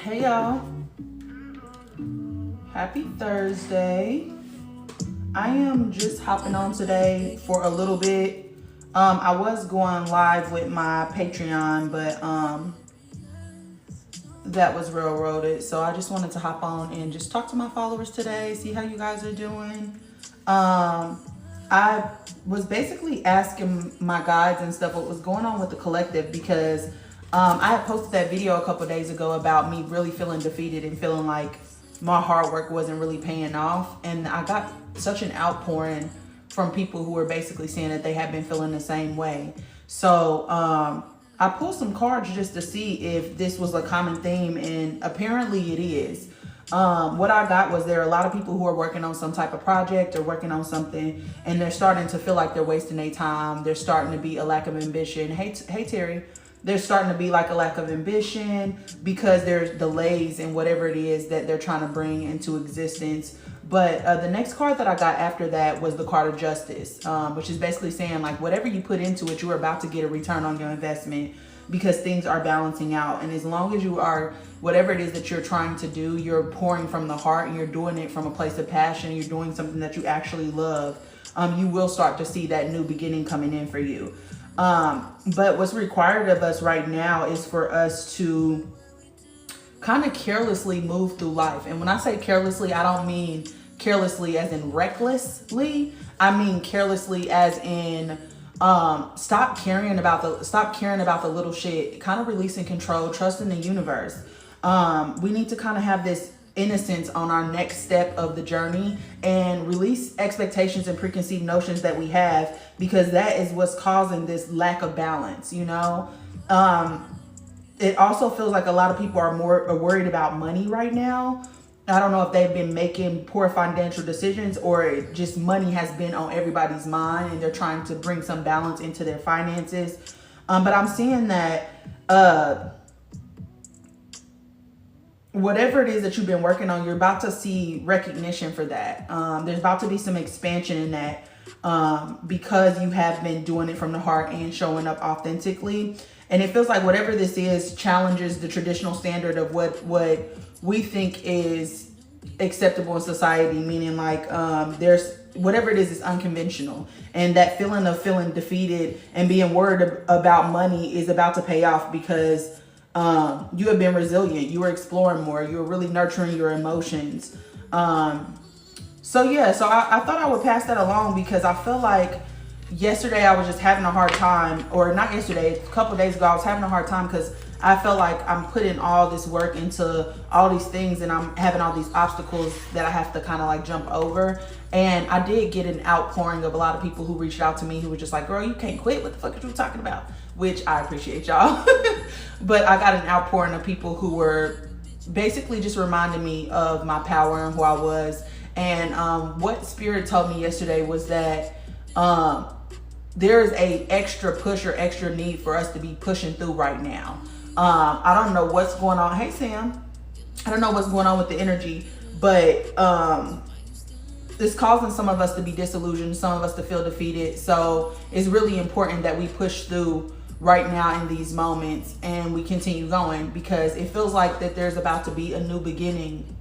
Hey y'all, happy Thursday. I am just hopping on today for a little bit. I was going live with my Patreon, but that was railroaded. So I just wanted to hop on and just talk to my followers today, see how you guys are doing. I was basically asking my guides and stuff what was going on with the collective because I had posted that video a couple days ago about me really feeling defeated and feeling like my hard work wasn't really paying off. And I got such an outpouring from people who were basically saying that they had been feeling the same way. So I pulled some cards just to see if this was a common theme, and apparently it is. What I got was there are a lot of people who are working on some type of project or working on something, and they're starting to feel like they're wasting their time. There's starting to be a lack of ambition. Hey Terry. There's starting to be like a lack of ambition because there's delays in whatever it is that they're trying to bring into existence. But the next card that I got after that was the card of justice, which is basically saying like whatever you put into it, you're about to get a return on your investment because things are balancing out. And as long as you are, whatever it is that you're trying to do, you're pouring from the heart and you're doing it from a place of passion, you're doing something that you actually love, you will start to see that new beginning coming in for you. But what's required of us right now is for us to kind of carelessly move through life. And when I say carelessly, I don't mean carelessly as in recklessly. I mean carelessly as in stop caring about the little shit, kind of releasing control, trust in the universe. We need to kind of have this innocence on our next step of the journey and release expectations and preconceived notions that we have, because that is what's causing this lack of balance, you know. It also feels like a lot of people are worried about money right now. I don't know if they've been making poor financial decisions or just money has been on everybody's mind and they're trying to bring some balance into their finances. But I'm seeing that whatever it is that you've been working on, you're about to see recognition for that. There's about to be some expansion in that because you have been doing it from the heart and showing up authentically. And it feels like whatever this is challenges the traditional standard of what we think is acceptable in society, meaning like there's whatever it is unconventional. And that feeling of feeling defeated and being worried about money is about to pay off because you have been resilient. You were exploring more. You were really nurturing your emotions. So I thought I would pass that along because I feel like yesterday I was just having a hard time, or not yesterday, a couple of days ago I was having a hard time because I felt like I'm putting all this work into all these things and I'm having all these obstacles that I have to kind of like jump over. And I did get an outpouring of a lot of people who reached out to me who were just like, girl, you can't quit. What the fuck are you talking about? Which I appreciate y'all. But I got an outpouring of people who were basically just reminding me of my power and who I was. And what Spirit told me yesterday was that there is a extra push or extra need for us to be pushing through right now. I don't know what's going on. Hey, Sam. I don't know what's going on with the energy, but it's causing some of us to be disillusioned, some of us to feel defeated. So it's really important that we push through right now in these moments and we continue going, because it feels like that there's about to be a new beginning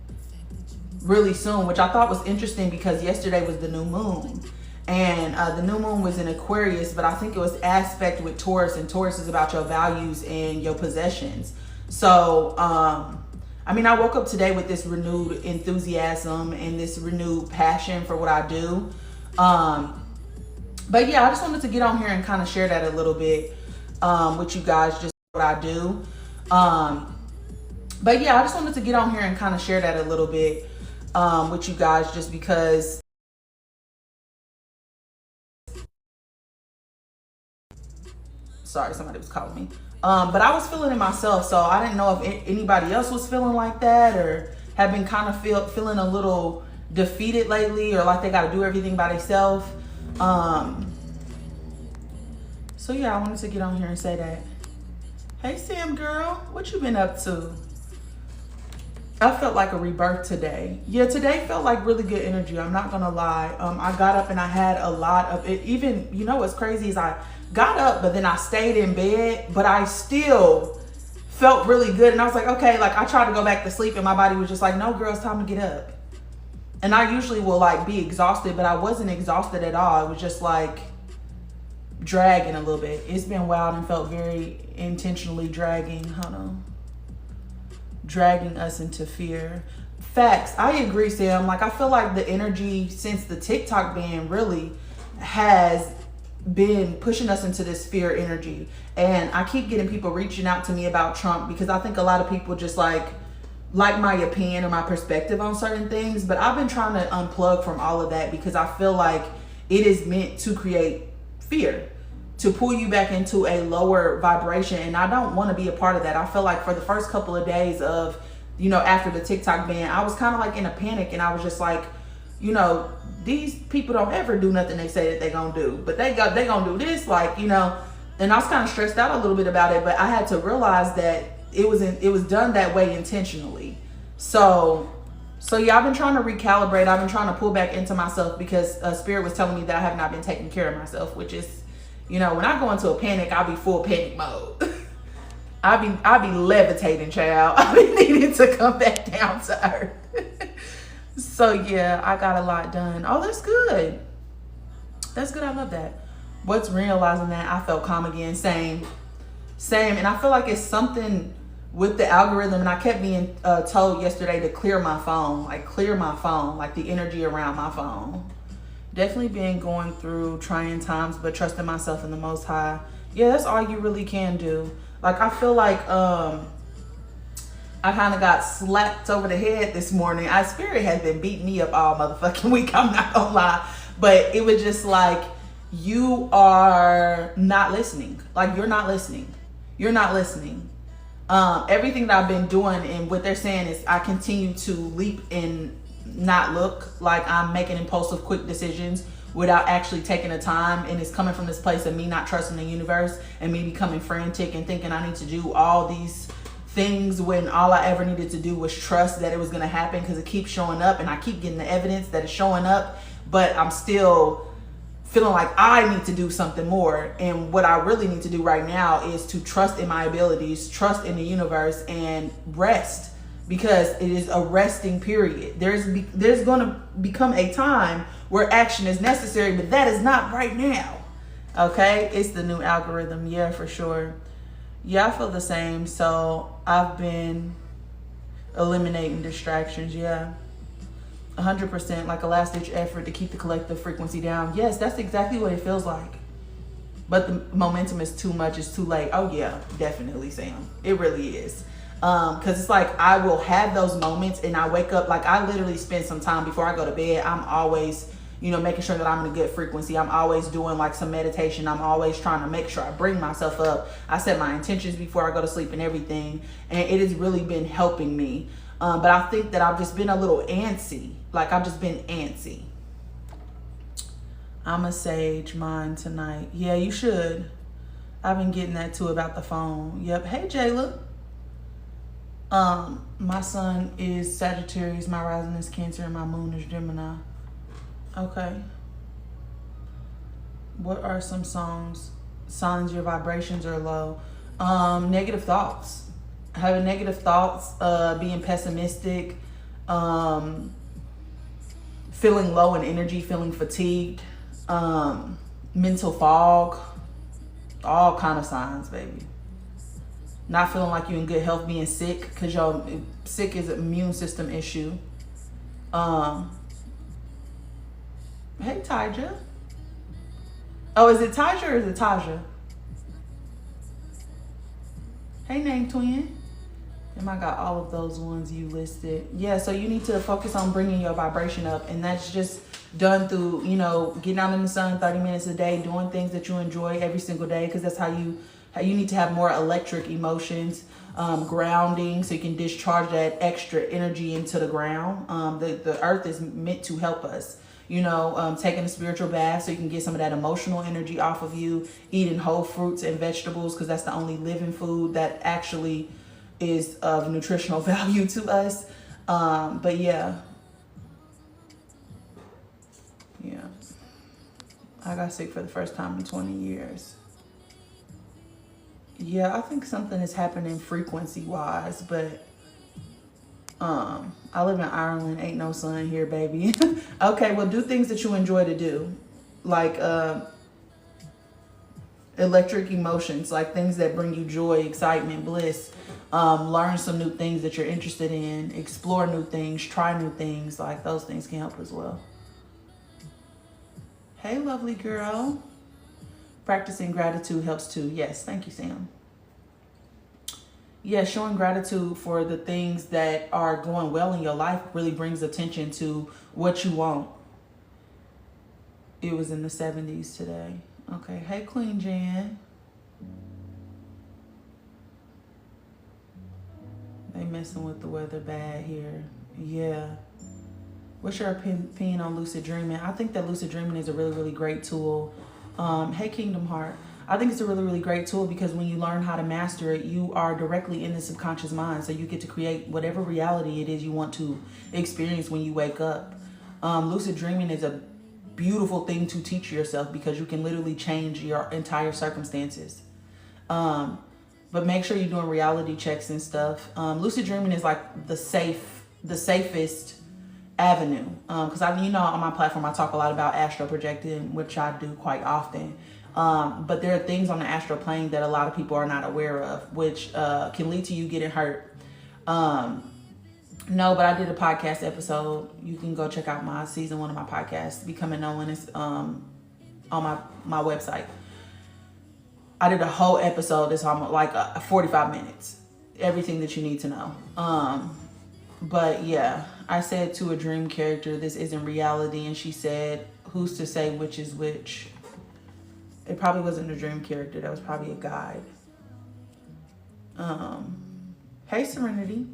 really soon, which I thought was interesting because yesterday was the new moon. And the new moon was in Aquarius, but I think it was aspect with Taurus, and Taurus is about your values and your possessions. So, I mean, I woke up today with this renewed enthusiasm and this renewed passion for what I do. But yeah, I just wanted to get on here and kind of share that a little bit with you guys, just what I do. But yeah, I just wanted to get on here and kind of share that a little bit with you guys, just because sorry, somebody was calling me. But I was feeling it myself, so I didn't know if anybody else was feeling like that or have been kind of feeling a little defeated lately, or like they got to do everything by themselves. So yeah, I wanted to get on here and say that. Hey Sam girl, what you been up to? I felt like a rebirth today. Yeah, today felt like really good energy. I'm not gonna lie. I got up and I had a lot of it. Even, you know what's crazy is I got up, but then I stayed in bed, but I still felt really good. And I was like, okay, like I tried to go back to sleep and my body was just like, no, girl, it's time to get up. And I usually will like be exhausted, but I wasn't exhausted at all. It was just like dragging a little bit. It's been wild and felt very intentionally dragging. Hold on. Dragging us into fear. Facts. I agree, Sam. Like I feel like the energy since the TikTok ban really has been pushing us into this fear energy. And I keep getting people reaching out to me about Trump because I think a lot of people just like my opinion or my perspective on certain things. But I've been trying to unplug from all of that because I feel like it is meant to create fear, to pull you back into a lower vibration. And I don't want to be a part of that. I feel like for the first couple of days of, you know, after the TikTok ban, I was kind of like in a panic and I was just like, you know, these people don't ever do nothing they say that they gonna do, but they gonna do this, like, you know. And I was kind of stressed out a little bit about it, but I had to realize that it was done that way intentionally. So yeah, I've been trying to recalibrate. I've been trying to pull back into myself because Spirit was telling me that I have not been taking care of myself, which is, you know, when I go into a panic, I'll be full panic mode. I'll be levitating, child. I'll be needing to come back down to earth. So yeah, I got a lot done. Oh, that's good. That's good. I love that. What's realizing that I felt calm again. Same. And I feel like it's something with the algorithm. And I kept being told yesterday to clear my phone, like the energy around my phone. Definitely been going through trying times, but trusting myself in the Most High. Yeah, that's all you really can do. Like, I feel like I kind of got slapped over the head this morning. Spirit has been beating me up all motherfucking week. I'm not gonna lie. But it was just like, you are not listening. Like, you're not listening. You're not listening. Everything that I've been doing and what they're saying is I continue to leap and not look. Like I'm making impulsive, quick decisions without actually taking the time. And it's coming from this place of me not trusting the universe and me becoming frantic and thinking I need to do all these things when all I ever needed to do was trust that it was going to happen, because it keeps showing up and I keep getting the evidence that it's showing up, but I'm still feeling like I need to do something more. And what I really need to do right now is to trust in my abilities, trust in the universe, and rest, because it is a resting period. There's going to become a time where action is necessary, but that is not right now. Okay, it's the new algorithm. Yeah, for sure. Yeah, I feel the same. So I've been eliminating distractions. Yeah, 100%, like a last ditch effort to keep the collective frequency down. Yes, that's exactly what it feels like. But the momentum is too much. It's too late. Oh yeah, definitely, Sam. It really is. Because it's like I will have those moments and I wake up, like I literally spend some time before I go to bed. I'm always, making sure that I'm in a good frequency. I'm always doing like some meditation. I'm always trying to make sure I bring myself up. I set my intentions before I go to sleep and everything. And it has really been helping me. But I think that I've just been a little antsy. Like I've just been antsy. I'm a sage mine tonight. Yeah, you should. I've been getting that too about the phone. Yep. Hey, Jayla. My sun is Sagittarius, my rising is Cancer, and my moon is Gemini. Okay. What are some signs your vibrations are low? Negative thoughts. Having negative thoughts, being pessimistic, feeling low in energy, feeling fatigued, mental fog, all kind of signs, baby. Not feeling like you're in good health, being sick, because your sick is an immune system issue. Hey, Tyja. Oh, is it Tyja or is it Taja? Hey, name twin. And I got all of those ones you listed. Yeah, so you need to focus on bringing your vibration up. And that's just done through, getting out in the sun 30 minutes a day, doing things that you enjoy every single day, because that's how you need to have more electric emotions, grounding, so you can discharge that extra energy into the ground. The earth is meant to help us, taking a spiritual bath so you can get some of that emotional energy off of you, eating whole fruits and vegetables, because that's the only living food that actually is of nutritional value to us. But yeah, I got sick for the first time in 20 years. Yeah, I think something is happening frequency wise, but I live in Ireland, ain't no sun here, baby. Okay, well, do things that you enjoy to do, like electric emotions, like things that bring you joy, excitement, bliss. Learn some new things that you're interested in, explore new things, try new things. Like those things can help as well. Hey, lovely girl. Practicing gratitude helps too. Yes, thank you, Sam. Yeah, showing gratitude for the things that are going well in your life really brings attention to what you want. It was in the 70s today. Okay. Hey, Queen Jan. They messing with the weather bad here. Yeah. What's your opinion on lucid dreaming? I think that lucid dreaming is a really, really great tool. Hey, Kingdom Heart. I think it's a really, really great tool because when you learn how to master it, you are directly in the subconscious mind. So you get to create whatever reality it is you want to experience when you wake up. Lucid dreaming is a beautiful thing to teach yourself because you can literally change your entire circumstances. But make sure you're doing reality checks and stuff. Lucid dreaming is like the safest avenue. Because on my platform, I talk a lot about astral projecting, which I do quite often. But there are things on the astral plane that a lot of people are not aware of, which can lead to you getting hurt. No, but I did a podcast episode. You can go check out my season 1 of my podcast, Becoming Known. It's on my website. I did a whole episode that's almost like 45 minutes. Everything that you need to know. But yeah, I said to a dream character, this isn't reality. And she said, who's to say which is which? It probably wasn't a dream character. That was probably a guide. Hey, Serenity.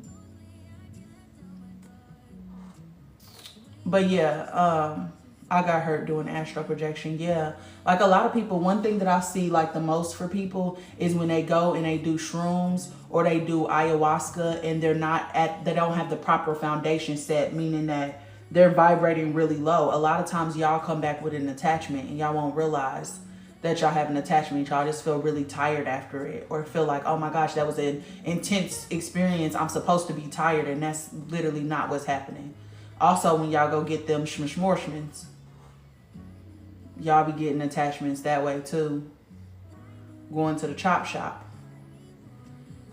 But yeah, I got hurt doing astral projection. Yeah. Like a lot of people, one thing that I see like the most for people is when they go and they do shrooms or they do ayahuasca and they don't have the proper foundation set, meaning that they're vibrating really low. A lot of times y'all come back with an attachment and y'all won't realize that y'all have an attachment. Y'all just feel really tired after it or feel like, oh my gosh, that was an intense experience. I'm supposed to be tired, and that's literally not what's happening. Also, when y'all go get them shmishmorshmans, y'all be getting attachments that way too. Going to the chop shop.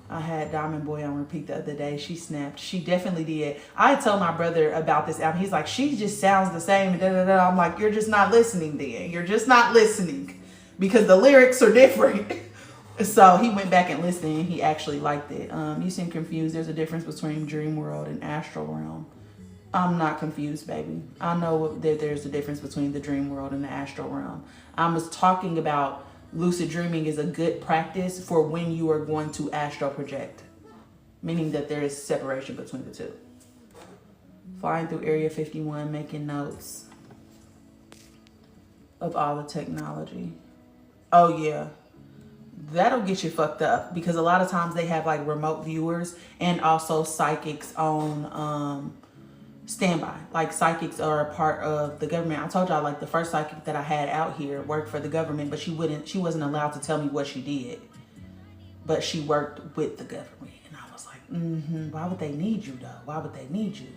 I had Diamond Boy on repeat the other day. She snapped. She definitely did. I told my brother about this album. He's like, she just sounds the same. I'm like, you're just not listening then. You're just not listening because the lyrics are different. So he went back and listened and he actually liked it. You seem confused. There's a difference between dream world and astral realm. I'm not confused, baby. I know that there's a difference between the dream world and the astral realm. I was talking about lucid dreaming is a good practice for when you are going to astral project, meaning that there is separation between the two. Flying through Area 51, making notes of all the technology. Oh, yeah. That'll get you fucked up because a lot of times they have like remote viewers and also psychics on standby. Like psychics are a part of the government. I told y'all like the first psychic that I had out here worked for the government, but she wasn't allowed to tell me what she did. But she worked with the government. And I was like, why would they need you though? Why would they need you?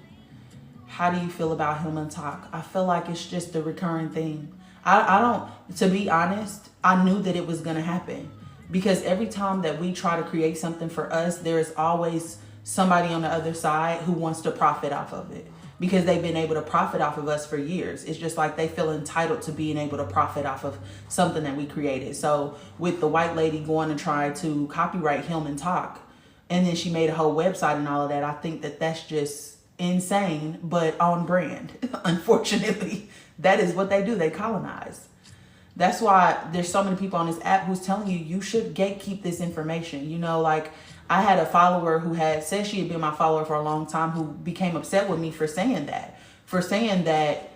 How do you feel about human talk? I feel like it's just a recurring thing. I don't, to be honest, I knew that it was gonna happen. Because every time that we try to create something for us, there is always somebody on the other side who wants to profit off of it. Because they've been able to profit off of us for years. It's just like they feel entitled to being able to profit off of something that we created. So with the white lady going and trying to copyright Human Talk, and then she made a whole website and all of that, I think that that's just insane, but on brand. Unfortunately, that is what they do. They colonize. That's why there's so many people on this app who's telling you should gatekeep this information. You know, like I had a follower who had said she had been my follower for a long time who became upset with me for saying that. For saying that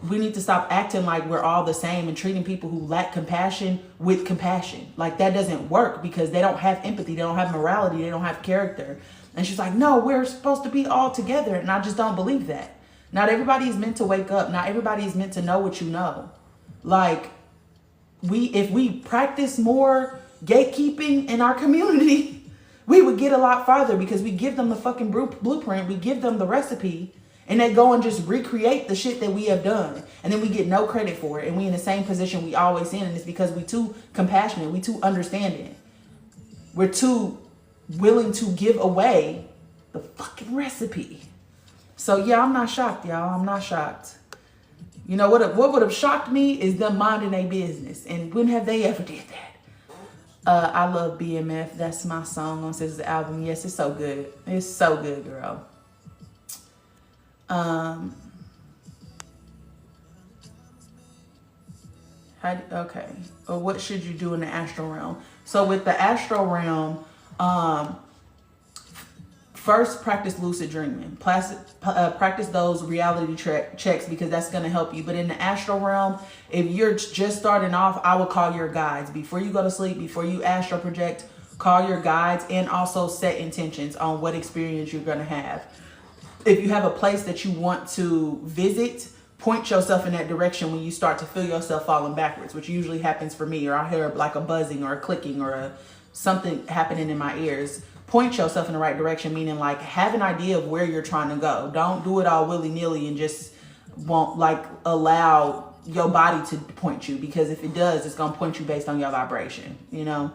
we need to stop acting like we're all the same and treating people who lack compassion with compassion. Like that doesn't work because they don't have empathy. They don't have morality. They don't have character. And she's like, no, we're supposed to be all together. And I just don't believe that. Not everybody is meant to wake up. Not everybody is meant to know what you know. Like if we practice more gatekeeping in our community, we would get a lot farther because we give them the fucking blueprint, we give them the recipe, and they go and just recreate the shit that we have done. And then we get no credit for it. And we in the same position we always in. And it's because we too compassionate. We too understanding. We're too willing to give away the fucking recipe. So yeah, I'm not shocked, y'all. I'm not shocked. You know what would have shocked me is them minding their business. And when have they ever did that? I love BMF. That's my song on Sister's album. Yes, it's so good. It's so good, girl. Okay. What should you do in the astral realm? So with the astral realm, first practice lucid dreaming. Practice those reality checks because that's going to help you. But in the astral realm, if you're just starting off, I would call your guides. Before you go to sleep, before you astral project, call your guides and also set intentions on what experience you're going to have. If you have a place that you want to visit, point yourself in that direction when you start to feel yourself falling backwards, which usually happens for me, or I hear like a buzzing or a clicking or something happening in my ears. Point yourself in the right direction, meaning like have an idea of where you're trying to go. Don't do it all willy-nilly and just won't like allow your body to point you, because if it does, it's going to point you based on your vibration, you know?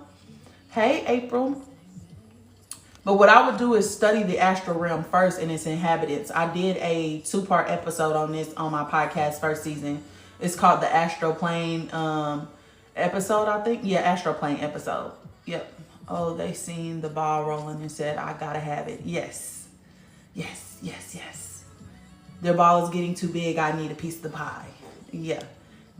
Hey, April. But what I would do is study the astral realm first and its inhabitants. I did a 2-part episode on this on my podcast first season. It's called the Astral Plane episode, I think. Yeah, Astral Plane episode. Yep. Oh, they seen the ball rolling and said, I gotta have it. Yes. Yes, yes, yes. Their ball is getting too big. I need a piece of the pie. Yeah.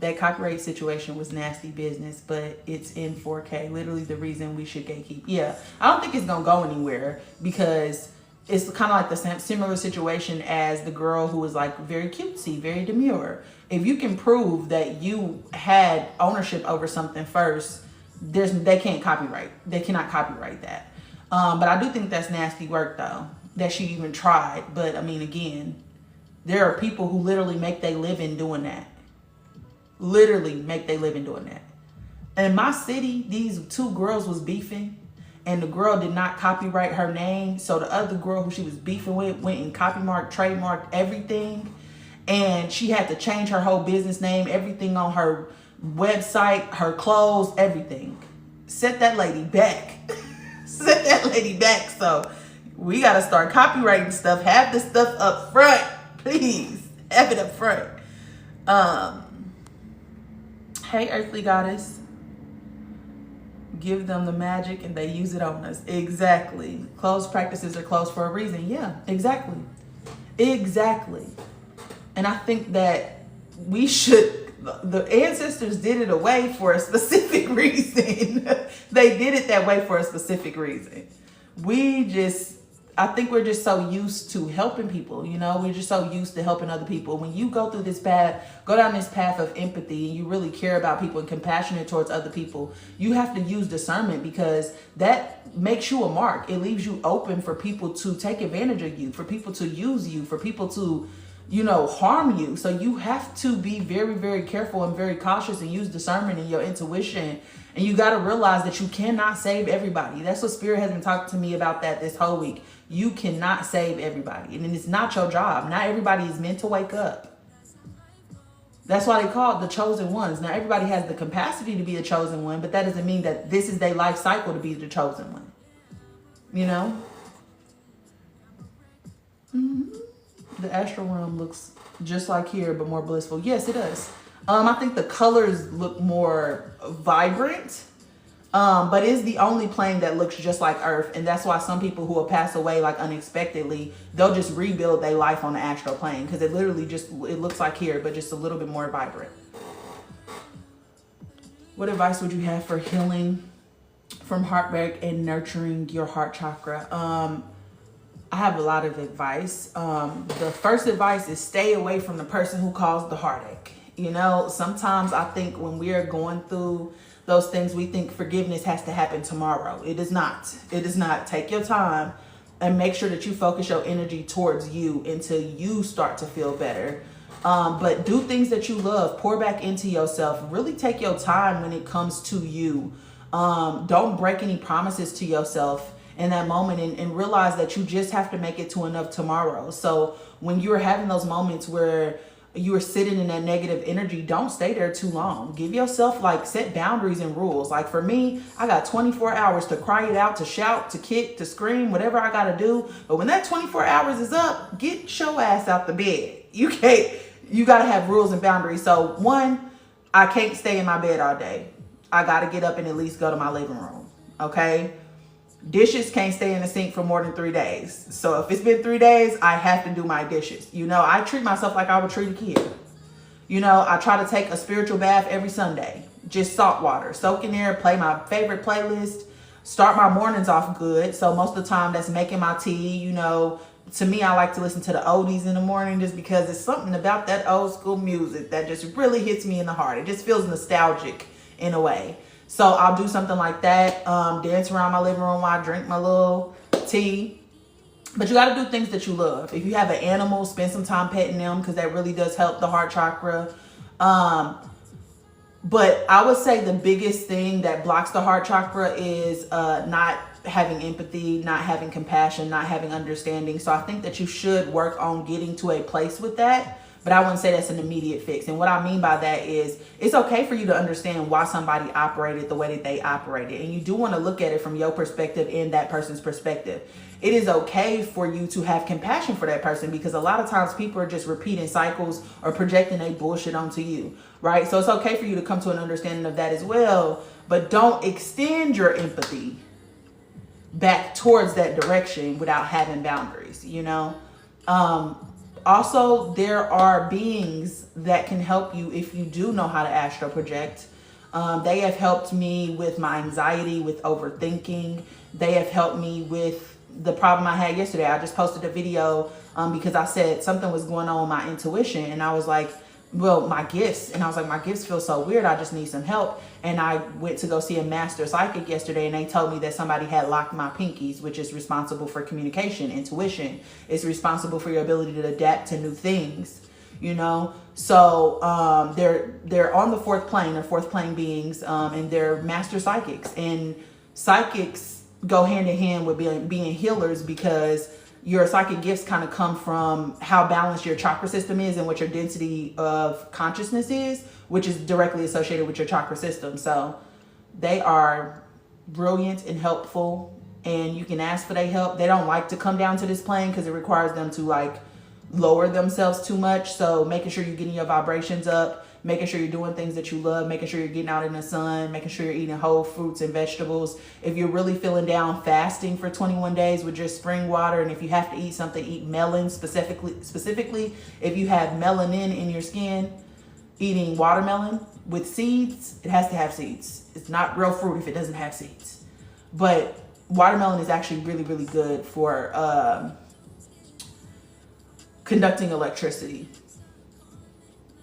That copyright situation was nasty business, but it's in 4K. Literally the reason we should gatekeep. Yeah, I don't think it's going to go anywhere because it's kind of like the similar situation as the girl who was like very cutesy, very demure. If you can prove that you had ownership over something first, they can't copyright. They cannot copyright that. But I do think that's nasty work though, that she even tried. But I mean, again, there are people who literally make their living doing that. Literally make their living doing that. In my city, these 2 girls was beefing and the girl did not copyright her name. So the other girl who she was beefing with went and trademarked everything. And she had to change her whole business name, everything on her website, her clothes, everything. Set that lady back. Set that lady back. So we got to start copyrighting stuff. Have the stuff up front, please. Have it up front. Hey, earthly goddess. Give them the magic and they use it on us. Exactly. Closed practices are closed for a reason. Yeah, exactly. Exactly. And I think that we should, the ancestors did it away for a specific reason. They did it that way for a specific reason. I think we're just so used to helping people, you know, we're just so used to helping other people. When you go through this path, go down this path of empathy and you really care about people and compassionate towards other people, you have to use discernment because that makes you a mark. It leaves you open for people to take advantage of you, for people to use you, for people to, you know, harm you. So you have to be very, very careful and very cautious and use discernment and your intuition. And you got to realize that you cannot save everybody. That's what Spirit has been talking to me about that this whole week. You cannot save everybody. And it's not your job. Not everybody is meant to wake up. That's why they call it the chosen ones. Now, everybody has the capacity to be a chosen one, but that doesn't mean that this is their life cycle to be the chosen one. You know? The astral realm looks just like here, but more blissful. Yes, it does. I think the colors look more vibrant, but it's the only plane that looks just like Earth. And that's why some people who will pass away like unexpectedly, they'll just rebuild their life on the astral plane because it literally just, it looks like here, but just a little bit more vibrant. What advice would you have for healing from heartbreak and nurturing your heart chakra? I have a lot of advice. The first advice is stay away from the person who caused the heartache. You know, sometimes I think when we are going through those things, we think forgiveness has to happen tomorrow. It does not. It does not. Take your time and make sure that you focus your energy towards you until you start to feel better. But do things that you love. Pour back into yourself. Really take your time when it comes to you. Don't break any promises to yourself in that moment, and realize that you just have to make it to enough tomorrow. So when you're having those moments where you are sitting in that negative energy, don't stay there too long. Give yourself, like, set boundaries and rules. Like for me, I got 24 hours to cry it out, to shout, to kick, to scream, whatever I got to do. But when that 24 hours is up, get your ass out the bed. You got to have rules and boundaries. So one, I can't stay in my bed all day. I got to get up and at least go to my living room. Okay. Dishes can't stay in the sink for more than 3 days. So if it's been 3 days, I have to do my dishes. You know, I treat myself like I would treat a kid. You know, I try to take a spiritual bath every Sunday. Just salt water. Soak in there, play my favorite playlist, start my mornings off good. So most of the time that's making my tea. You know, to me, I like to listen to the oldies in the morning just because it's something about that old school music that just really hits me in the heart. It just feels nostalgic in a way. So I'll do something like that, dance around my living room while I drink my little tea. But you got to do things that you love. If you have an animal, spend some time petting them, because that really does help the heart chakra. But I would say the biggest thing that blocks the heart chakra is not having empathy, not having compassion, not having understanding. So I think that you should work on getting to a place with that. But I wouldn't say that's an immediate fix. And what I mean by that is it's okay for you to understand why somebody operated the way that they operated. And you do want to look at it from your perspective and that person's perspective. It is okay for you to have compassion for that person, because a lot of times people are just repeating cycles or projecting a bullshit onto you, right? So it's okay for you to come to an understanding of that as well. But don't extend your empathy back towards that direction without having boundaries, you know? Also, there are beings that can help you if you do know how to astral project. They have helped me with my anxiety, with overthinking. They have helped me with the problem I had yesterday. I just posted a video because I said something was going on with my intuition. And I was like, well, my gifts. And I was like, my gifts feel so weird. I just need some help. And I went to go see a master psychic yesterday, and they told me that somebody had locked my pinkies, which is responsible for communication. Intuition is responsible for your ability to adapt to new things, you know? So they're on the fourth plane. They're fourth plane beings, and they're master psychics. And psychics go hand in hand with being healers, because your psychic gifts kind of come from how balanced your chakra system is and what your density of consciousness is, which is directly associated with your chakra system. So they are brilliant and helpful, and you can ask for their help. They don't like to come down to this plane because it requires them to like lower themselves too much. So making sure you're getting your vibrations up, making sure you're doing things that you love, making sure you're getting out in the sun, making sure you're eating whole fruits and vegetables. If you're really feeling down, fasting for 21 days with just spring water. And if you have to eat something, eat melon specifically. If you have melanin in your skin, eating watermelon with seeds, it has to have seeds. It's not real fruit if it doesn't have seeds. But watermelon is actually really, really good for conducting electricity,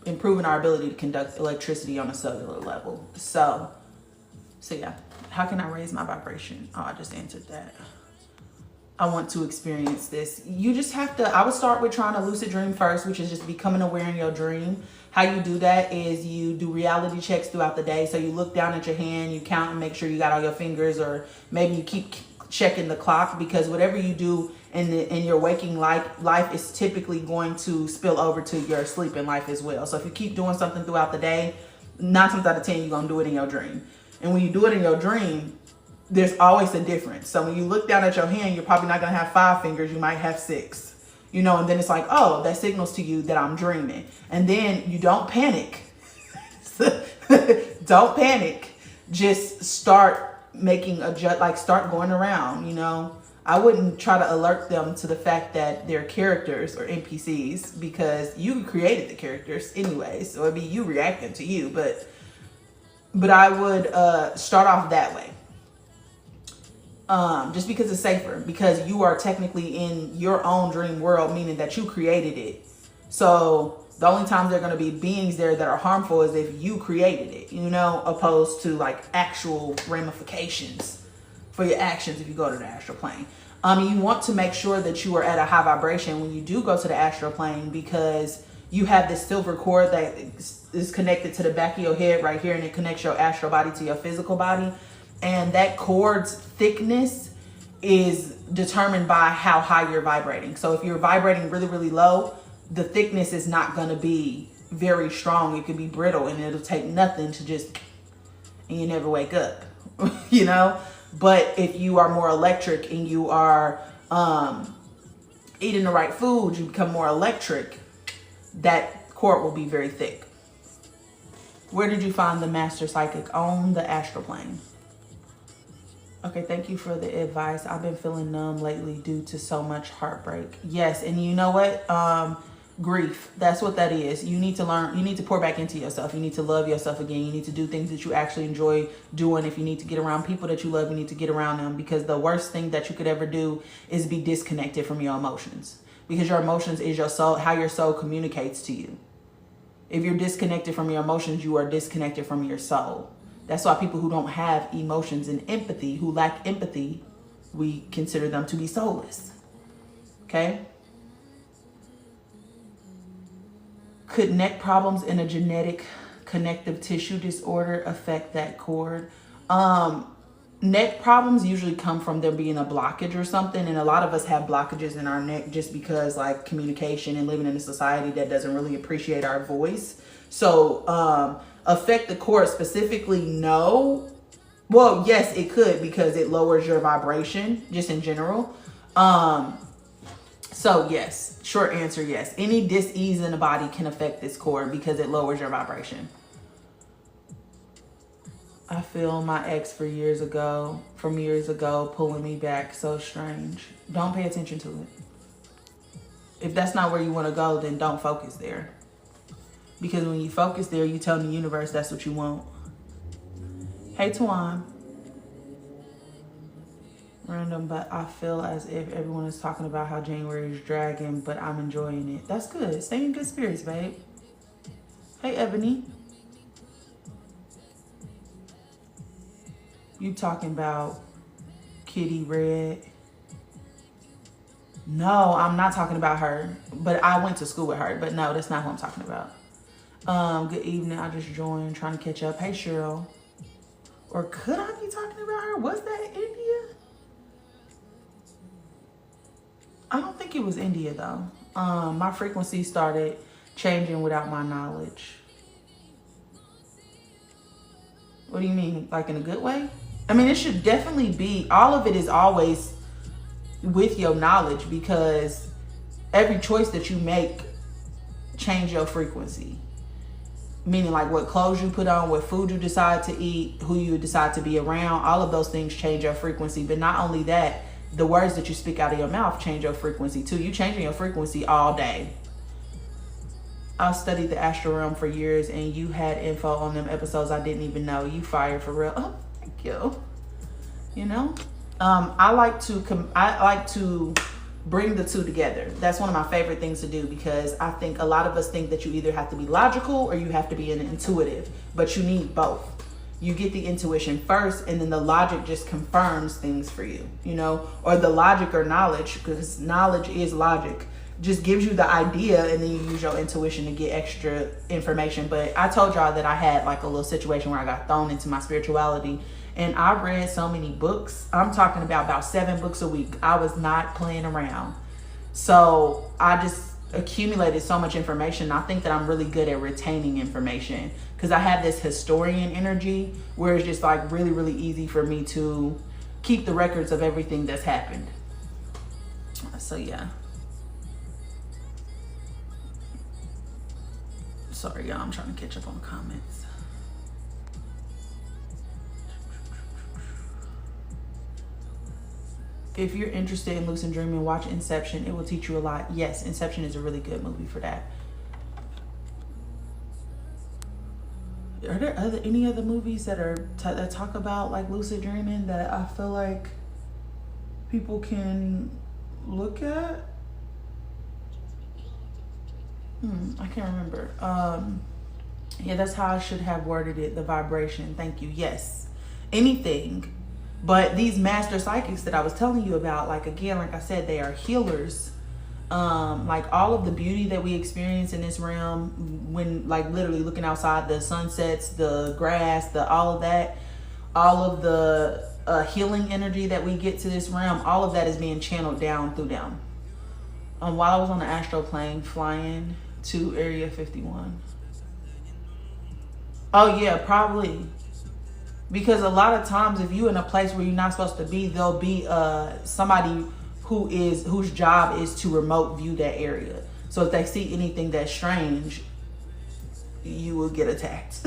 improving our ability to conduct electricity on a cellular level. So yeah, how can I raise my vibration? Oh, I just answered that. I want to experience this. You just have to, I would start with trying to lucid dream first, which is just becoming aware in your dream. How you do that is you do reality checks throughout the day. So you look down at your hand, you count and make sure you got all your fingers, or maybe you keep checking the clock, because whatever you do in your waking life is typically going to spill over to your sleeping life as well. So if you keep doing something throughout the day, 9 times out of 10 you're gonna do it in your dream. And when you do it in your dream, there's always a difference. So when you look down at your hand, you're probably not gonna have 5 fingers, you might have 6, you know. And then it's like, oh, that signals to you that I'm dreaming. And then you don't panic. Don't panic. Just start making start going around, you know. I wouldn't try to alert them to the fact that they're characters or NPCs, because you created the characters anyway. So it'd be you reacting to you. But I would start off that way. Just because it's safer, because you are technically in your own dream world, meaning that you created it. So the only time there are going to be beings there that are harmful is if you created it, you know, opposed to like actual ramifications for your actions if you go to the astral plane. You want to make sure that you are at a high vibration when you do go to the astral plane, because you have this silver cord that is connected to the back of your head right here, and it connects your astral body to your physical body. And that cord's thickness is determined by how high you're vibrating. So if you're vibrating really, really low, the thickness is not going to be very strong. It could be brittle, and it'll take nothing to just, and you never wake up, you know? But if you are more electric and you are eating the right food, you become more electric, that cord will be very thick. Where did you find the master psychic? On the astral plane. Okay, thank you for the advice. I've been feeling numb lately due to so much heartbreak. Yes, and you know what? Grief. That's what that is. You need to learn. You need to pour back into yourself. You need to love yourself again. You need to do things that you actually enjoy doing. If you need to get around people that you love, you need to get around them, because the worst thing that you could ever do is be disconnected from your emotions, because your emotions is your soul, how your soul communicates to you. If you're disconnected from your emotions, you are disconnected from your soul. That's why people who don't have emotions and empathy, who lack empathy, we consider them to be soulless. Okay? Could neck problems in a genetic connective tissue disorder affect that cord? Neck problems usually come from there being a blockage or something. And a lot of us have blockages in our neck just because, like, communication and living in a society that doesn't really appreciate our voice. So affect the cord specifically? No. Well, yes, it could, because it lowers your vibration just in general. So yes, short answer, yes. Any dis-ease in the body can affect this cord because it lowers your vibration. I feel my ex from years ago pulling me back. So strange. Don't pay attention to it. If that's not where you want to go, then don't focus there. Because when you focus there, you tell the universe that's what you want. Hey, Tuan. Random, but I feel as if everyone is talking about how January is dragging, but I'm enjoying it. That's good. Stay in good spirits, babe. Hey, Ebony. You talking about Kitty Red? No, I'm not talking about her, but I went to school with her. But no, that's not who I'm talking about. Good evening. I just joined, trying to catch up. Hey, Cheryl. Or could I be talking about her? Was that India? I don't think it was India, though. My frequency started changing without my knowledge. What do you mean? Like in a good way? I mean, it should definitely be, all of it is always with your knowledge, because every choice that you make change your frequency. Meaning, like, what clothes you put on, what food you decide to eat, who you decide to be around, all of those things change your frequency. But not only that, the words that you speak out of your mouth change your frequency too. You changing your frequency all day. I've studied the astral realm for years, and you had info on them episodes I didn't even know. You fire for real. Oh, thank you. You know, I like to bring the two together. That's one of my favorite things to do, because I think a lot of us think that you either have to be logical or you have to be an intuitive, but you need both. You get the intuition first, and then the logic just confirms things for you, you know, or the logic or knowledge, because knowledge is logic, just gives you the idea, and then you use your intuition to get extra information. But I told y'all that I had like a little situation where I got thrown into my spirituality, and I read so many books. I'm talking about 7 books a week. I was not playing around. So I just accumulated so much information. I think that I'm really good at retaining information, because I have this historian energy where it's just like really, really easy for me to keep the records of everything that's happened. So yeah. Sorry, y'all, I'm trying to catch up on comments. If you're interested in lucid dreaming, watch Inception. It will teach you a lot. Yes, Inception is a really good movie for that. Are there any other movies that talk about like lucid dreaming that I feel like people can look at? I can't remember. Yeah, that's how I should have worded it. The vibration. Thank you. Yes, anything. But these master psychics that I was telling you about, like, again, like I said, they are healers. Like all of the beauty that we experience in this realm, when like literally looking outside, the sunsets, the grass, all of that, all of the healing energy that we get to this realm, all of that is being channeled down through them. While I was on the astral plane flying to Area 51. Oh yeah, probably. Because a lot of times if you're in a place where you're not supposed to be, there'll be somebody whose job is to remote view that area. So if they see anything that's strange, you will get attacked.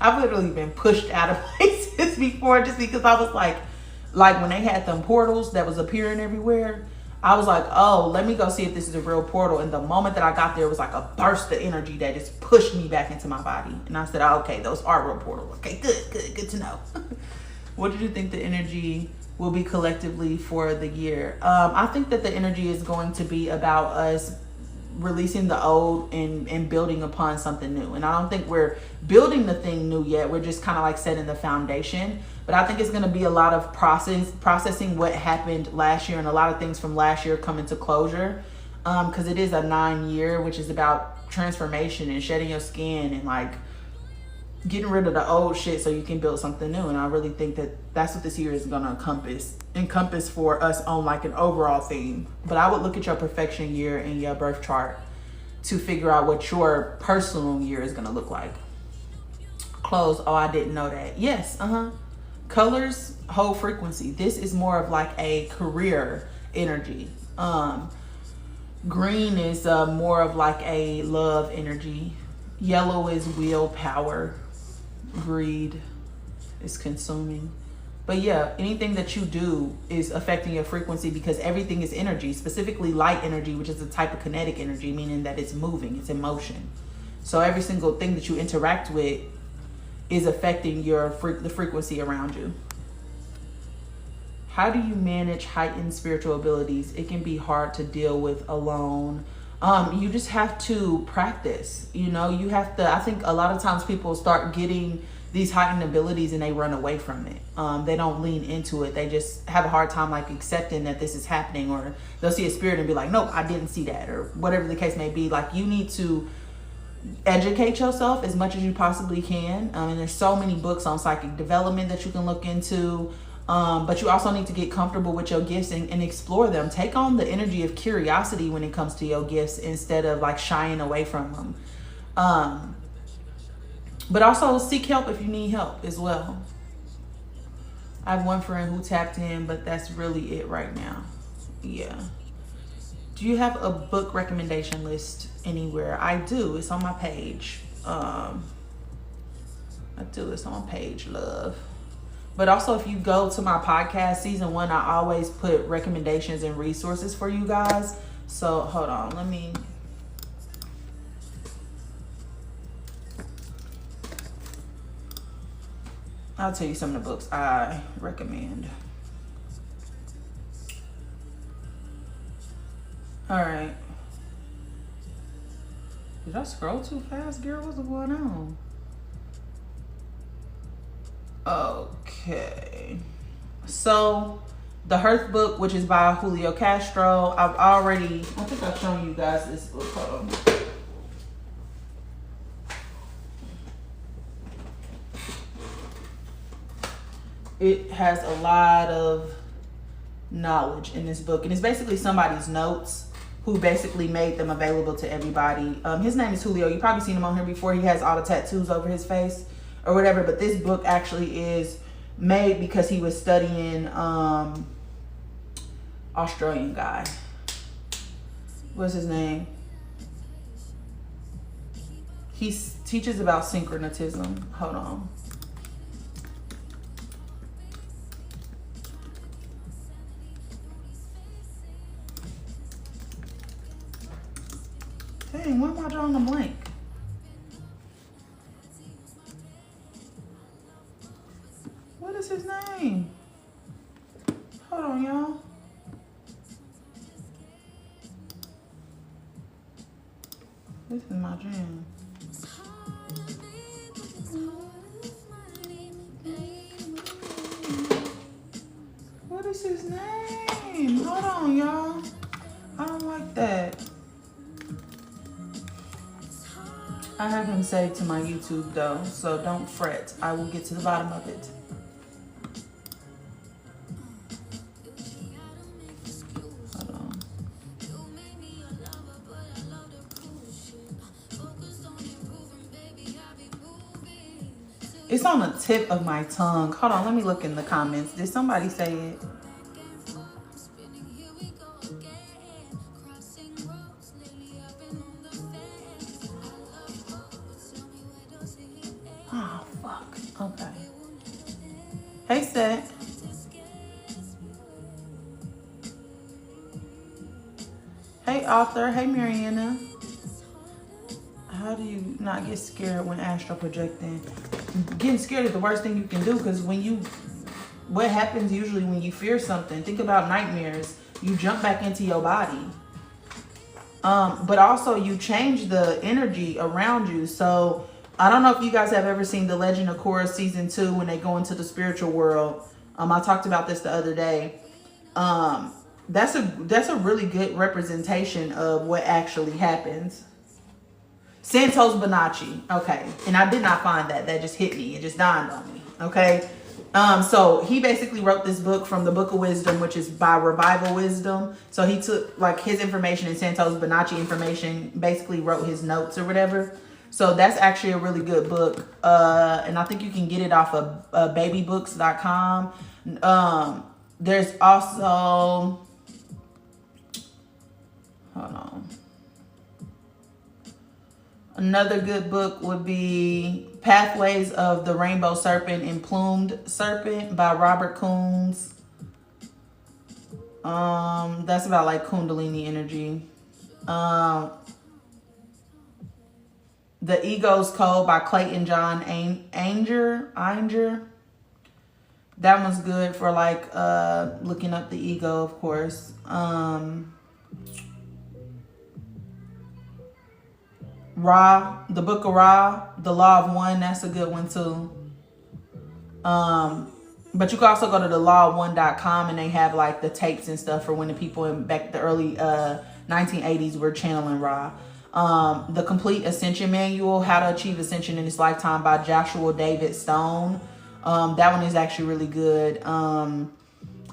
I've literally been pushed out of places before just because I was like when they had them portals that was appearing everywhere, I was like, oh, let me go see if this is a real portal. And the moment that I got there, it was like a burst of energy that just pushed me back into my body. And I said, oh, okay, those are real portals. Okay, good to know. What did you think the energy will be collectively for the year? I think that the energy is going to be about us releasing the old and building upon something new. And I don't think we're building the thing new yet. We're just kind of like setting the foundation. But I think it's going to be a lot of processing what happened last year, and a lot of things from last year coming to closure. Because it is a 9-year, which is about transformation and shedding your skin and like getting rid of the old shit so you can build something new. And I really think that that's what this year is going to encompass for us on like an overall theme. But I would look at your perfection year and your birth chart to figure out what your personal year is going to look like. Clothes. Oh, I didn't know that. Yes. Colors hold frequency. This is more of like a career energy. Green is more of like a love energy. Yellow is willpower. Greed is consuming. But yeah, anything that you do is affecting your frequency because everything is energy, specifically light energy, which is a type of kinetic energy, meaning that it's moving, it's in motion. So every single thing that you interact with is affecting the frequency around you. How do you manage heightened spiritual abilities? It can be hard to deal with alone. You just have to practice. You know, you have to, I think a lot of times people start getting these heightened abilities and they run away from it. They don't lean into it. They just have a hard time like accepting that this is happening, or they'll see a spirit and be like, nope, I didn't see that, or whatever the case may be. Like, you need to educate yourself as much as you possibly can. And there's so many books on psychic development that you can look into. But you also need to get comfortable with your gifts and explore them. Take on the energy of curiosity when it comes to your gifts instead of like shying away from them. But also seek help if you need help as well. I have one friend who tapped in, but that's really it right now. Yeah. Do you have a book recommendation list anywhere? I do. It's on my page. I do. It's on my page, love. But also, if you go to my podcast, season 1, I always put recommendations and resources for you guys. So hold on, I'll tell you some of the books I recommend. All right. Did I scroll too fast, girl? What's going on? Okay. So, The Hearth book, which is by Julio Castro. I think I've shown you guys this book. Hold on. It has a lot of knowledge in this book, and it's basically somebody's notes who basically made them available to everybody. His name is Julio. You've probably seen him on here before. He has all the tattoos over his face or whatever, but this book actually is made because he was studying Australian guy. What's his name? He teaches about syncretism. Hold on. Dang, why am I drawing a blank? What is his name? Hold on, y'all. This is my jam. What is his name? Hold on, y'all. I don't like that. I have him saved to my YouTube though, so don't fret. I will get to the bottom of it. Hold on. It's on the tip of my tongue. Hold on, let me look in the comments. Did somebody say it? Oh, fuck. Okay. Hey, Seth. Hey, author. Hey, Mariana. How do you not get scared when astral projecting? Getting scared is the worst thing you can do, because what happens usually when you fear something, think about nightmares, you jump back into your body. But also you change the energy around you. So I don't know if you guys have ever seen The Legend of Korra season 2 when they go into the spiritual world. I talked about this the other day. That's a really good representation of what actually happens. Santos Bonacci. Okay. And I did not find that. That just hit me. It just dawned on me. Okay. So he basically wrote this book from the Book of Wisdom, which is by Revival Wisdom. So he took like his information and Santos Bonacci information, basically wrote his notes or whatever. So that's actually a really good book. And I think you can get it off of babybooks.com. There's also, hold on. Another good book would be Pathways of the Rainbow Serpent and Plumed Serpent by Robert Coons. That's about like Kundalini energy. The Ego's Code by Clayton John Ainger. That one's good for like looking up the ego, of course. Ra, the Book of Ra, The Law of One, that's a good one too. But you can also go to thelawof1.com and they have like the tapes and stuff for when the people in back the early 1980s were channeling Ra. The Complete Ascension Manual, How to Achieve Ascension in This Lifetime by Joshua David Stone. That one is actually really good.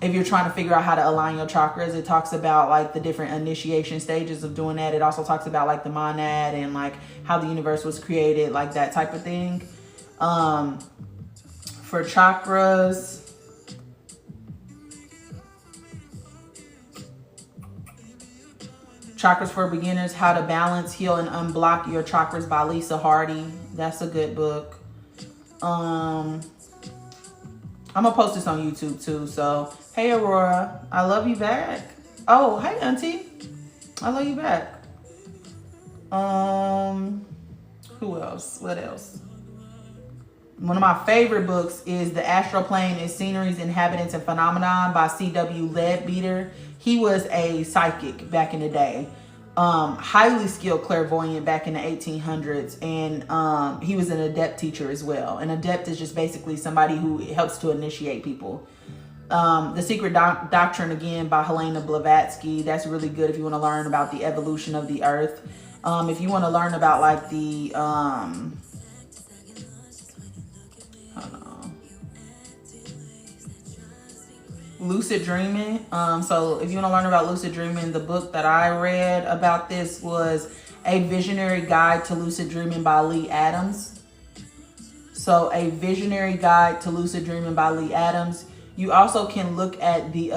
If you're trying to figure out how to align your chakras, it talks about like the different initiation stages of doing that. It also talks about like the monad and like how the universe was created, like that type of thing. For chakras, Chakras for Beginners, How to Balance, Heal, and Unblock Your Chakras by Lisa Hardy. That's a good book. I'm gonna post this on YouTube too. So, hey Aurora, I love you back. Oh, hey Auntie, I love you back. Who else? What else? One of my favorite books is The Astral Plane: Its Sceneries, Inhabitants, and Phenomenon by C.W. Leadbeater. He was a psychic back in the day. Highly skilled clairvoyant back in the 1800s, and he was an adept teacher as well. An adept is just basically somebody who helps to initiate people. The Secret Doctrine, again, by Helena Blavatsky. That's really good if you want to learn about the evolution of the earth. If you want to learn about like the lucid dreaming. So if you want to learn about lucid dreaming, the book that I read about this was A Visionary Guide to Lucid Dreaming by Lee Adams. So A Visionary Guide to Lucid Dreaming by Lee Adams. You also can look at the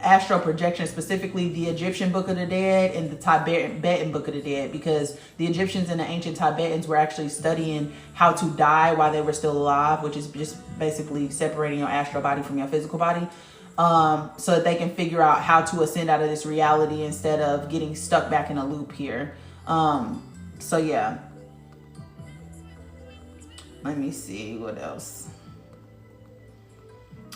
astral projection, specifically the Egyptian Book of the Dead and the Tibetan Book of the Dead, because the Egyptians and the ancient Tibetans were actually studying how to die while they were still alive, which is just basically separating your astral body from your physical body. So that they can figure out how to ascend out of this reality instead of getting stuck back in a loop here. So yeah. Let me see what else.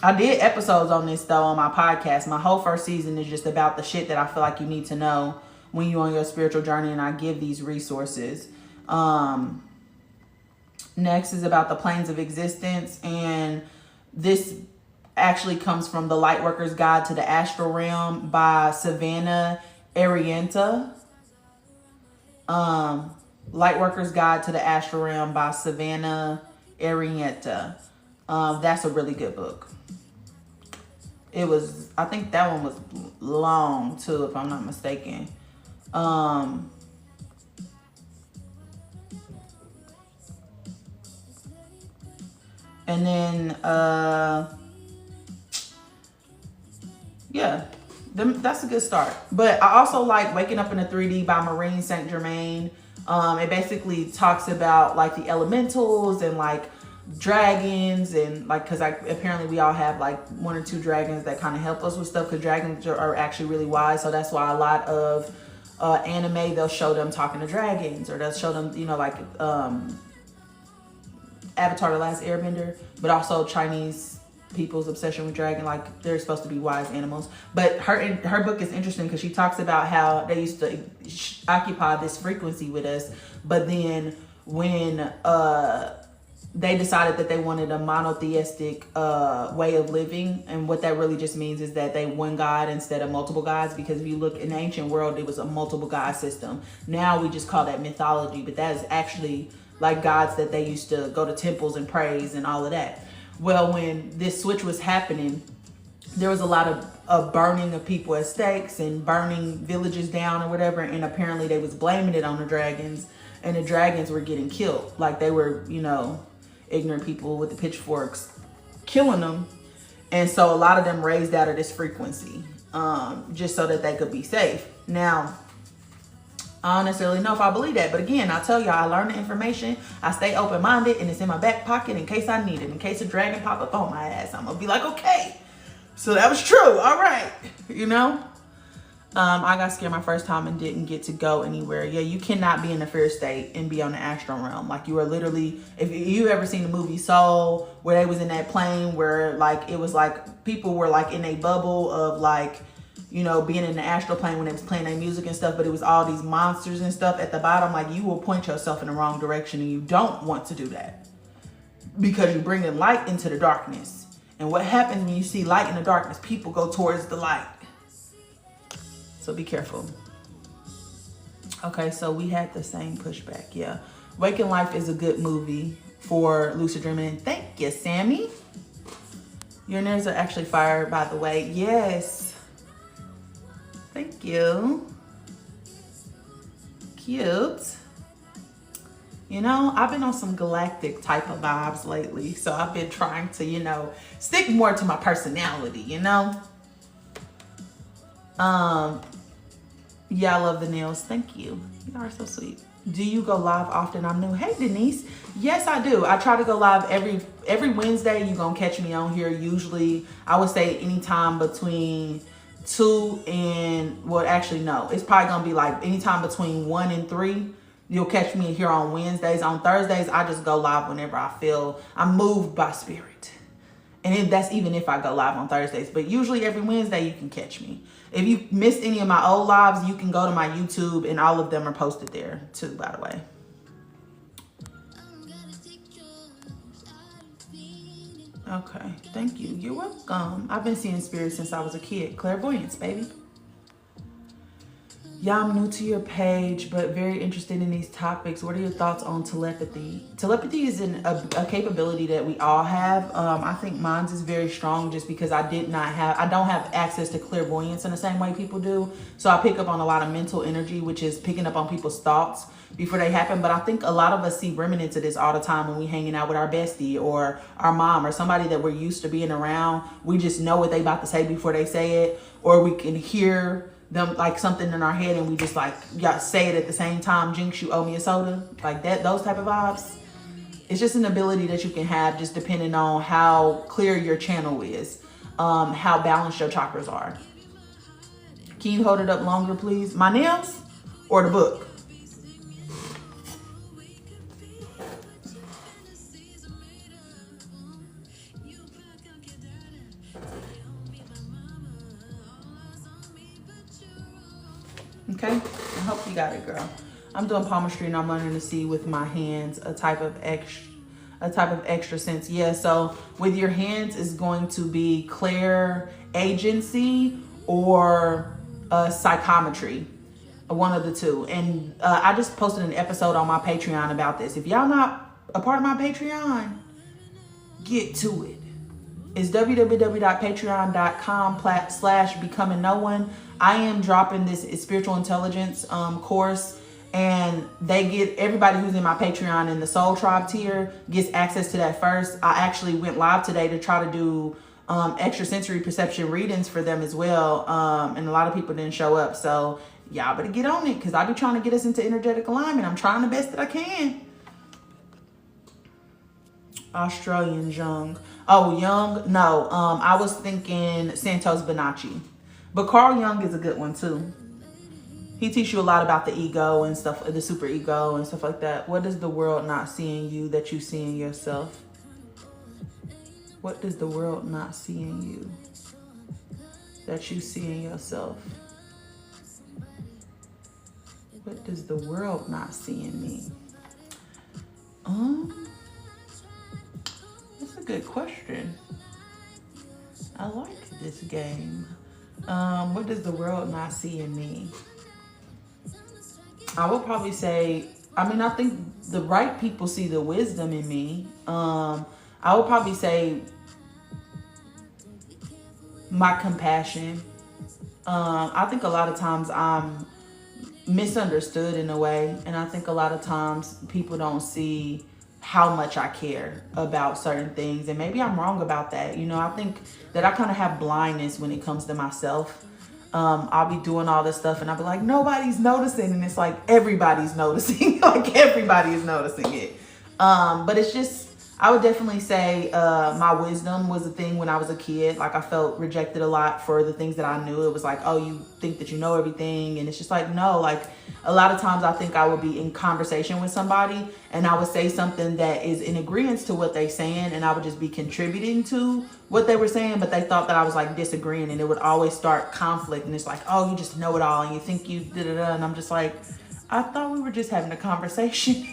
I did episodes on this though on my podcast. My whole first season is just about the shit that I feel like you need to know when you're on your spiritual journey, and I give these resources. Next is about the planes of existence, and this actually comes from The Lightworker's Guide to the Astral Realm by Savannah Arienta. Lightworker's Guide to the Astral Realm by Savannah Arietta. That's a really good book. It was, I think that one was long too, if I'm not mistaken. And then, yeah, that's a good start. But I also like Waking Up in the 3D by Maureen St. Germain. It basically talks about like the elementals and like dragons, and like, because apparently we all have like 1 or 2 dragons that kind of help us with stuff, because dragons are actually really wise. So that's why a lot of anime, they'll show them talking to dragons, or they'll show them, you know, like Avatar The Last Airbender, but also Chinese people's obsession with dragon, like they're supposed to be wise animals. But her book is interesting because she talks about how they used to occupy this frequency with us, but then when they decided that they wanted a monotheistic way of living, and what that really just means is that they one God instead of multiple gods, because if you look in the ancient world, it was a multiple god system. Now we just call that mythology, but that is actually like gods that they used to go to temples and praise and all of that. Well, when this switch was happening, there was a lot of burning of people at stakes and burning villages down or whatever, and apparently they was blaming it on the dragons, and the dragons were getting killed. Like they were, you know, ignorant people with the pitchforks killing them. And so a lot of them raised out of this frequency, just so that they could be safe. Now, I don't necessarily know if I believe that, but again, I tell y'all, I learn the information, I stay open-minded, and it's in my back pocket in case I need it. In case a dragon pop up on my ass, I'm gonna be like, okay, so that was true, all right, you know? I got scared my first time and didn't get to go anywhere. Yeah, you cannot be in the fear state and be on the astral realm. Like, you are literally, if you ever seen the movie Soul, where they was in that plane where like, it was like, people were like in a bubble of like, you know, being in the astral plane when they was playing their music and stuff, but it was all these monsters and stuff at the bottom. Like, you will point yourself in the wrong direction, and you don't want to do that, because you're bringing light into the darkness. And what happens when you see light in the darkness? People go towards the light. So be careful. Okay, so we had the same pushback. Yeah, Waking Life is a good movie for lucid dreaming. Thank you, Sammy. Your nerves are actually fire, by the way. Yes. Thank you. Cute. You know, I've been on some galactic type of vibes lately. So I've been trying to, you know, stick more to my personality, you know? Yeah, I love the nails. Thank you. You are so sweet. Do you go live often? I'm new. Hey, Denise. Yes, I do. I try to go live every Wednesday. You're going to catch me on here. Usually, I would say anytime between 2 and, well, actually, no. It's probably going to be like anytime between 1 and 3. You'll catch me here on Wednesdays. On Thursdays, I just go live whenever I feel I'm moved by spirit. And that's even if I go live on Thursdays. But usually every Wednesday you can catch me. If you missed any of my old lives, you can go to my YouTube, and all of them are posted there too, by the way. Okay, thank you. You're welcome. I've been seeing spirits since I was a kid. Clairvoyance, baby. Yeah, I'm new to your page, but very interested in these topics. What are your thoughts on telepathy? Telepathy is a capability that we all have. I think mine is very strong just because I don't have access to clairvoyance in the same way people do. So I pick up on a lot of mental energy, which is picking up on people's thoughts before they happen. But I think a lot of us see remnants of this all the time when we hanging out with our bestie or our mom or somebody that we're used to being around. We just know what they about to say before they say it, or we can hear them like something in our head and we just like say it at the same time. Jinx, you owe me a soda, like that. Those type of vibes. It's just an ability that you can have, just depending on how clear your channel is, how balanced your chakras are. Can you hold it up longer, please? My nails or the book? Okay, I hope you got it, girl. I'm doing palmistry and I'm learning to see with my hands a type of extra sense. Yeah, so with your hands is going to be clair agency or psychometry. One of the two. And I just posted an episode on my Patreon about this. If y'all not a part of my Patreon, get to it. It's www.patreon.com/becomingnoone. I am dropping this spiritual intelligence course, and they get everybody who's in my Patreon in the Soul Tribe tier gets access to that first. I actually went live today to try to do extrasensory perception readings for them as well, and a lot of people didn't show up, so y'all better get on it, because I be trying to get us into energetic alignment. I'm trying the best that I can. Australian Jung. Oh, Jung? No, I was thinking Santos Bonacci. But Carl Jung is a good one too. He teaches you a lot about the ego and stuff, the super ego and stuff like that. What does the world not see in you that you see in yourself? What does the world not see in you that you see in yourself? What does the world not see in me? That's a good question. I like this game. What does the world not see in me? I would probably say, I think the right people see the wisdom in me. I would probably say my compassion. I think a lot of times I'm misunderstood in a way, and I think a lot of times people don't see how much I care about certain things, and maybe I'm wrong about that. I think that I kind of have blindness when it comes to myself. I'll be doing all this stuff and I'll be like, nobody's noticing, and it's like everybody's noticing. Like everybody is noticing it. But it's just, I would definitely say my wisdom was a thing when I was a kid. Like I felt rejected a lot for the things that I knew. It was like, oh, you think that you know everything, and it's just like, no. Like a lot of times I think I would be in conversation with somebody and I would say something that is in agreement to what they're saying, and I would just be contributing to what they were saying, but they thought that I was like disagreeing, and it would always start conflict, and it's like, oh, you just know it all and you think you da-da-da, and I'm just like, I thought we were just having a conversation.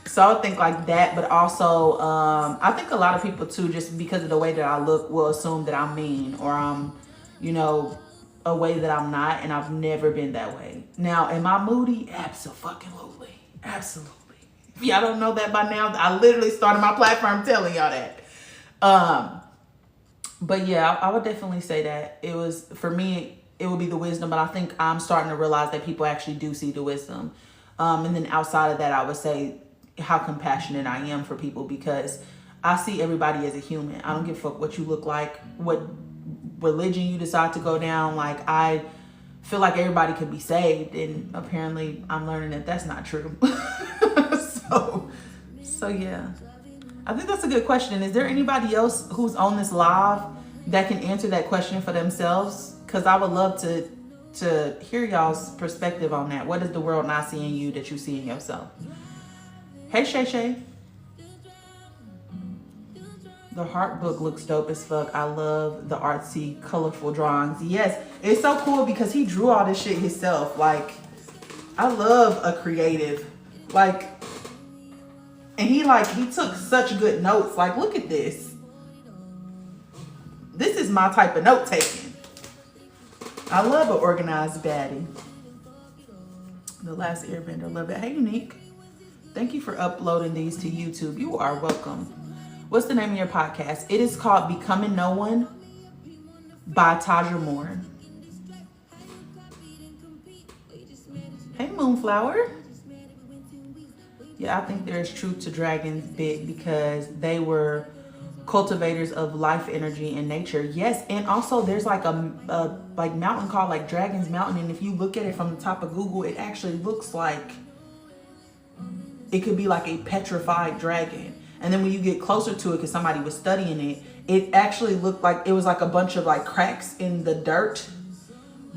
So I would think like that, but also I think a lot of people too, just because of the way that I look, will assume that I'm mean, or I'm, a way that I'm not, and I've never been that way. Now, am I moody? Absolutely. Absolutely. If y'all don't know that by now, I literally started my platform telling y'all that. But yeah, I would definitely say that it was, for me, it would be the wisdom, but I think I'm starting to realize that people actually do see the wisdom. And then outside of that, I would say how compassionate I am for people, because I see everybody as a human. I don't give a fuck what you look like, what religion you decide to go down. Like, I feel like everybody could be saved, and apparently I'm learning that that's not true. So yeah, I think that's a good question. Is there anybody else who's on this live that can answer that question for themselves? Because I would love to hear y'all's perspective on that. What does the world not see in you that you see in yourself? Hey, Shay Shay. The heart book looks dope as fuck. I love the artsy, colorful drawings. Yes, it's so cool because he drew all this shit himself. Like, I love a creative. Like, and he took such good notes. Like, look at this. This is my type of note taking. I love an organized baddie. The Last Airbender, love it. Hey, Unique. Thank you for uploading these to YouTube. You are welcome. What's the name of your podcast? It is called Becoming No One by Taja Moore. Hey, Moonflower. Yeah, I think there's truth to dragons big because they were cultivators of life energy and nature. Yes, and also there's like a mountain called like Dragon's Mountain, and if you look at it from the top of Google, it actually looks like it could be like a petrified dragon. And then when you get closer to it, because somebody was studying it, it actually looked like it was like a bunch of like cracks in the dirt,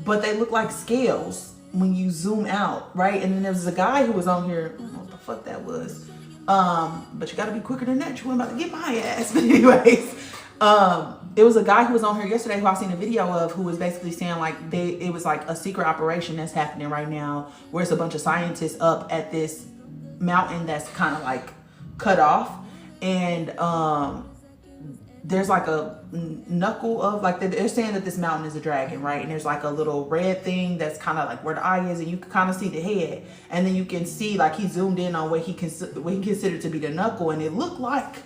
but they look like scales when you zoom out, right? And then there was a guy who was on here, I don't know what the fuck that was, but you got to be quicker than that. You weren't about to get my ass. But anyways, it was a guy who was on here yesterday who I seen a video of, who was basically saying like it was like a secret operation that's happening right now, where it's a bunch of scientists up at this mountain that's kind of like cut off, and there's like a knuckle of, like, they're saying that this mountain is a dragon, right? And there's like a little red thing that's kind of like where the eye is, and you can kind of see the head, and then you can see, like, he zoomed in on what he considered to be the knuckle, and it looked like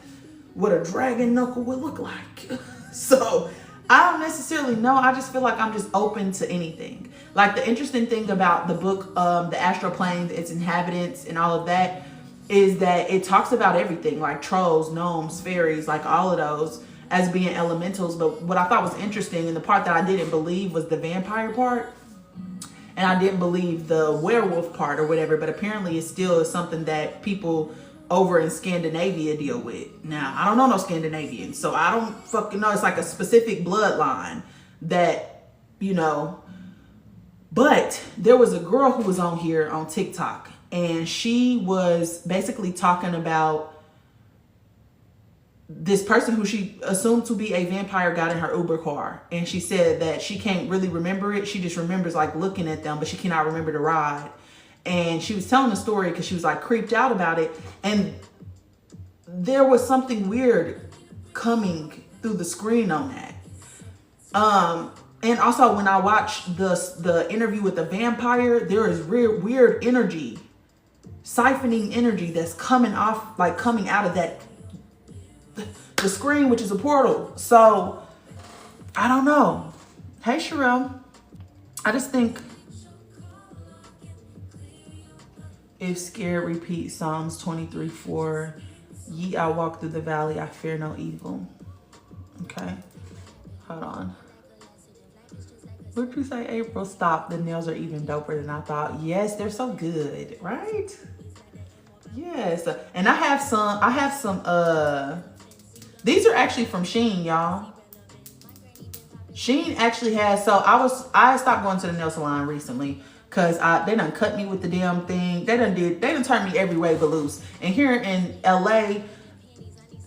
what a dragon knuckle would look like. So I don't necessarily know. I just feel like I'm just open to anything. Like, the interesting thing about the book, the astral plane, its inhabitants, and all of that, is that it talks about everything, like trolls, gnomes, fairies, like all of those as being elementals. But what I thought was interesting, and the part that I didn't believe, was the vampire part. And I didn't believe the werewolf part or whatever, but apparently it still is something that people over in Scandinavia deal with. Now, I don't know no Scandinavian, so I don't fucking know. It's like a specific bloodline that, you know. But there was a girl who was on here on TikTok, and she was basically talking about this person who she assumed to be a vampire got in her Uber car. And she said that she can't really remember it. She just remembers like looking at them, but she cannot remember the ride. And she was telling the story because she was like creeped out about it. And there was something weird coming through the screen on that. And also when I watched the interview with the vampire, there is weird energy, siphoning energy that's coming off, like coming out of that the screen, which is a portal. So I don't know. Hey Sherelle, I just think if scared, repeat Psalms 23:4. Ye, I walk through the valley, I fear no evil. Okay, hold on. What'd you say, April? Stop. The nails are even doper than I thought. Yes, they're so good, right? Yes. And I have some, these are actually from Shein, y'all. Shein actually has, so I stopped going to the nail salon recently because they done cut me with the damn thing. They done turned me every way but loose. And here in LA,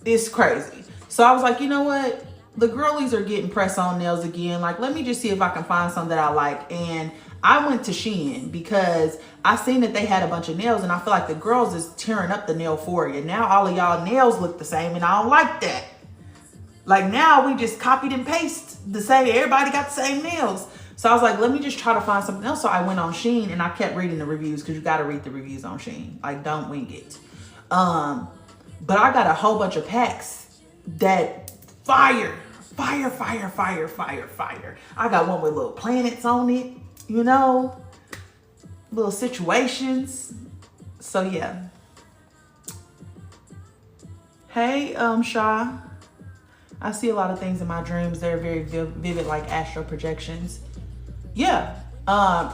it's crazy. So I was like, you know what? The girlies are getting press-on nails again. Like, let me just see if I can find some that I like. And I went to Shein because I seen that they had a bunch of nails, and I feel like the girls is tearing up the nail for you. Now all of y'all nails look the same, and I don't like that. Like, now we just copied and pasted the same. Everybody got the same nails. So I was like, let me just try to find something else. So I went on Shein, and I kept reading the reviews because you got to read the reviews on Shein. Like, don't wing it. But I got a whole bunch of packs that fire. I got one with little planets on it, you know, little situations. So yeah. Hey, Shah. I see a lot of things in my dreams. They're very vivid, like astral projections. Yeah.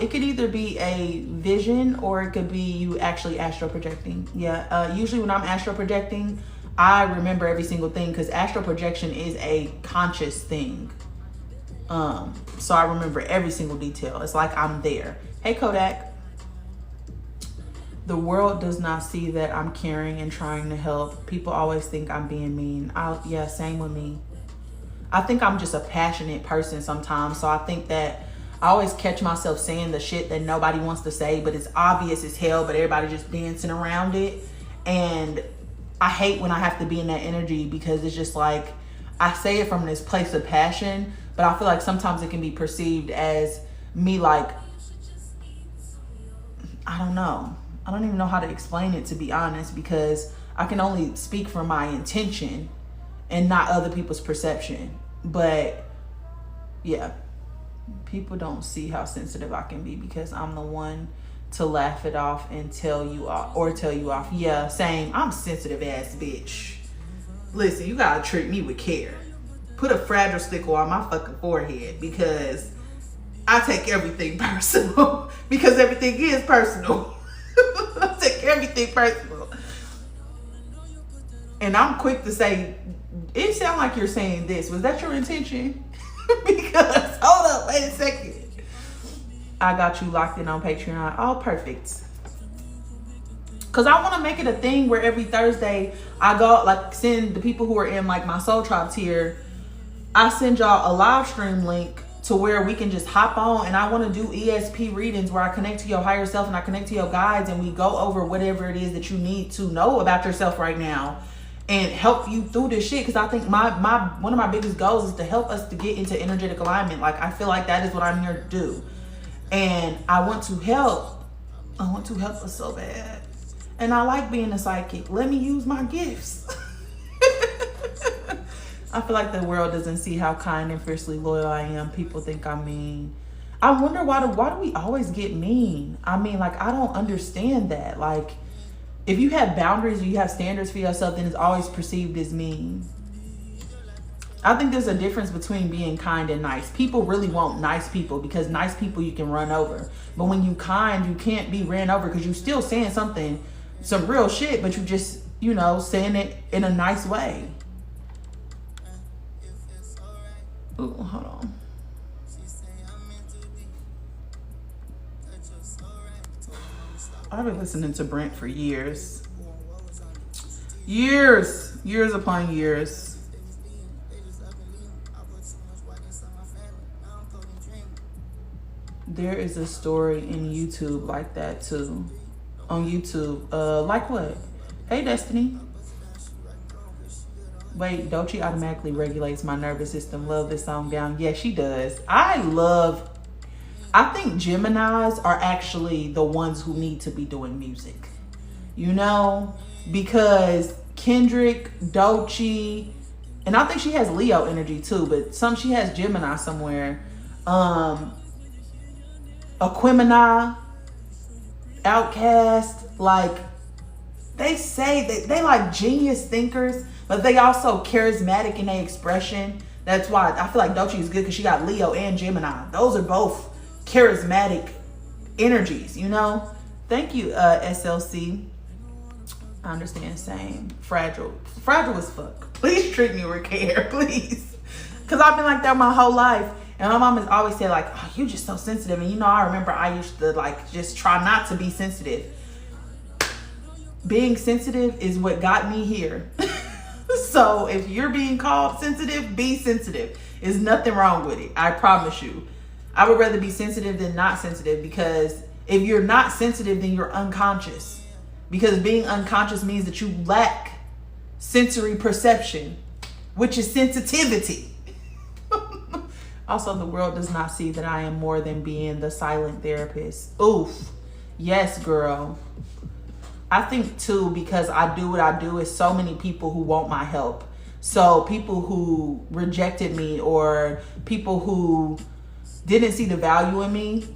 It could either be a vision or it could be you actually astral projecting. Yeah. Usually when I'm astral projecting, I remember every single thing because astral projection is a conscious thing. So I remember every single detail. It's like I'm there. Hey, Kodak. The world does not see that I'm caring and trying to help. People always think I'm being mean. Yeah, same with me. I think I'm just a passionate person sometimes. So I think that I always catch myself saying the shit that nobody wants to say, but it's obvious as hell, but everybody just dancing around it. And I hate when I have to be in that energy because it's just like, I say it from this place of passion, but I feel like sometimes it can be perceived as me like, I don't know. I don't even know how to explain it, to be honest, because I can only speak from my intention and not other people's perception. But yeah, people don't see how sensitive I can be because I'm the one to laugh it off and tell you off. Yeah, same. I'm sensitive ass bitch. Listen, you gotta treat me with care. Put a fragile sticker on my fucking forehead because I take everything personal. Because everything is personal. I take everything personal. And I'm quick to say, it sounds like you're saying this. Was that your intention? Because, hold up, wait a second. I got you locked in on Patreon. Oh, perfect. Because I want to make it a thing where every Thursday I go, like, send the people who are in, like, my Soul Tribe tier, I send y'all a live stream link to where we can just hop on. And I want to do ESP readings where I connect to your higher self and I connect to your guides and we go over whatever it is that you need to know about yourself right now. and help you through this shit. Because I think my one of my biggest goals is to help us to get into energetic alignment. Like, I feel like that is what I'm here to do, and I want to help us so bad. And I like being a psychic. Let me use my gifts. I feel like the world doesn't see how kind and fiercely loyal I am. People think I'm mean. I wonder why do we always get mean? I mean, like, I don't understand that. Like, if you have boundaries or you have standards for yourself, then it's always perceived as mean. I think there's a difference between being kind and nice. People really want nice people, because nice people you can run over. But when you kind, you can't be ran over, because you're still saying something, some real shit, but you just, you know, saying it in a nice way. Ooh, hold on. I've been listening to Brent for years. Years upon years. There is a story in YouTube like that too. On YouTube. Like what? Hey, Destiny. Wait, Dolce automatically regulates my nervous system. Love this song down. Yeah, she does. I think Geminis are actually the ones who need to be doing music. You know? Because Kendrick, Dolce, and I think she has Leo energy too, but she has Gemini somewhere. Aquemini, Outcast, like, they say that they like genius thinkers, but they also charismatic in their expression. That's why I feel like Dolce is good, because she got Leo and Gemini. Those are both charismatic energies, you know? Thank you, SLC. I understand, same. Fragile as fuck. Please treat me with care, please. Because I've been like that my whole life. And my mom has always said, like, oh, you're just so sensitive. And, you know, I remember I used to, like, just try not to be sensitive. Being sensitive is what got me here. So if you're being called sensitive, be sensitive. There's nothing wrong with it. I promise you. I would rather be sensitive than not sensitive, because if you're not sensitive, then you're unconscious. Because being unconscious means that you lack sensory perception, which is sensitivity. Also, the world does not see that I am more than being the silent therapist. Oof. Yes, girl. I think too, because I do what I do, is so many people who want my help. So people who rejected me, or people who didn't see the value in me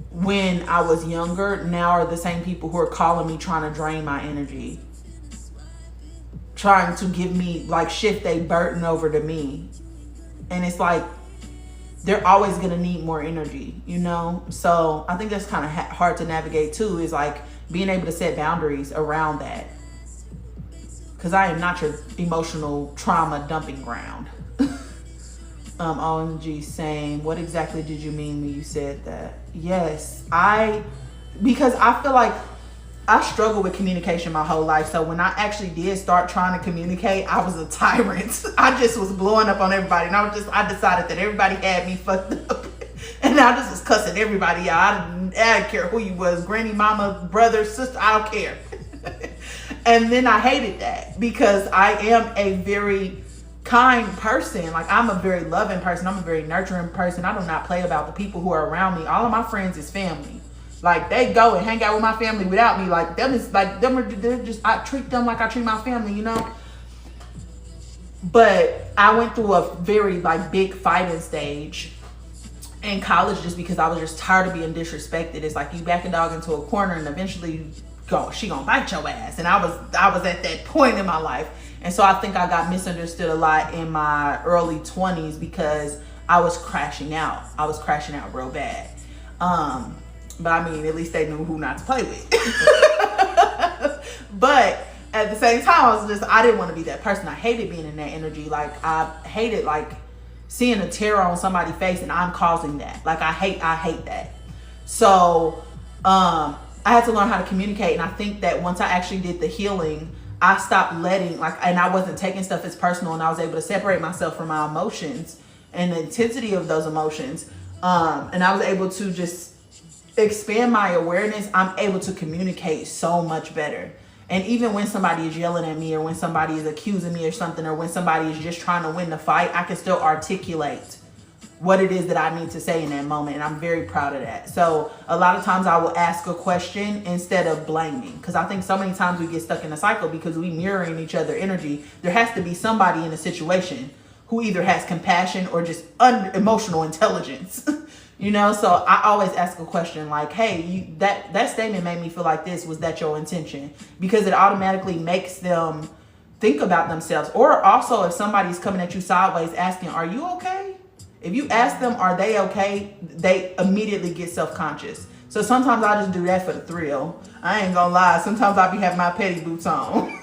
when I was younger, now are the same people who are calling me, trying to drain my energy, trying to give me, like, shift a burden over to me. And it's like, they're always going to need more energy, you know? So I think that's kind of hard to navigate too, is like being able to set boundaries around that. Because I am not your emotional trauma dumping ground. OMG, same. What exactly did you mean when you said that? Yes, because I feel like I struggled with communication my whole life. So when I actually did start trying to communicate, I was a tyrant. I just was blowing up on everybody. And I decided that everybody had me fucked up. And I just was cussing everybody out. I didn't care who you was. Granny, mama, brother, sister, I don't care. And then I hated that, because I am a very kind person. Like, I'm a very loving person. I'm a very nurturing person. I do not play about the people who are around me. All of my friends is family. Like, they go and hang out with my family without me. Like, they're just, I treat them like I treat my family, you know? But I went through a very, like, big fighting stage in college, just because I was just tired of being disrespected. It's like you back a dog into a corner, and eventually she gonna bite your ass. And I was at that point in my life. And so I think I got misunderstood a lot in my early 20s, because I was crashing out. I was crashing out real bad. But I mean, at least they knew who not to play with. But at the same time, I didn't want to be that person. I hated being in that energy. Like, I hated, like, seeing a terror on somebody's face, and I'm causing that. Like, I hate that. So I had to learn how to communicate. And I think that once I actually did the healing, I stopped letting, like, and I wasn't taking stuff as personal, and I was able to separate myself from my emotions and the intensity of those emotions. And I was able to just expand my awareness. I'm able to communicate so much better. And even when somebody is yelling at me, or when somebody is accusing me or something, or when somebody is just trying to win the fight, I can still articulate what it is that I need to say in that moment. And I'm very proud of that. So a lot of times I will ask a question instead of blaming, because I think so many times we get stuck in a cycle because we mirroring each other energy. There has to be somebody in a situation who either has compassion or just emotional intelligence. You know, so I always ask a question like, hey, that statement made me feel like this. Was that your intention? Because it automatically makes them think about themselves. Or also, if somebody's coming at you sideways asking, are you okay? If you ask them, are they okay? They immediately get self-conscious. So sometimes I just do that for the thrill. I ain't gonna lie. Sometimes I be having my petty boots on.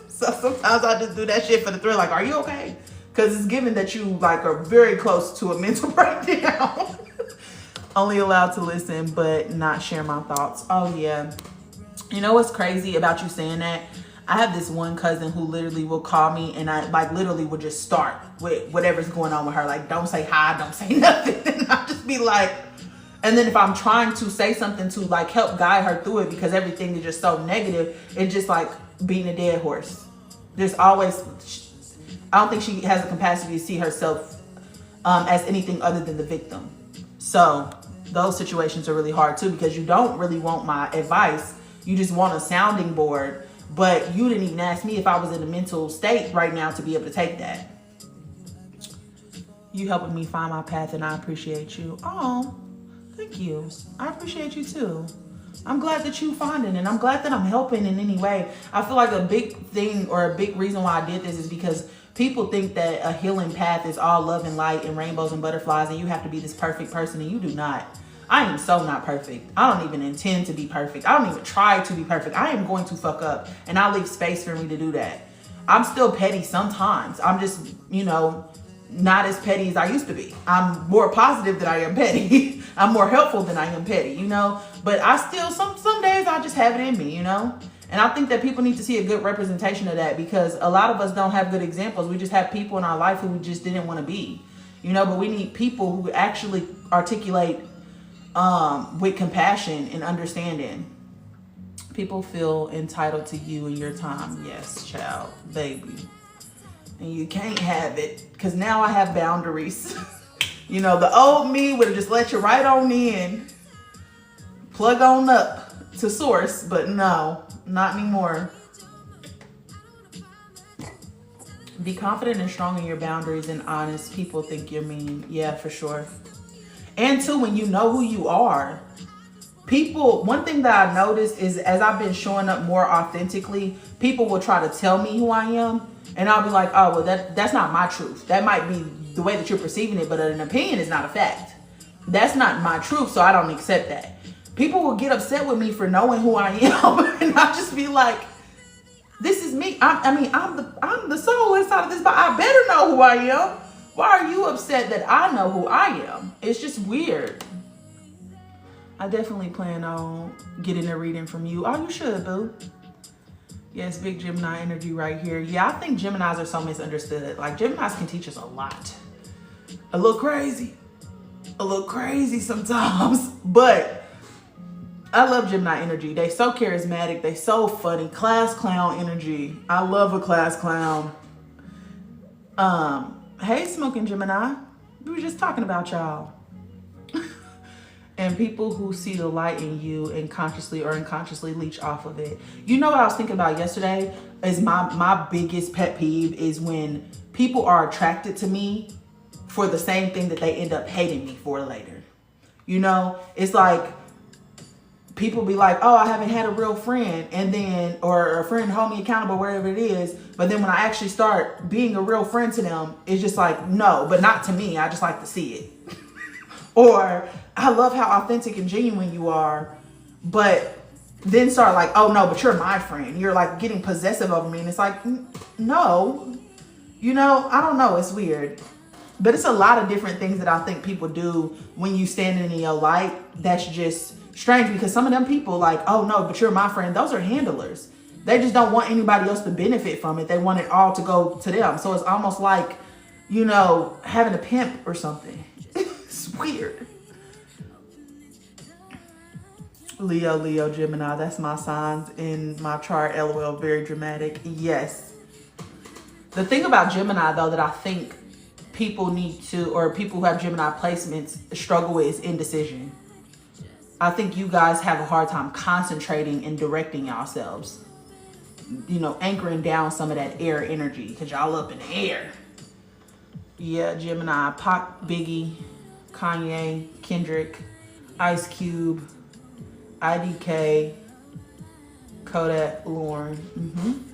So sometimes I just do that shit for the thrill. Like, are you okay? Because it's given that you like are very close to a mental breakdown. Only allowed to listen, but not share my thoughts. Oh yeah. You know what's crazy about you saying that? I have this one cousin who literally will call me, and I like literally will just start with whatever's going on with her. Like, don't say hi, don't say nothing. And I'll just be like, and then if I'm trying to say something to like help guide her through it, because everything is just so negative, it's just like beating a dead horse. There's always, I don't think she has the capacity to see herself as anything other than the victim. So those situations are really hard too, because you don't really want my advice. You just want a sounding board. But you didn't even ask me if I was in a mental state right now to be able to take that. You helping me find my path, and I appreciate you. Oh, thank you. I appreciate you too. I'm glad that you finding, and I'm glad that I'm helping in any way. I feel like a big thing, or a big reason why I did this, is because people think that a healing path is all love and light and rainbows and butterflies, and you have to be this perfect person, and you do not. I am so not perfect. I don't even intend to be perfect. I don't even try to be perfect. I am going to fuck up, and I leave space for me to do that. I'm still petty sometimes. I'm just, you know, not as petty as I used to be. I'm more positive than I am petty. I'm more helpful than I am petty, you know, but I still, some days I just have it in me, you know, and I think that people need to see a good representation of that, because a lot of us don't have good examples. We just have people in our life who we just didn't want to be, you know, but we need people who actually articulate with compassion and understanding. People feel entitled to you and your time. Yes, child, baby. And you can't have it, because now I have boundaries. You know, the old me would have just let you right on in, plug on up to source, but no, not anymore. Be confident and strong in your boundaries and honest. People think you're mean. Yeah, for sure. And too, when you know who you are, people, one thing that I noticed is, as I've been showing up more authentically, people will try to tell me who I am, and I'll be like, oh, well, that's not my truth. That might be the way that you're perceiving it, but an opinion is not a fact. That's not my truth, so I don't accept that. People will get upset with me for knowing who I am, and I'll just be like, this is me. I'm the soul inside of this body. I better know who I am. Why are you upset that I know who I am? It's just weird. I definitely plan on getting a reading from you. Oh, you should, boo. Yes, big Gemini energy right here. Yeah, I think Geminis are so misunderstood. Like, Geminis can teach us a lot. A little crazy sometimes. But I love Gemini energy. They so charismatic. They so funny. Class clown energy. I love a class clown. Hey, Smoking Gemini. We were just talking about y'all. And people who see the light in you and consciously or unconsciously leech off of it. You know what I was thinking about yesterday is my biggest pet peeve is when people are attracted to me for the same thing that they end up hating me for later. You know, it's like people be like, oh, I haven't had a real friend, and then, or a friend hold me accountable, wherever it is. But then when I actually start being a real friend to them, it's just like, no, but not to me. I just like to see it. Or I love how authentic and genuine you are, but then start like, oh no, but you're my friend. You're like getting possessive over me. And it's like, no, you know, I don't know. It's weird. But it's a lot of different things that I think people do when you stand in your light. That's just strange, because some of them people like, oh no, but you're my friend. Those are handlers. They just don't want anybody else to benefit from it. They want it all to go to them. So it's almost like, you know, having a pimp or something. It's weird. Leo, Leo, Gemini. That's my signs in my chart. LOL, very dramatic. Yes. The thing about Gemini, though, that I think people need to, or people who have Gemini placements struggle with is indecision. I think you guys have a hard time concentrating and directing yourselves. You know, anchoring down some of that air energy because y'all up in the air. Yeah, Gemini, Pac, Biggie, Kanye, Kendrick, Ice Cube, IDK, Kodak, Lauren.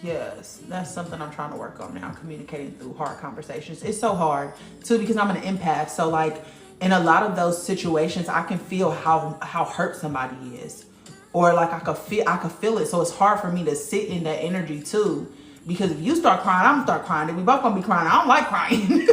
Yes, that's something I'm trying to work on now, communicating through hard conversations. It's so hard, too, because I'm an empath. So, like, in a lot of those situations, I can feel how hurt somebody is. Or, like, I could feel it. So, it's hard for me to sit in that energy, too. Because if you start crying, I'm going to start crying. Then we both going to be crying. I don't like crying.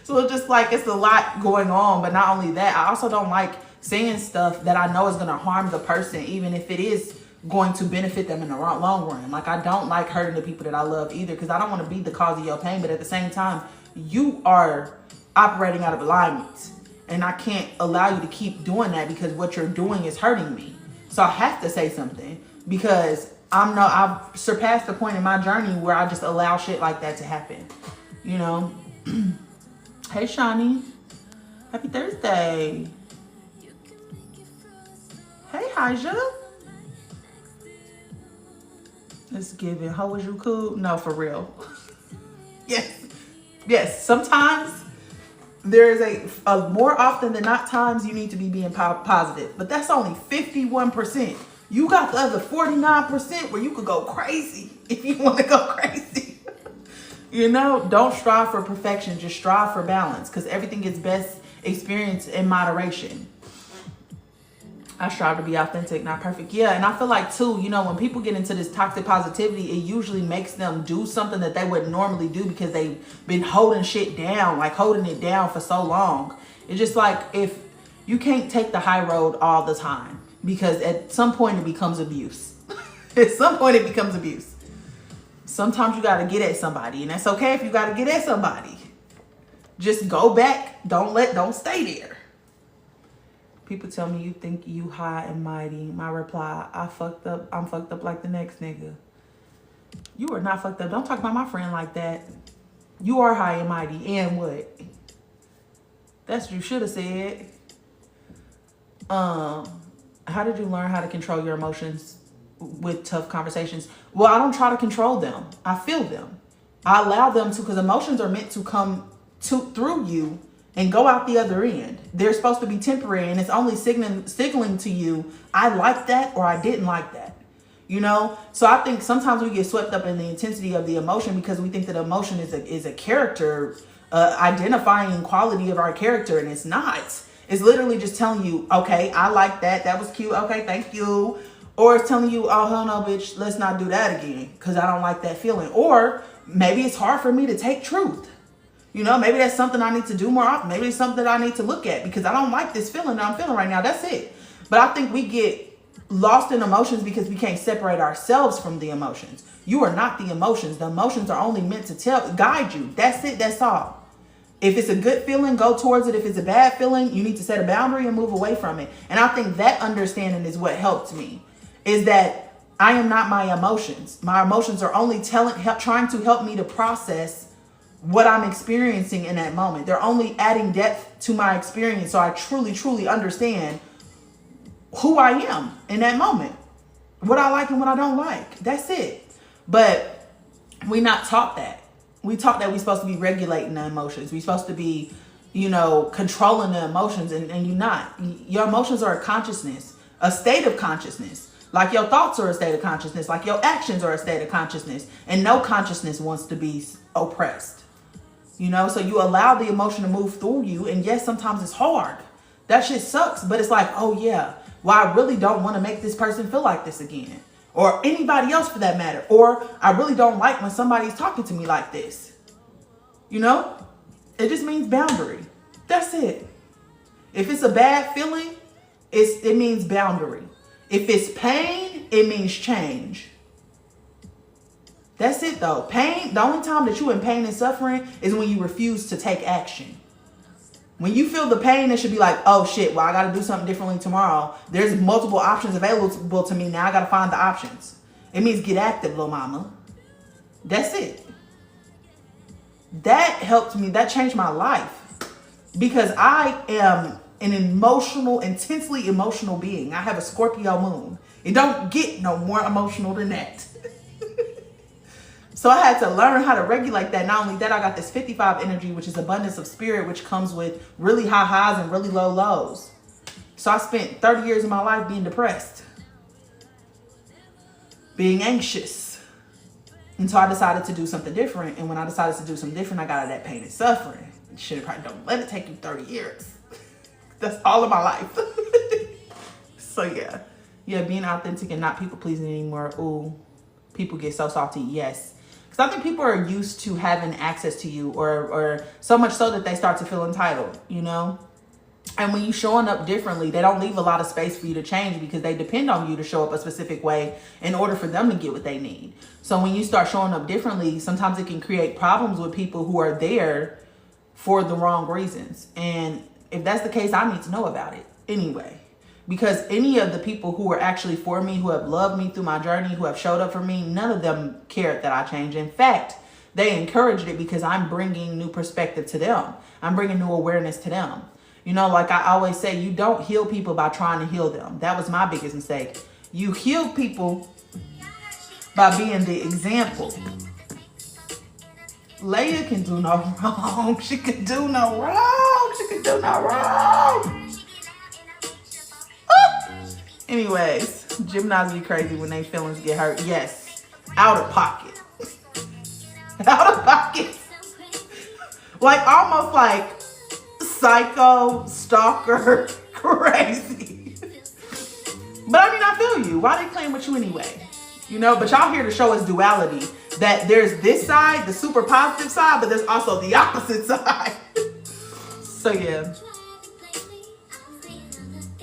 So, it's just, like, it's a lot going on. But not only that, I also don't like saying stuff that I know is going to harm the person, even if it is going to benefit them in the long run. Like, I don't like hurting the people that I love either, because I don't want to be the cause of your pain. But at the same time, you are operating out of alignment, and I can't allow you to keep doing that because what you're doing is hurting me. So I have to say something, because I've surpassed the point in my journey where I just allow shit like that to happen, you know. Hey Shawnee, happy Thursday. Hey Hija. Let's give it. How was you cool? No, for real. Yes. Sometimes there is a more often than not times you need to be being positive, but that's only 51%. You got the other 49% where you could go crazy if you want to go crazy. You know, don't strive for perfection. Just strive for balance, because everything is best experienced in moderation. I strive to be authentic, not perfect. Yeah, and I feel like, too, you know, when people get into this toxic positivity, it usually makes them do something that they wouldn't normally do because they've been holding shit down, like holding it down for so long. It's just like, if you can't take the high road all the time, because at some point it becomes abuse. At some point it becomes abuse. Sometimes you got to get at somebody, and that's okay if you got to get at somebody. Just go back. Don't stay there. People tell me you think you high and mighty. My reply, I'm fucked up like the next nigga. You are not fucked up. Don't talk about my friend like that. You are high and mighty. And what? That's what you should have said. How did you learn how to control your emotions with tough conversations? Well, I don't try to control them. I feel them. I allow them to, because emotions are meant to come through you and go out the other end. They're supposed to be temporary, and it's only signaling to you, I like that or I didn't like that. You know? So I think sometimes we get swept up in the intensity of the emotion because we think that emotion is a character, identifying quality of our character, and it's not. It's literally just telling you, okay, I like that. That was cute. Okay, thank you. Or it's telling you, oh, hell no, bitch, let's not do that again because I don't like that feeling. Or maybe it's hard for me to take truth. You know, maybe that's something I need to do more often. Maybe it's something that I need to look at because I don't like this feeling that I'm feeling right now. That's it. But I think we get lost in emotions because we can't separate ourselves from the emotions. You are not the emotions. The emotions are only meant to guide you. That's it. That's all. If it's a good feeling, go towards it. If it's a bad feeling, you need to set a boundary and move away from it. And I think that understanding is what helped me, is that I am not my emotions. My emotions are only trying to help me to process what I'm experiencing in that moment. They're only adding depth to my experience so I truly, truly understand who I am in that moment. What I like and what I don't like. That's it. But we're not taught that. We taught that we're supposed to be regulating the emotions. We're supposed to be, you know, controlling the emotions, and you're not. Your emotions are a consciousness, a state of consciousness. Like your thoughts are a state of consciousness, like your actions are a state of consciousness, and no consciousness wants to be oppressed. You know, so you allow the emotion to move through you. And yes, sometimes it's hard. That shit sucks. But it's like, oh yeah, well, I really don't want to make this person feel like this again. Or anybody else for that matter. Or I really don't like when somebody's talking to me like this. You know, it just means boundary. That's it. If it's a bad feeling, it means boundary. If it's pain, it means change. That's it though. Pain, the only time that you in pain and suffering is when you refuse to take action. When you feel the pain, it should be like, oh shit, well, I got to do something differently tomorrow. There's multiple options available to me. Now I got to find the options. It means get active, little mama. That's it. That helped me. That changed my life. Because I am an emotional, intensely emotional being. I have a Scorpio moon. It don't get no more emotional than that. So I had to learn how to regulate that. Not only that, I got this 55 energy, which is abundance of spirit, which comes with really high highs and really low lows. So I spent 30 years of my life being depressed, being anxious, until I decided to do something different. And when I decided to do something different, I got out of that pain and suffering. Shit, probably don't let it take you 30 years. That's all of my life. So yeah. Yeah, being authentic and not people pleasing anymore. Ooh, people get so salty. Yes. Because I think people are used to having access to you, or so much so that they start to feel entitled, you know? And when you showing up differently, they don't leave a lot of space for you to change, because they depend on you to show up a specific way in order for them to get what they need. So when you start showing up differently, sometimes it can create problems with people who are there for the wrong reasons. And if that's the case, I need to know about it anyway. Because any of the people who are actually for me, who have loved me through my journey, who have showed up for me, none of them cared that I change. In fact, they encouraged it, because I'm bringing new perspective to them. I'm bringing new awareness to them. You know, like I always say, you don't heal people by trying to heal them. That was my biggest mistake. You heal people by being the example. Leia can do no wrong. She can do no wrong. She can do no wrong. Anyways, Geminis be crazy when their feelings get hurt. Yes, out of pocket. Out of pocket. Like almost like psycho, stalker, crazy. But I mean, I feel you. Why they playing with you anyway? You know, but y'all here to show us duality. That there's this side, the super positive side, but there's also the opposite side. So yeah.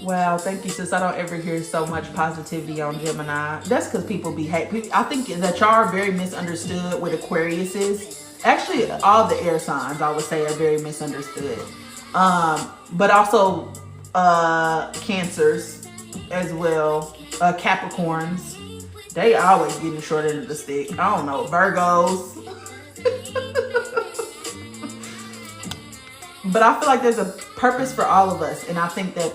Wow, thank you, sis. I don't ever hear so much positivity on Gemini. That's because people be hate. I think that y'all are very misunderstood with Aquarius is. Actually, all the air signs, I would say, are very misunderstood. But also Cancers as well. Capricorns. They always getting the short end of the stick. I don't know. Virgos. But I feel like there's a purpose for all of us. And I think that,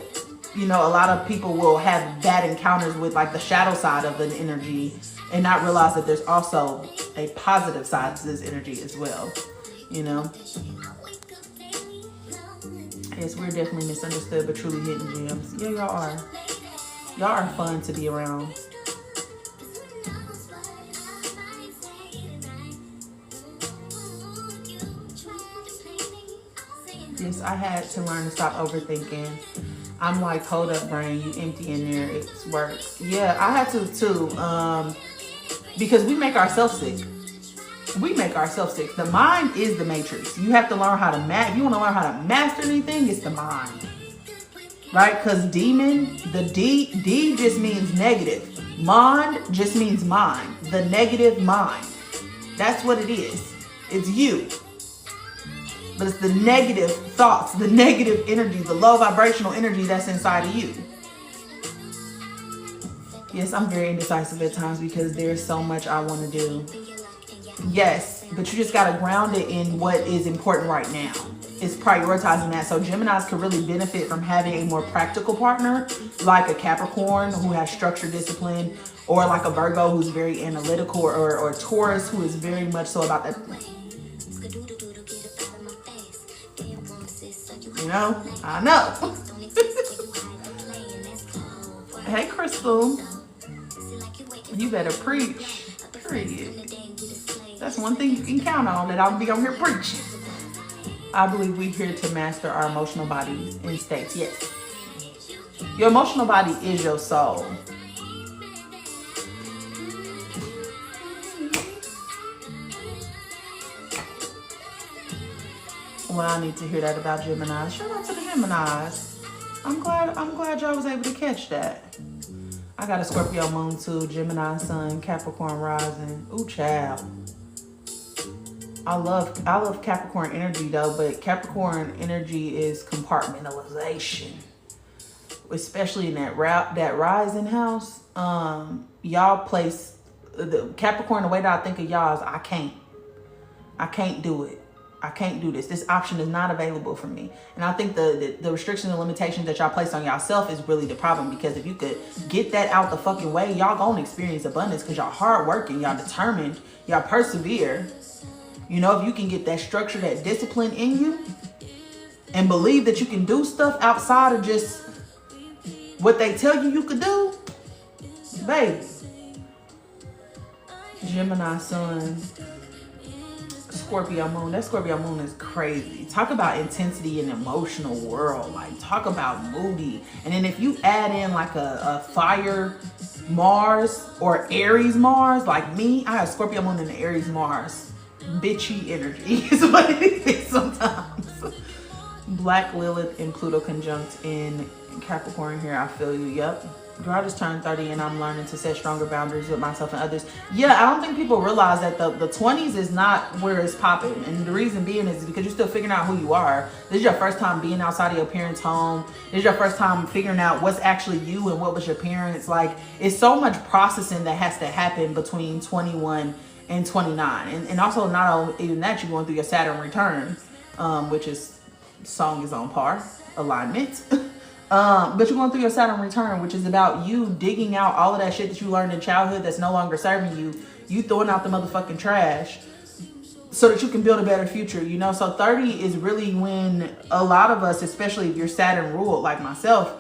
you know, a lot of people will have bad encounters with like the shadow side of an energy and not realize that there's also a positive side to this energy as well, you know? Yes, we're definitely misunderstood, but truly hidden gems. Yeah, y'all are. Y'all are fun to be around. Yes, I had to learn to stop overthinking. I'm like, hold up, brain, you empty in there. It's work. Yeah, I had to too. Because we make ourselves sick. We make ourselves sick. The mind is the matrix. You have to learn how to if you want to learn how to master anything, it's the mind. Right? Because demon, the D just means negative. Mind just means mind. The negative mind. That's what it is. It's you. But it's the negative thoughts, the negative energy, the low vibrational energy that's inside of you. Yes, I'm very indecisive at times because there's so much I want to do. Yes, but you just got to ground it in what is important right now. It's prioritizing that. So Geminis could really benefit from having a more practical partner, like a Capricorn who has structure, discipline, or like a Virgo who's very analytical, or Taurus who is very much so about that. You know, I know. Hey, Crystal. You better preach. Period. That's one thing you can count on, that I'll be on here preaching. I believe we're here to master our emotional bodies and states. Yes. Your emotional body is your soul. Well, I need to hear that about Gemini. Shout out to the Geminis. I'm glad y'all was able to catch that. I got a Scorpio moon too, Gemini sun, Capricorn rising. Ooh, child. I love Capricorn energy though, but Capricorn energy is compartmentalization, especially in that rising house. Y'all place the Capricorn. The way that I think of y'all is I can't do it. I can't do this. This option is not available for me. And I think the restrictions and limitations that y'all place on yourself is really the problem, because if you could get that out the fucking way, y'all gonna experience abundance because y'all hardworking, y'all determined, y'all persevere. You know, if you can get that structure, that discipline in you and believe that you can do stuff outside of just what they tell you could do, baby. Gemini sun, Scorpio moon. That Scorpio moon is crazy. Talk about intensity in emotional world. Like, talk about moody. And then if you add in like a fire Mars or Aries Mars, like me, I have Scorpio moon and Aries Mars. Bitchy energy is what it is sometimes. Black Lilith and Pluto conjunct in Capricorn here. I feel you. Yep. Girl, I just turned 30 and I'm learning to set stronger boundaries with myself and others. Yeah, I don't think people realize that the 20s is not where it's popping. And the reason being is because you're still figuring out who you are. This is your first time being outside of your parents' home. This is your first time figuring out what's actually you and what was your parents. Like, it's so much processing that has to happen between 21 and 29. And also, not only even that, you're going through your Saturn return, which is, song is on par, alignment. But you're going through your Saturn return, which is about you digging out all of that shit that you learned in childhood that's no longer serving you. You throwing out the motherfucking trash so that you can build a better future, you know? So 30 is really when a lot of us, especially if you're Saturn ruled like myself,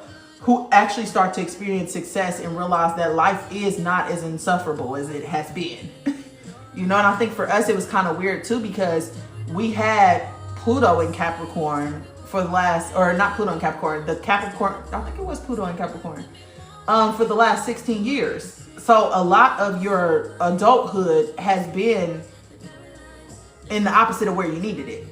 who actually start to experience success and realize that life is not as insufferable as it has been. You know, and I think for us, it was kind of weird too, because we had Pluto in Capricorn for the last, or not Pluto in Capricorn, the Capricorn, I think it was Pluto in Capricorn, for the last 16 years. So a lot of your adulthood has been in the opposite of where you needed it.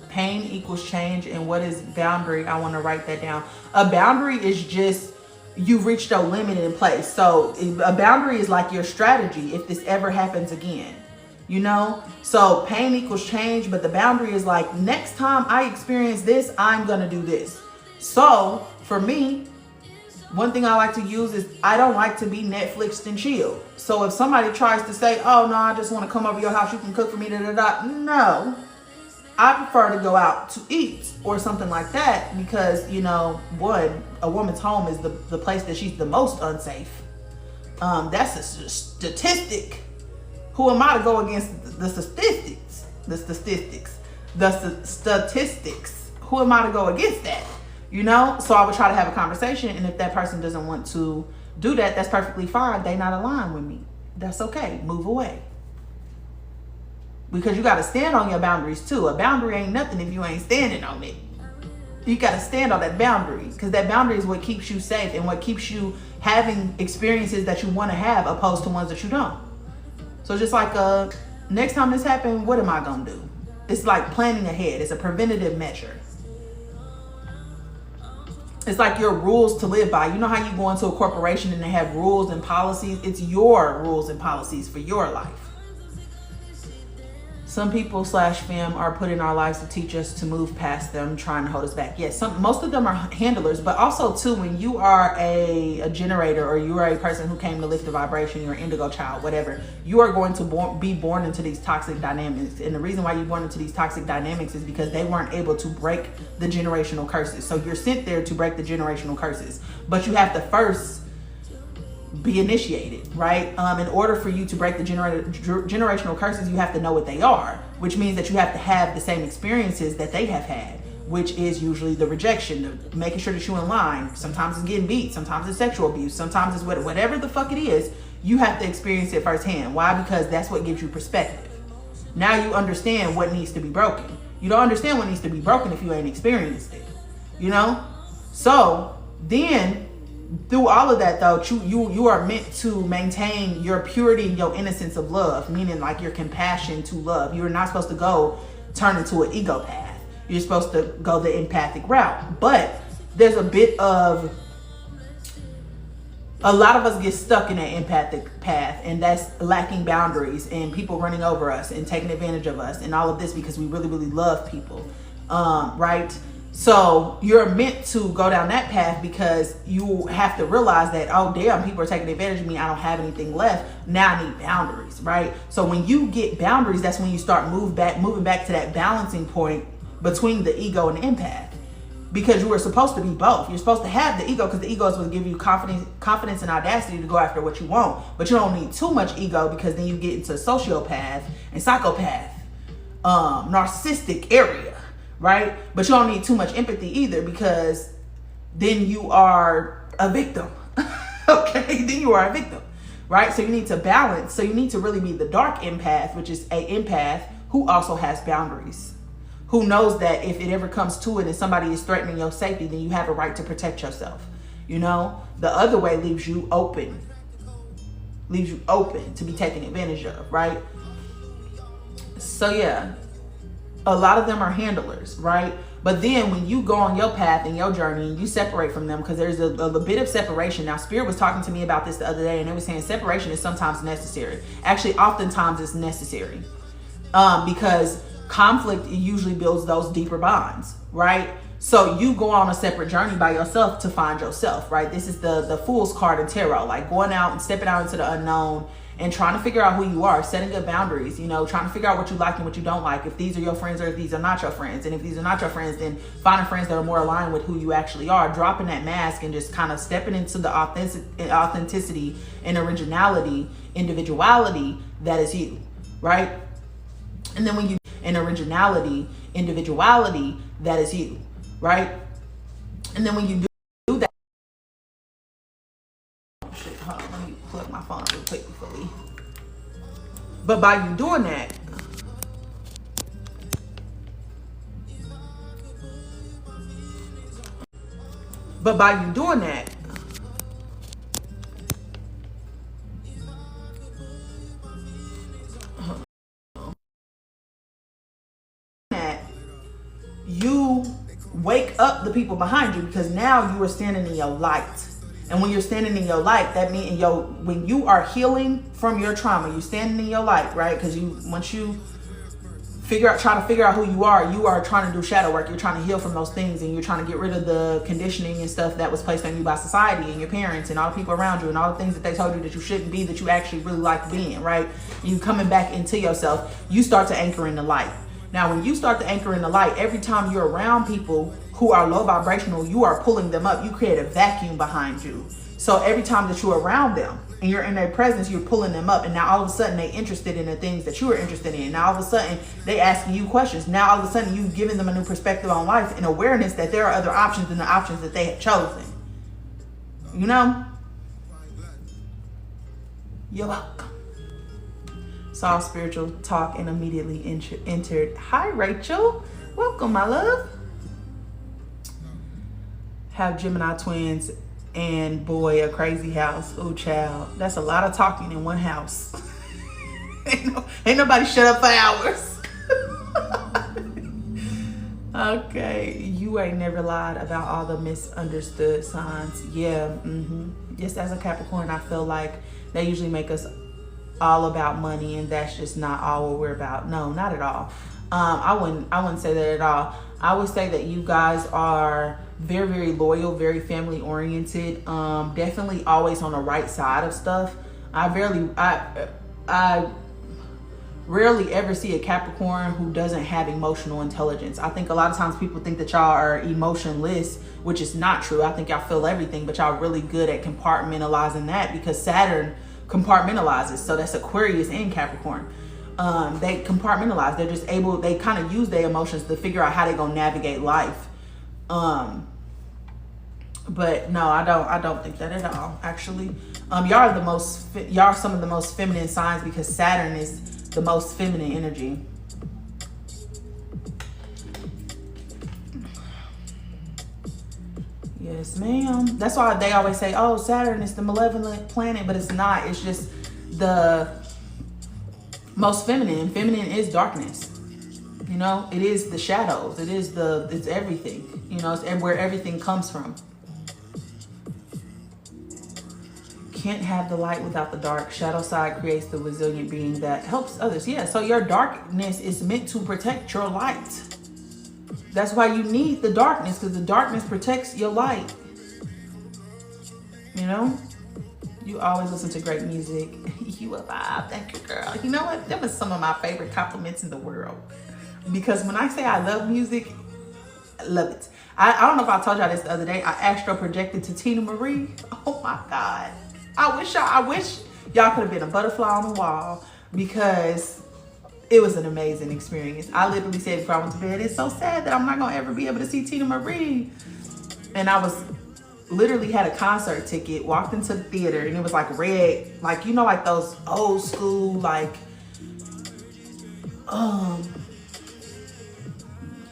Pain equals change. And what is boundary? I want to write that down. A boundary is just, you've reached your limit in place. So a boundary is like your strategy if this ever happens again. You know, so pain equals change, but the boundary is like, next time I experience this, I'm going to do this. So for me, one thing I like to use is I don't like to be Netflixed and chill. So if somebody tries to say, oh no, I just want to come over your house, you can cook for me, no, I prefer to go out to eat or something like that, because, you know, one, a woman's home is the place that she's the most unsafe. That's a statistic. Who am I to go against the statistics? Who am I to go against that? You know? So I would try to have a conversation, and if that person doesn't want to do that, that's perfectly fine. They not aligned with me. That's okay. Move away. Because you got to stand on your boundaries too. A boundary ain't nothing if you ain't standing on it. You got to stand on that boundary, because that boundary is what keeps you safe and what keeps you having experiences that you want to have opposed to ones that you don't. So just like, next time this happens, what am I going to do? It's like planning ahead. It's a preventative measure. It's like your rules to live by. You know how you go into a corporation and they have rules and policies? It's your rules and policies for your life. Some people / fam are put in our lives to teach us to move past them, trying to hold us back. Yes, most of them are handlers, but also too, when you are a generator, or you are a person who came to lift the vibration, you're an indigo child, whatever, you are going to be born into these toxic dynamics. And the reason why you're born into these toxic dynamics is because they weren't able to break the generational curses. So you're sent there to break the generational curses, but you have to first be initiated, right? In order for you to break the generational curses, you have to know what they are, which means that you have to have the same experiences that they have had, which is usually the rejection, the making sure that you're in line. Sometimes it's getting beat, sometimes it's sexual abuse, sometimes it's whatever the fuck it is. You have to experience it firsthand. Why? Because that's what gives you perspective. Now you understand what needs to be broken. You don't understand what needs to be broken if you ain't experienced it, you know? So then, through all of that though, you are meant to maintain your purity and your innocence of love, meaning like your compassion to love. You're not supposed to go turn into an egopath. You're supposed to go the empathic route. But there's a bit of A lot of us get stuck in that empathic path, and that's lacking boundaries and people running over us and taking advantage of us and all of this because we really, really love people, right? So you're meant to go down that path because you have to realize that, oh damn, people are taking advantage of me. I don't have anything left. Now I need boundaries, right? So when you get boundaries, that's when you start moving back to that balancing point between the ego and the empath. Because you were supposed to be both. You're supposed to have the ego because the ego is going to give you confidence and audacity to go after what you want. But you don't need too much ego because then you get into sociopath and psychopath, narcissistic area, right? But you don't need too much empathy either because then you are a victim. Okay, then you are a victim, right? So you need to balance. So you need to really be the dark empath, which is a empath who also has boundaries. Who knows that if it ever comes to it and somebody is threatening your safety, then you have a right to protect yourself. You know, the other way leaves you open to be taken advantage of, right? So yeah, a lot of them are handlers, right? But then when you go on your path and your journey and you separate from them, because there's a bit of separation. Now, Spirit was talking to me about this the other day, and they were saying separation is sometimes necessary. Actually, oftentimes it's necessary, because conflict usually builds those deeper bonds, right? So you go on a separate journey by yourself to find yourself, right? This is the Fool's card in tarot, like going out and stepping out into the unknown and trying to figure out who you are, setting good boundaries, you know, trying to figure out what you like and what you don't like, if these are your friends or if these are not your friends. And if these are not your friends, then finding friends that are more aligned with who you actually are, dropping that mask and just kind of stepping into the authenticity and originality, individuality that is you, right? And then when you individuality that is you, right? And then when you do that, oh shit, hold on, let me plug my phone real quick before we. But by you doing that, you wake up the people behind you because now you are standing in your light. And when you're standing in your light, that means when you are healing from your trauma, you're standing in your light, right? Because once you try to figure out who you are trying to do shadow work. You're trying to heal from those things, and you're trying to get rid of the conditioning and stuff that was placed on you by society and your parents and all the people around you and all the things that they told you that you shouldn't be, that you actually really like being, right? You coming back into yourself, you start to anchor in the light. Now, when you start to anchor in the light, every time you're around people who are low vibrational, you are pulling them up. You create a vacuum behind you. So every time that you're around them and you're in their presence, you're pulling them up. And now all of a sudden they're interested in the things that you are interested in. Now all of a sudden they asking you questions. Now all of a sudden you've given them a new perspective on life and awareness that there are other options than the options that they have chosen. You know? You're welcome. Saw spiritual talk and immediately entered. Hi, Rachel. Welcome, my love. Have Gemini twins and boy, a crazy house. Oh, child. That's a lot of talking in one house. ain't nobody shut up for hours. Okay. You ain't never lied about all the misunderstood signs. Yeah. Just as a Capricorn, I feel like they usually make us all about money, and that's just not all what we're about. No, not at all. I wouldn't say that at all. I would say that you guys are very, very loyal, very family oriented, definitely always on the right side of stuff. I rarely ever see a Capricorn who doesn't have emotional intelligence. I think a lot of times people think that y'all are emotionless, which is not true. I think y'all feel everything, but y'all really good at compartmentalizing that because Saturn compartmentalizes. So that's Aquarius and Capricorn. They compartmentalize. They're just able, they kind of use their emotions to figure out how they're going to navigate life. But no, I don't think that at all, actually. Y'all are some of the most feminine signs because Saturn is the most feminine energy. Yes, ma'am. That's why they always say, oh, Saturn is the malevolent planet, but it's not. It's just the most feminine. Feminine is darkness. You know, it is the shadows. It's everything. You know, it's where everything comes from. can't have the light without the dark. Shadow side creates the resilient being that helps others. Yeah, so your darkness is meant to protect your light. That's why you need the darkness, because the darkness protects your light. You know? You always listen to great music. You a vibe. Thank you, girl. You know what? That was some of my favorite compliments in the world. Because when I say I love music, I love it. I don't know if I told y'all this the other day. I astral projected to Tina Marie. Oh my God. I wish y'all could have been a butterfly on the wall, because it was an amazing experience. I literally said before I went to bed, it's so sad that I'm not gonna ever be able to see Tina Marie. And I was literally had a concert ticket, walked into the theater, and it was like red, like, you know, like those old school, like,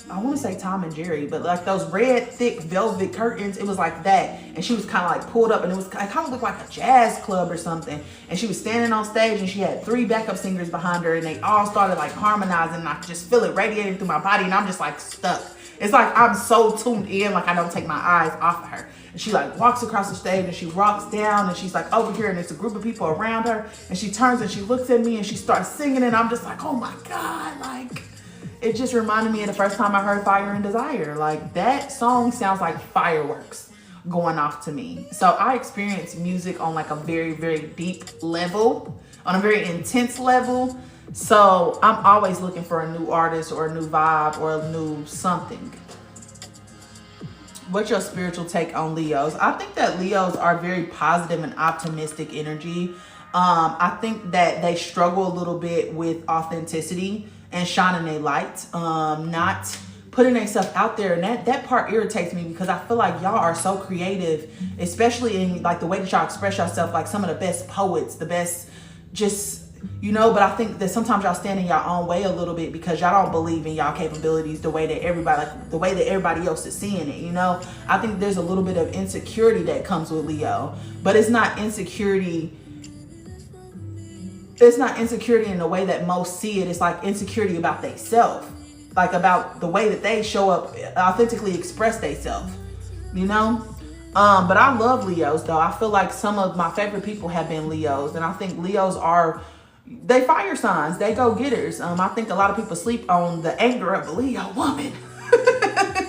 I want to say Tom and Jerry, but like those red, thick velvet curtains, it was like that. And she was kind of like pulled up, and it kind of looked like a jazz club or something. And she was standing on stage, and she had 3 backup singers behind her, and they all started like harmonizing, and I could just feel it radiating through my body, and I'm just like stuck. It's like I'm so tuned in, like I don't take my eyes off of her. And she like walks across the stage, and she rocks down, and she's like over here, and there's a group of people around her, and she turns and she looks at me, and she starts singing, and I'm just like, oh my God, like, it just reminded me of the first time I heard Fire and Desire. Like, that song sounds like fireworks going off to me. So I experience music on like a very, very deep level, on a very intense level. So I'm always looking for a new artist or a new vibe or a new something. What's your spiritual take on Leos? I think that Leos are very positive and optimistic energy. I think that they struggle a little bit with authenticity and shining their light, not putting themselves out there. And that part irritates me, because I feel like y'all are so creative, especially in like the way that y'all express yourself, like some of the best poets, the best, just, you know, but I think that sometimes y'all stand in your own way a little bit, because y'all don't believe in y'all capabilities the way that everybody, like the way that everybody else is seeing it, you know. I think there's a little bit of insecurity that comes with Leo, but it's not insecurity. It's not insecurity in the way that most see it. It's like insecurity about themselves, like about the way that they show up, authentically express themselves, you know? But I love Leos though. I feel like some of my favorite people have been Leos, and I think Leos are, they fire signs, they go getters. I think a lot of people sleep on the anger of a Leo woman,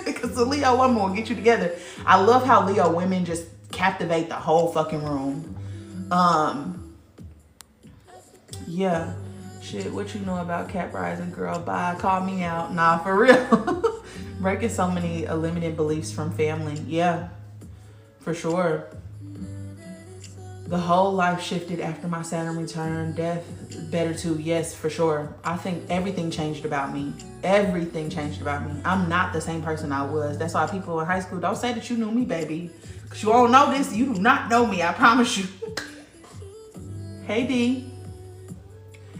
because the Leo woman will get you together. I love how Leo women just captivate the whole fucking room. Yeah, shit, what you know about Cat Rising, girl? Bye, call me out. Nah, for real. Breaking so many limited beliefs from family. Yeah, for sure. The whole life shifted after my Saturn return. Death better too. Yes, for sure. I think everything changed about me. Everything changed about me. I'm not the same person I was. That's why people in high school don't say that you knew me, baby. Because you won't know this. You do not know me. I promise you. Hey, D.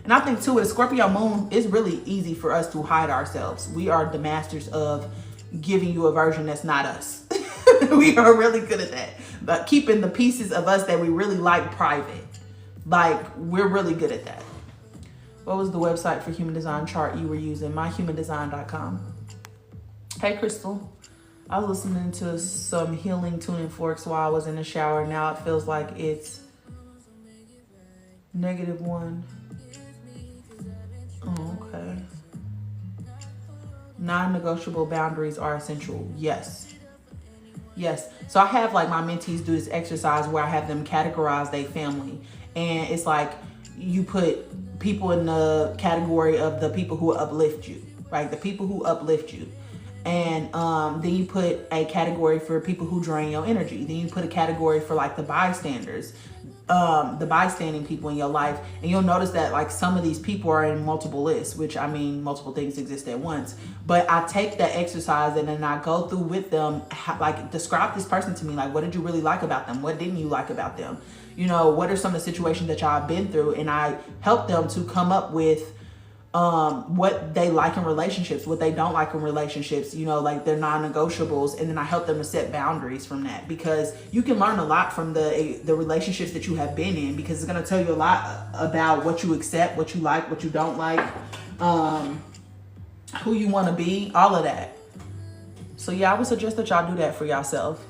And I think too, with a Scorpio moon, it's really easy for us to hide ourselves. We are the masters of giving you a version that's not us. We are really good at that. But keeping the pieces of us that we really like private. Like, we're really good at that. What was the website for human design chart you were using? myhumandesign.com. Hey, Crystal. I was listening to some healing tuning forks while I was in the shower. Now it feels like it's -1. Oh, okay. Non-negotiable boundaries are essential. Yes. Yes. So I have like my mentees do this exercise where I have them categorize their family. And it's like you put people in the category of the people who uplift you, right? The people who uplift you. And then you put a category for people who drain your energy. Then you put a category for like the bystanders, the bystanding people in your life. And you'll notice that like some of these people are in multiple lists, which I mean, multiple things exist at once. But I take that exercise and then I go through with them, like describe this person to me. Like, what did you really like about them? What didn't you like about them? You know, what are some of the situations that y'all have been through? And I help them to come up with what they like in relationships, what they don't like in relationships, you know, like their non-negotiables. And then I help them to set boundaries from that, because you can learn a lot from the relationships that you have been in, because it's going to tell you a lot about what you accept, what you like, what you don't like, who you want to be, all of that. So yeah, I would suggest that y'all do that for yourself,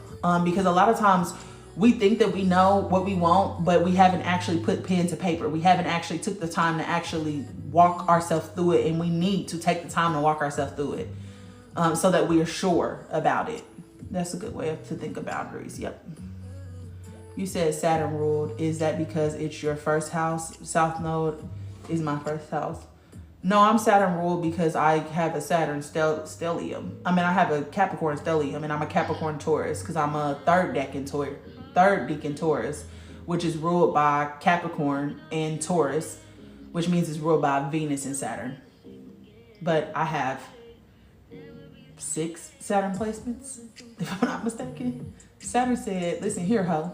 because a lot of times We think that we know what we want, but we haven't actually put pen to paper. We haven't actually took the time to actually walk ourselves through it. And we need to take the time to walk ourselves through it so that we are sure about it. That's a good way to think of boundaries. Yep. You said Saturn ruled. Is that because it's your first house? South Node is my first house. No, I'm Saturn ruled because I have a Saturn stellium. I mean, I have a Capricorn stellium, and I'm a Capricorn Taurus because I'm a third decan Taurus, which is ruled by Capricorn and Taurus, which means it's ruled by Venus and Saturn. But I have 6 Saturn placements, if I'm not mistaken. Saturn said, listen here, ho.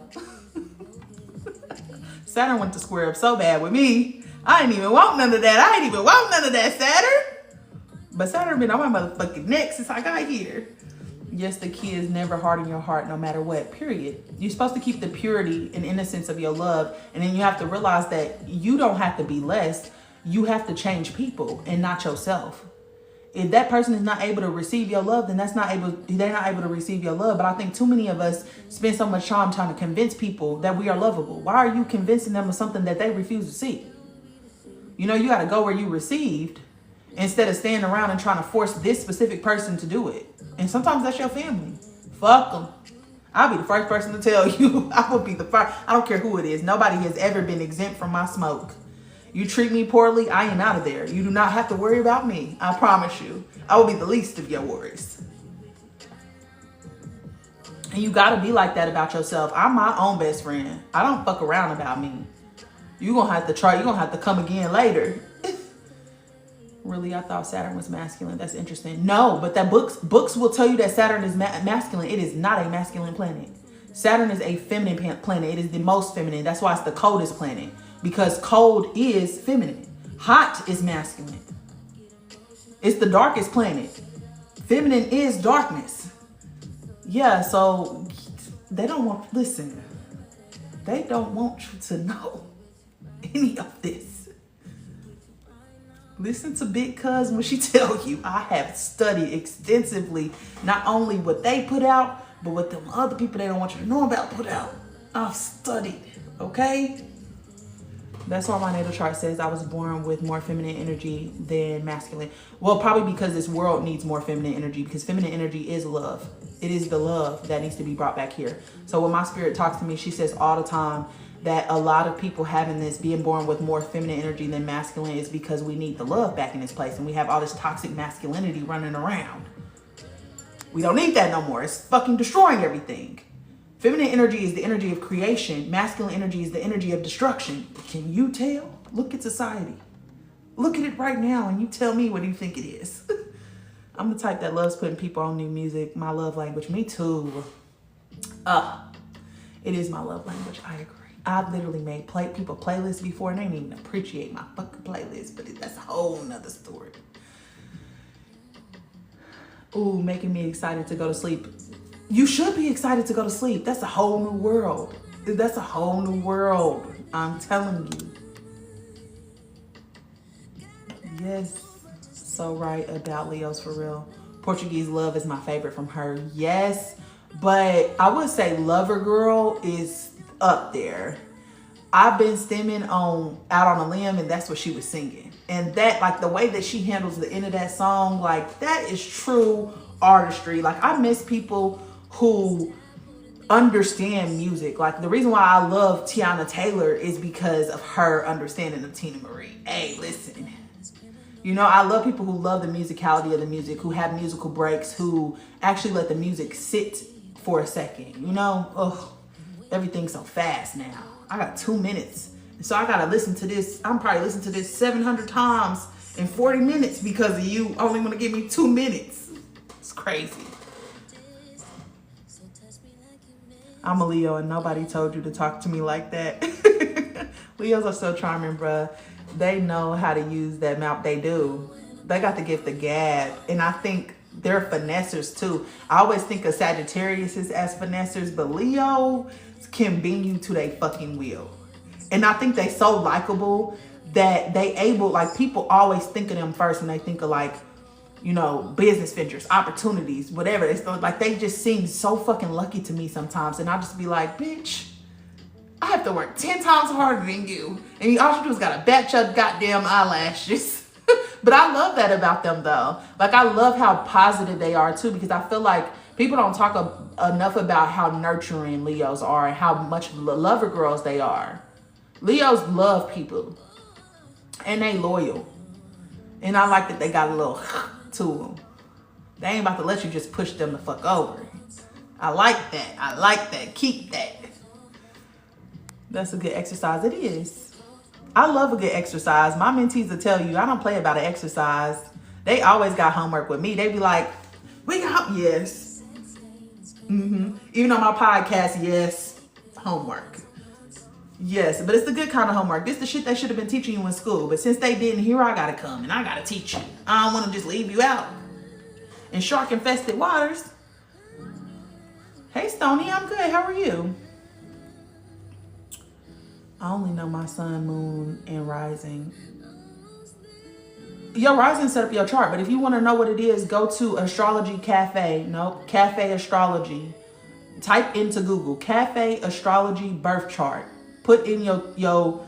Saturn went to square up so bad with me. I ain't even want none of that. Saturn. But Saturn been on my motherfucking neck since I got here. Yes, the key is never harden your heart no matter what, period. You're supposed to keep the purity and innocence of your love. And then you have to realize that you don't have to be less. You have to change people and not yourself. If that person is not able to receive your love, then they're not able to receive your love. But I think too many of us spend so much time trying to convince people that we are lovable. Why are you convincing them of something that they refuse to see? You know, you got to go where you received instead of standing around and trying to force this specific person to do it. And sometimes that's your family. Fuck them. I'll be the first person to tell you. I will be the first. I don't care who it is. Nobody has ever been exempt from my smoke. You treat me poorly, I ain't out of there. You do not have to worry about me. I promise you. I will be the least of your worries. And you got to be like that about yourself. I'm my own best friend. I don't fuck around about me. You're going to have to try. You're going to have to come again later. Really, I thought Saturn was masculine. That's interesting. No, but that books will tell you that Saturn is masculine. It is not a masculine planet. Saturn is a feminine planet. It is the most feminine. That's why it's the coldest planet. Because cold is feminine. Hot is masculine. It's the darkest planet. Feminine is darkness. Yeah, so they don't want, listen, they don't want you to know any of this. Listen to Big Cuz when she tell you, I have studied extensively, not only what they put out, but what them other people they don't want you to know about put out. I've studied, okay? That's why my natal chart says I was born with more feminine energy than masculine. Well, probably because this world needs more feminine energy, because feminine energy is love. It is the love that needs to be brought back here. So when my spirit talks to me, she says all the time that a lot of people having this, being born with more feminine energy than masculine, is because we need the love back in this place. And we have all this toxic masculinity running around. We don't need that no more. It's fucking destroying everything. Feminine energy is the energy of creation. Masculine energy is the energy of destruction. Can you tell? Look at society. Look at it right now and you tell me what you think it is. I'm the type that loves putting people on new music. My love language. Me too. It is my love language. I agree. I've literally made people playlists before and they didn't even appreciate my fucking playlist. But that's a whole nother story. Ooh, making me excited to go to sleep. You should be excited to go to sleep. That's a whole new world. That's a whole new world. I'm telling you. Yes. So right about Leos for real. Portuguese love is my favorite from her. Yes. But I would say Lover Girl is up there. I've been stemming out on a limb and that's what she was singing. And that, like the way that she handles the end of that song, like that is true artistry. Like I miss people who understand music. Like the reason why I love Tiana Taylor is because of her understanding of Tina Marie. Hey, listen. You know, I love people who love the musicality of the music, who have musical breaks, who actually let the music sit for a second. You know, ugh, everything's so fast now. I got 2 minutes. So I got to listen to this. I'm probably listening to this 700 times in 40 minutes because of you only want to give me 2 minutes. It's crazy. I'm a Leo and nobody told you to talk to me like that. Leos are so charming, bruh. They know how to use that mouth. They do. They got the gift of gab. And I think they're finessers too. I always think of Sagittarius as finessers, but Leo can bring you to their fucking will. And I think they so likable that they able, like people always think of them first when they think of like you know, business ventures, opportunities, whatever. It's like they just seem so fucking lucky to me sometimes. And I'll just be like, bitch, I have to work 10 times harder than you. And all you do is gotta bat your goddamn eyelashes. But I love that about them though. Like I love how positive they are too, because I feel like people don't talk enough about how nurturing Leos are and how much lover girls they are. Leos love people and they loyal. And I like that they got a little to them. They ain't about to let you just push them the fuck over. I like that. I like that. Keep that. That's a good exercise. It is. I love a good exercise. My mentees will tell you I don't play about an exercise. They always got homework with me. They be like, we got, yes. Even on my podcast, yes, homework. Yes, but it's the good kind of homework. This is the shit they should have been teaching you in school. But since they didn't, here I gotta come and I gotta teach you. I don't want to just leave you out in shark infested waters. Hey Stony, I'm good. How are you? I only know my sun, moon, and rising. Your rising set up your chart, but if you want to know what it is, go to Astrology Cafe. Nope, Cafe Astrology. Type into Google Cafe Astrology birth chart. Put in your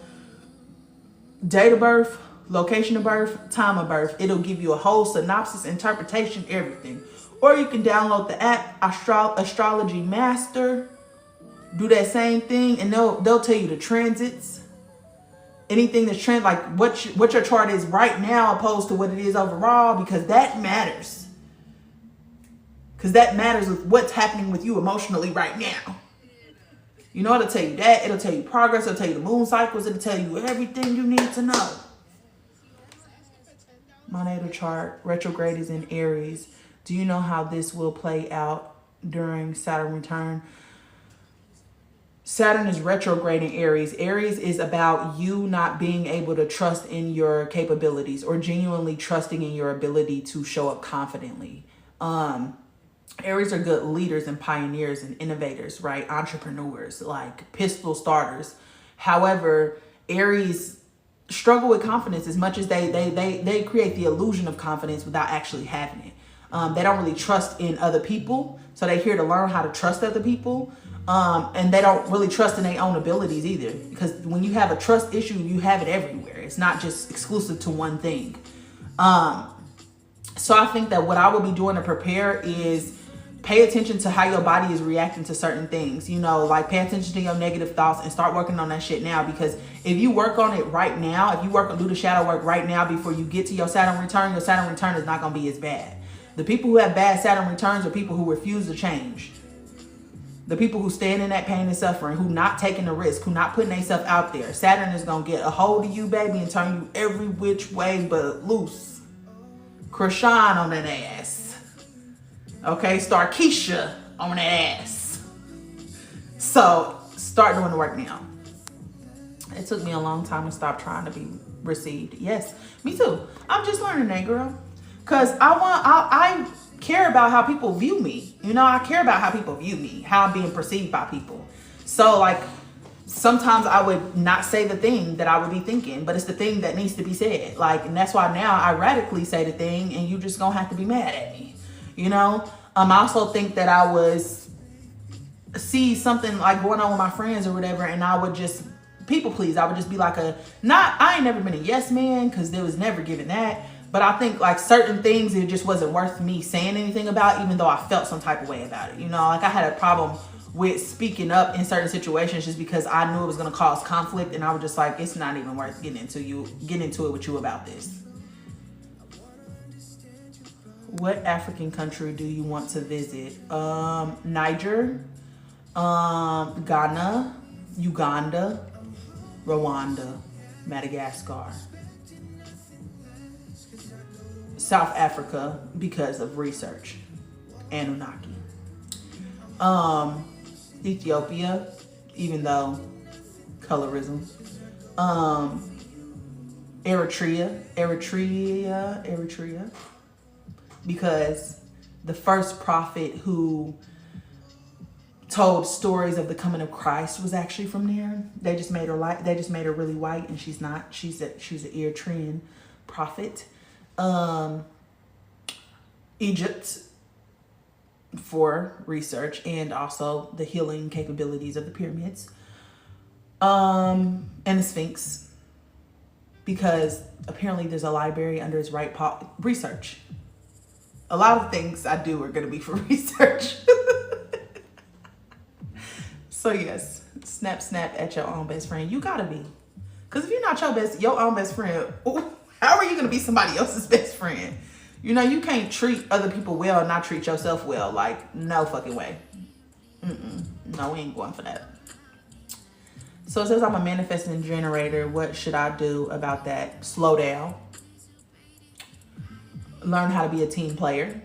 date of birth, location of birth, time of birth. It'll give you a whole synopsis, interpretation, everything. Or you can download the app Astrology Master. Do that same thing, and they'll tell you the transits, anything that's like what your chart is right now opposed to what it is overall, because that matters. Because that matters with what's happening with you emotionally right now. You know, it'll tell you that. It'll tell you progress. It'll tell you the moon cycles. It'll tell you everything you need to know. My natal chart, retrograde is in Aries. Do you know how this will play out during Saturn return? Saturn is retrograde in Aries. Aries is about you not being able to trust in your capabilities or genuinely trusting in your ability to show up confidently. Aries are good leaders and pioneers and innovators, right? Entrepreneurs, like pistol starters. However, Aries struggle with confidence as much as they create the illusion of confidence without actually having it. They don't really trust in other people. So they're here to learn how to trust other people. And they don't really trust in their own abilities either. Because when you have a trust issue, you have it everywhere. It's not just exclusive to one thing. So I think that what I will be doing to prepare is pay attention to how your body is reacting to certain things. You know, like pay attention to your negative thoughts and start working on that shit now. Because if you work on it right now, if you do the shadow work right now before you get to your Saturn return is not going to be as bad. The people who have bad Saturn returns are people who refuse to change. The people who stand in that pain and suffering, who not taking the risk, who not putting themselves out there. Saturn is going to get a hold of you, baby, and turn you every which way but loose. Krishan on that ass. Okay, Starkeisha on that ass. So, start doing the work now. It took me a long time to stop trying to be received. Yes, me too. I'm just learning that, girl. Because I care about how people view me. You know, I care about how people view me, how I'm being perceived by people. So like sometimes I would not say the thing that I would be thinking, but it's the thing that needs to be said. Like, and that's why now I radically say the thing and you just gonna have to be mad at me. You know, I also think that I was see something like going on with my friends or whatever, and I would just people please. I would just be like I ain't never been a yes man, because there was never given that. But I think like certain things, it just wasn't worth me saying anything about, even though I felt some type of way about it. You know, like I had a problem with speaking up in certain situations just because I knew it was going to cause conflict. And I was just like, it's not even worth getting into it with you about this. What African country do you want to visit? Niger, Ghana, Uganda, Rwanda, Madagascar. South Africa because of research. Anunnaki. Ethiopia, even though colorism. Eritrea, because the first prophet who told stories of the coming of Christ was actually from there. They just made her really white, and she's not. She's an Eritrean prophet. Egypt for research and also the healing capabilities of the pyramids. And the Sphinx, because apparently there's a library under his right paw. Research. A lot of things I do are going to be for research. So yes, snap at your own best friend. You gotta be. Because if you're not your own best friend, how are you going to be somebody else's best friend? You know, you can't treat other people well and not treat yourself well. Like, no fucking way. No, we ain't going for that. So it says I'm a manifesting generator. What should I do about that? Slow down. Learn how to be a team player.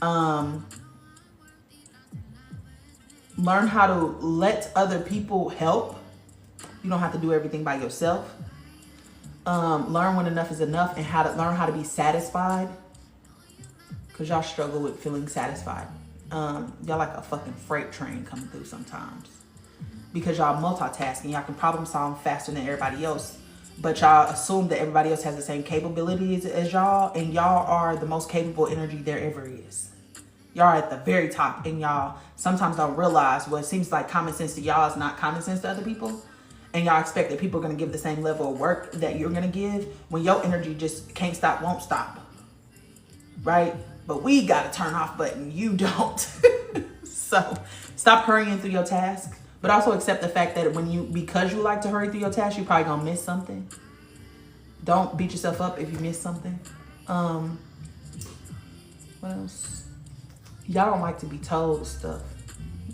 Learn how to let other people help. You don't have to do everything by yourself. Learn when enough is enough, and learn how to be satisfied. Because y'all struggle with feeling satisfied. Y'all like a fucking freight train coming through sometimes. Because y'all multitasking. Y'all can problem solve faster than everybody else. But y'all assume that everybody else has the same capabilities as y'all. And y'all are the most capable energy there ever is. Y'all are at the very top. And y'all sometimes don't realize what seems like common sense to y'all is not common sense to other people. And y'all expect that people are going to give the same level of work that you're going to give when your energy just can't stop, won't stop. Right? But we got a turn off button. You don't. So stop hurrying through your task. But also accept the fact that because you like to hurry through your task, you're probably going to miss something. Don't beat yourself up if you miss something. What else? Y'all don't like to be told stuff.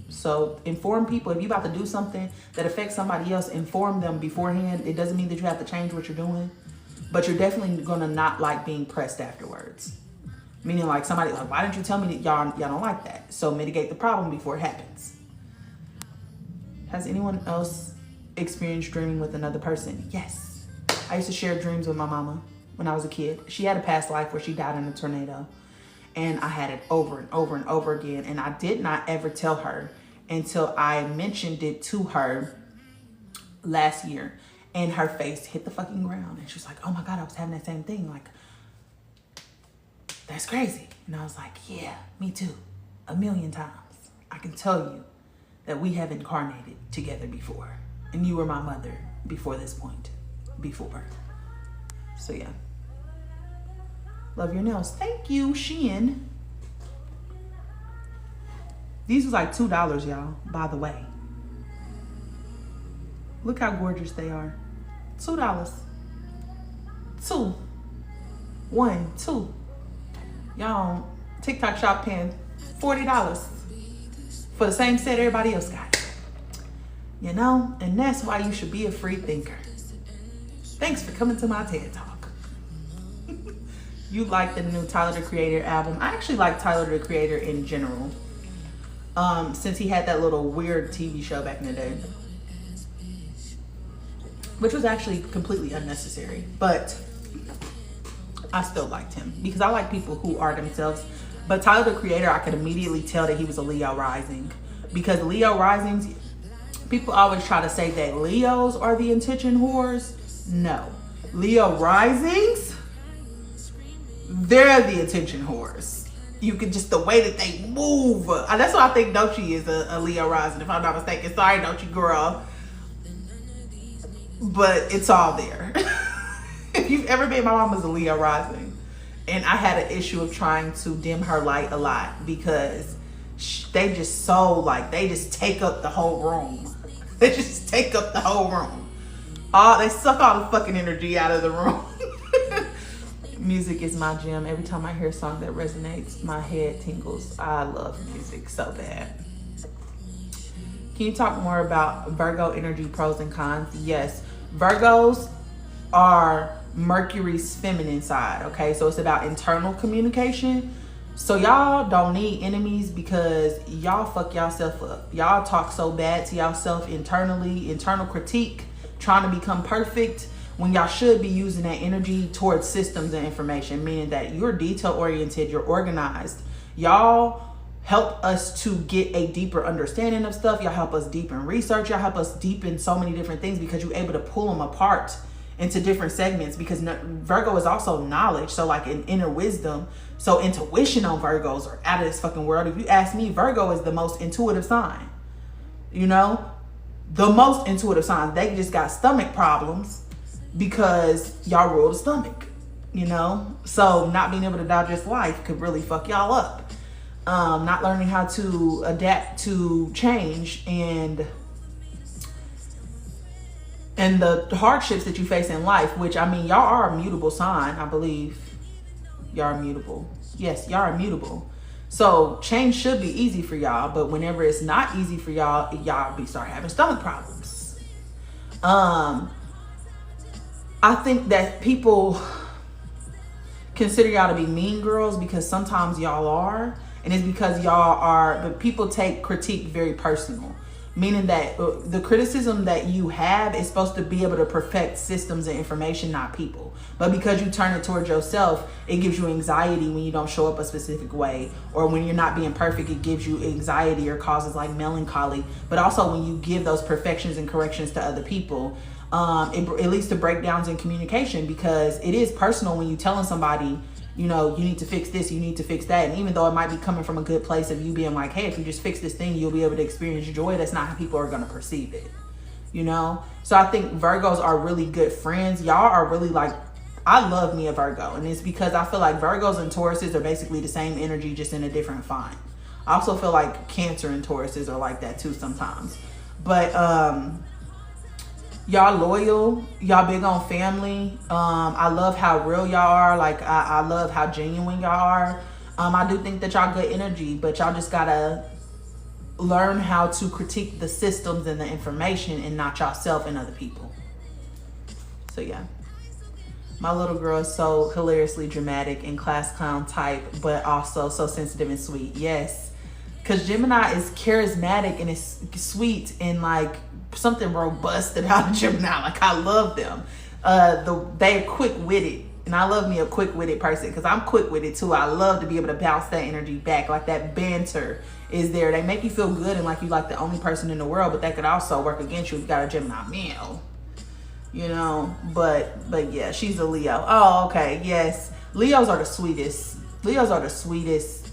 So inform people. If you're about to do something that affects somebody else, inform them beforehand. It doesn't mean that you have to change what you're doing, but you're definitely going to not like being pressed afterwards. Meaning like somebody like, why didn't you tell me that y'all don't like that? So mitigate the problem before it happens. Has anyone else experienced dreaming with another person? Yes. I used to share dreams with my mama when I was a kid. She had a past life where she died in a tornado. And I had it over and over and over again. And I did not ever tell her until I mentioned it to her last year. And her face hit the fucking ground. And she was like, oh my God, I was having that same thing. Like, that's crazy. And I was like, yeah, me too. 1,000,000 times. I can tell you that we have incarnated together before. And you were my mother before this point. Before. So yeah. Love your nails. Thank you, Shein. These was like $2, y'all, by the way. Look how gorgeous they are. $2. 2. 1, 2. Y'all, TikTok shop paying $40 for the same set everybody else got. You know, and that's why you should be a free thinker. Thanks for coming to my TED Talk. You like the new Tyler, the Creator album. I actually like Tyler, the Creator in general. Since he had that little weird TV show back in the day. Which was actually completely unnecessary. But I still liked him. Because I like people who are themselves. But Tyler, the Creator, I could immediately tell that he was a Leo rising. Because Leo risings, people always try to say that Leos are the intention whores. No. Leo risings, they're the attention whores. You can just, the way that they move. That's why I think Doechii is a Leo rising, if I'm not mistaken. Sorry, Doechii girl. But it's all there. If you've ever been, my mom was a Leo rising. And I had an issue of trying to dim her light a lot. Because they just they just take up the whole room. They just take up the whole room. They suck all the fucking energy out of the room. Music is my jam. Every time I hear a song that resonates, my head tingles. I love music so bad. Can you talk more about Virgo energy pros and cons? Yes. Virgos are Mercury's feminine side, okay? So it's about internal communication. So y'all don't need enemies because y'all fuck yourself up. Y'all talk so bad to yourself internally, internal critique, trying to become perfect, when y'all should be using that energy towards systems and information, meaning that you're detail oriented, you're organized. Y'all help us to get a deeper understanding of stuff. Y'all help us deep in research. Y'all help us deep in so many different things because you're able to pull them apart into different segments, because Virgo is also knowledge. So like an inner wisdom. So intuition on Virgos are out of this fucking world. If you ask me, Virgo is the most intuitive sign. You know, the most intuitive sign. They just got stomach problems because y'all rule the stomach, you know? So not being able to digest life could really fuck y'all up. Not learning how to adapt to change and the hardships that you face in life, which, I mean, y'all are a mutable sign, I believe. Y'all are mutable. Yes, y'all are mutable. So change should be easy for y'all, but whenever it's not easy for y'all, y'all start having stomach problems. I think that people consider y'all to be mean girls because sometimes y'all are, and it's because y'all are, but people take critique very personal. Meaning that the criticism that you have is supposed to be able to perfect systems and information, not people. But because you turn it towards yourself, it gives you anxiety when you don't show up a specific way. Or when you're not being perfect, it gives you anxiety or causes like melancholy. But also when you give those perfections and corrections to other people, it leads to breakdowns in communication, because it is personal when you're telling somebody, you know, you need to fix this, you need to fix that. And even though it might be coming from a good place of you being like, hey, if you just fix this thing, you'll be able to experience joy, that's not how people are going to perceive it, you know? So I think Virgos are really good friends. Y'all are really like, I love me a Virgo. And it's because I feel like Virgos and Tauruses are basically the same energy, just in a different font. I also feel like Cancer and Tauruses are like that too sometimes. But y'all loyal, y'all big on family. I love how real y'all are. Like I love how genuine y'all are. I do think that y'all good energy, but y'all just gotta learn how to critique the systems and the information and not yourself and other people. So yeah, my little girl is so hilariously dramatic and class clown type, but also so sensitive and sweet. Yes, because Gemini is charismatic and it's sweet and like something robust about Gemini. Like I love them. They're quick-witted, and I love me a quick-witted person because I'm quick-witted too. I love to be able to bounce that energy back. Like that banter is there. They make you feel good and like you like the only person in the world, but that could also work against you if you got a Gemini male, you know. But yeah, she's a Leo. Oh, okay. Yes, Leos are the sweetest. Leos are the sweetest.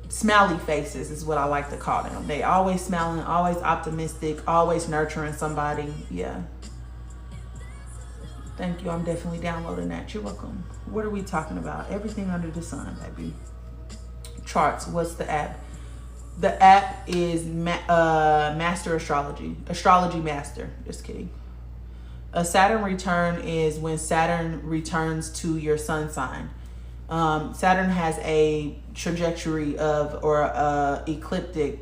Smiley faces is what I like to call them. They always smiling, always optimistic, always nurturing somebody. Yeah. Thank you. I'm definitely downloading that. You're welcome. What are we talking about? Everything under the sun, baby. Charts. What's the app? The app is Master Astrology. Astrology Master. Just kidding. A Saturn return is when Saturn returns to your sun sign. Saturn has a trajectory of, or elliptic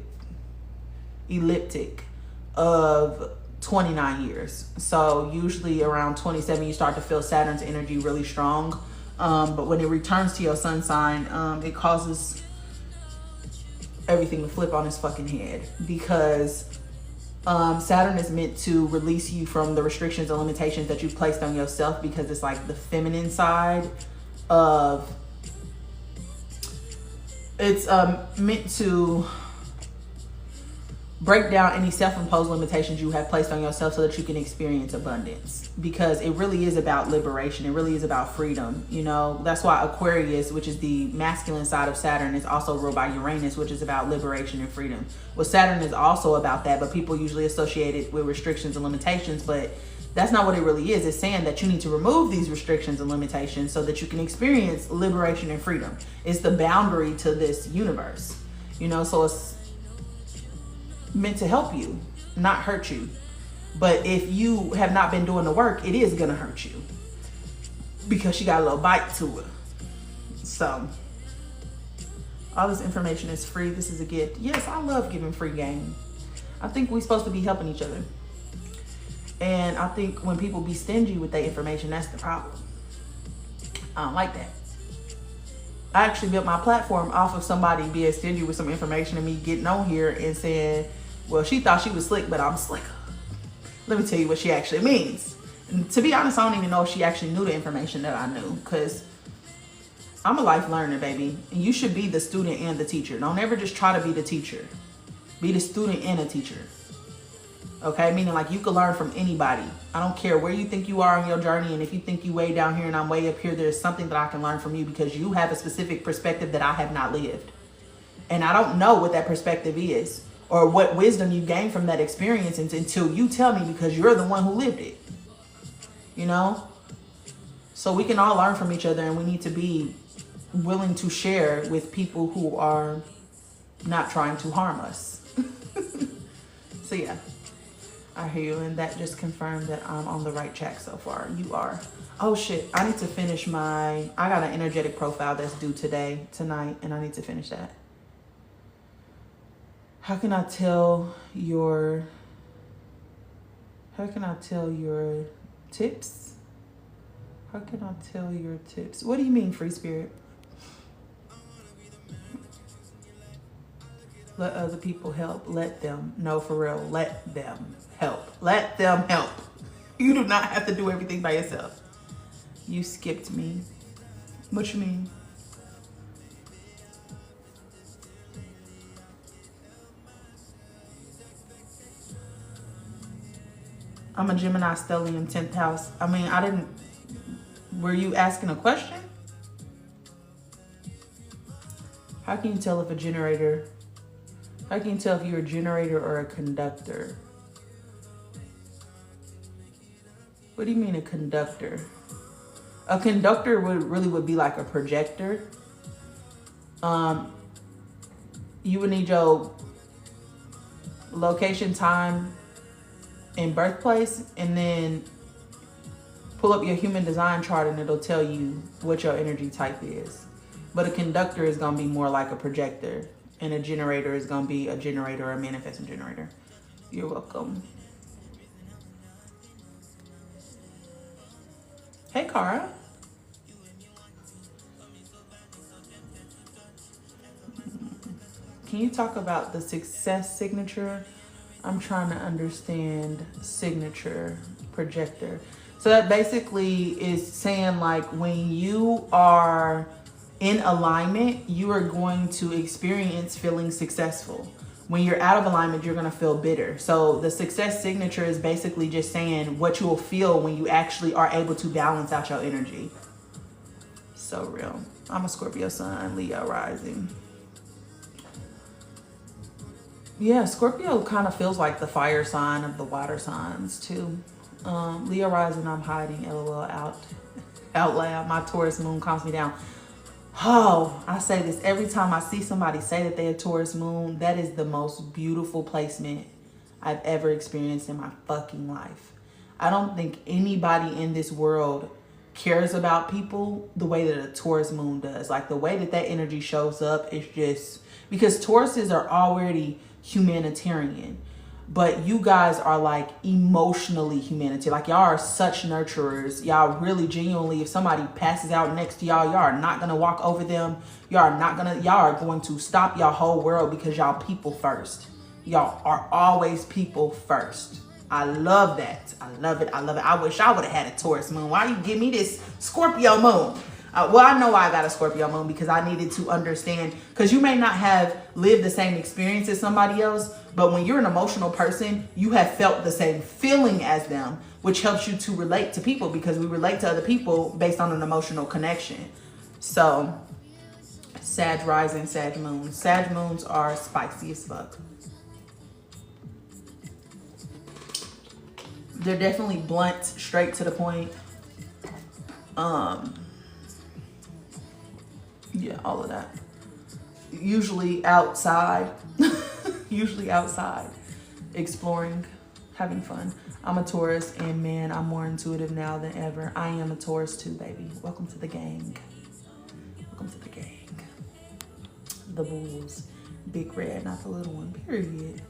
of 29 years. So usually around 27, you start to feel Saturn's energy really strong. But when it returns to your sun sign, it causes everything to flip on its fucking head, because Saturn is meant to release you from the restrictions and limitations that you've placed on yourself, because it's like the feminine side of, it's meant to break down any self-imposed limitations you have placed on yourself so that you can experience abundance, because it really is about liberation. It really is about freedom. You know, that's why Aquarius, which is the masculine side of Saturn, is also ruled by Uranus, which is about liberation and freedom. Well, Saturn is also about that, but people usually associate it with restrictions and limitations, but that's not what it really is. It's saying that you need to remove these restrictions and limitations so that you can experience liberation and freedom. It's the boundary to this universe, you know, so it's meant to help you, not hurt you. But if you have not been doing the work, it is gonna hurt you, because she got a little bite to it. So all this information is free. This is a gift. Yes, I love giving free game. I think we're supposed to be helping each other. And I think when people be stingy with their information, that's the problem. I don't like that. I actually built my platform off of somebody being stingy with some information and me getting on here and saying, well, she thought she was slick, but I'm slicker. Let me tell you what she actually means. And to be honest, I don't even know if she actually knew the information that I knew, because I'm a life learner, baby. And you should be the student and the teacher. Don't ever just try to be the teacher. Be the student and a teacher. Okay, meaning like you can learn from anybody. I don't care where you think you are on your journey, and if you think you way down here and I'm way up here, there's something that I can learn from you because you have a specific perspective that I have not lived. And I don't know what that perspective is or what wisdom you gain from that experience until you tell me, because you're the one who lived it. You know? So we can all learn from each other, and we need to be willing to share with people who are not trying to harm us. So yeah, I hear you, and that just confirmed that I'm on the right track so far. You are. Oh shit, I need to finish I got an energetic profile that's due tonight, and I need to finish that. How can I tell your tips? How can I tell your tips? What do you mean, free spirit? Let other people help. Let them. No, for real. Let them help. Let them help. You do not have to do everything by yourself. You skipped me. What you mean? I'm a Gemini stellium 10th house. I mean, I didn't... Were you asking a question? How can you tell if a generator... How can you tell if you're a generator or a conductor? What do you mean a conductor? A conductor would be like a projector. You would need your location, time, and birthplace, and then pull up your human design chart, and it'll tell you what your energy type is. But a conductor is going to be more like a projector, and a generator is going to be a generator or a manifesting generator. You're welcome. Hey, Cara. Can you talk about the success signature? I'm trying to understand signature projector. So that basically is saying like when you are in alignment, you are going to experience feeling successful. When you're out of alignment, you're going to feel bitter. So the success signature is basically just saying what you will feel when you actually are able to balance out your energy. So real. I'm a Scorpio sun, Leo rising. Yeah, Scorpio kind of feels like the fire sign of the water signs too. Leo rising, I'm hiding, LOL, out loud. My Taurus moon calms me down. Oh, I say this every time I see somebody say that they're a Taurus moon. That is the most beautiful placement I've ever experienced in my fucking life. I don't think anybody in this world cares about people the way that a Taurus moon does. Like the way that that energy shows up is just... Because Tauruses are already humanitarian, but you guys are like emotionally humanitarian. Like y'all are such nurturers. Y'all really genuinely, if somebody passes out next to y'all, y'all are not gonna walk over them. Y'all are going to stop y'all whole world because y'all people first. Y'all are always people first. I love that. I love it. I love it. I wish I would have had a Taurus moon. Why you give me this Scorpio moon? Well, I know I got a Scorpio moon because I needed to understand, because you may not have lived the same experience as somebody else, but when you're an emotional person, you have felt the same feeling as them, which helps you to relate to people because we relate to other people based on an emotional connection. So, Sag rising, Sag moon. Sag moons are spicy as fuck. They're definitely blunt, straight to the point. Yeah, all of that. Usually outside. Usually outside. Exploring. Having fun. I'm a Taurus, and man, I'm more intuitive now than ever. I am a Taurus too, baby. Welcome to the gang. Welcome to the gang. The bulls. Big red, not the little one. Period.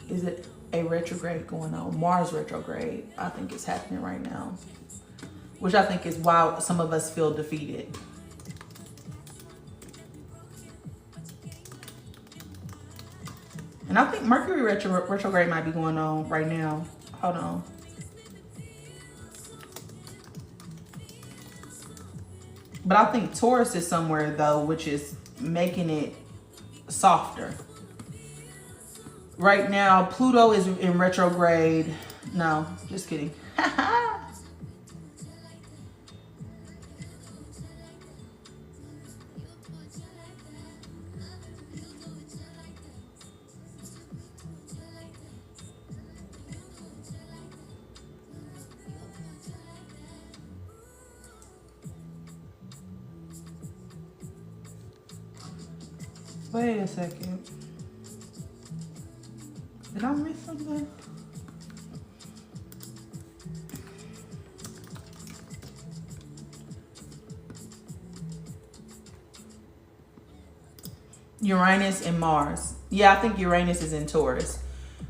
Is it a retrograde going on? Mars retrograde, I think it's happening right now. Which I think is why some of us feel defeated. And I think Mercury retrograde might be going on right now. Hold on. But I think Taurus is somewhere though, which is making it softer. Right now, Pluto is in retrograde. No, just kidding. Wait a second. Did I miss something? Uranus and Mars. Yeah, I think Uranus is in Taurus.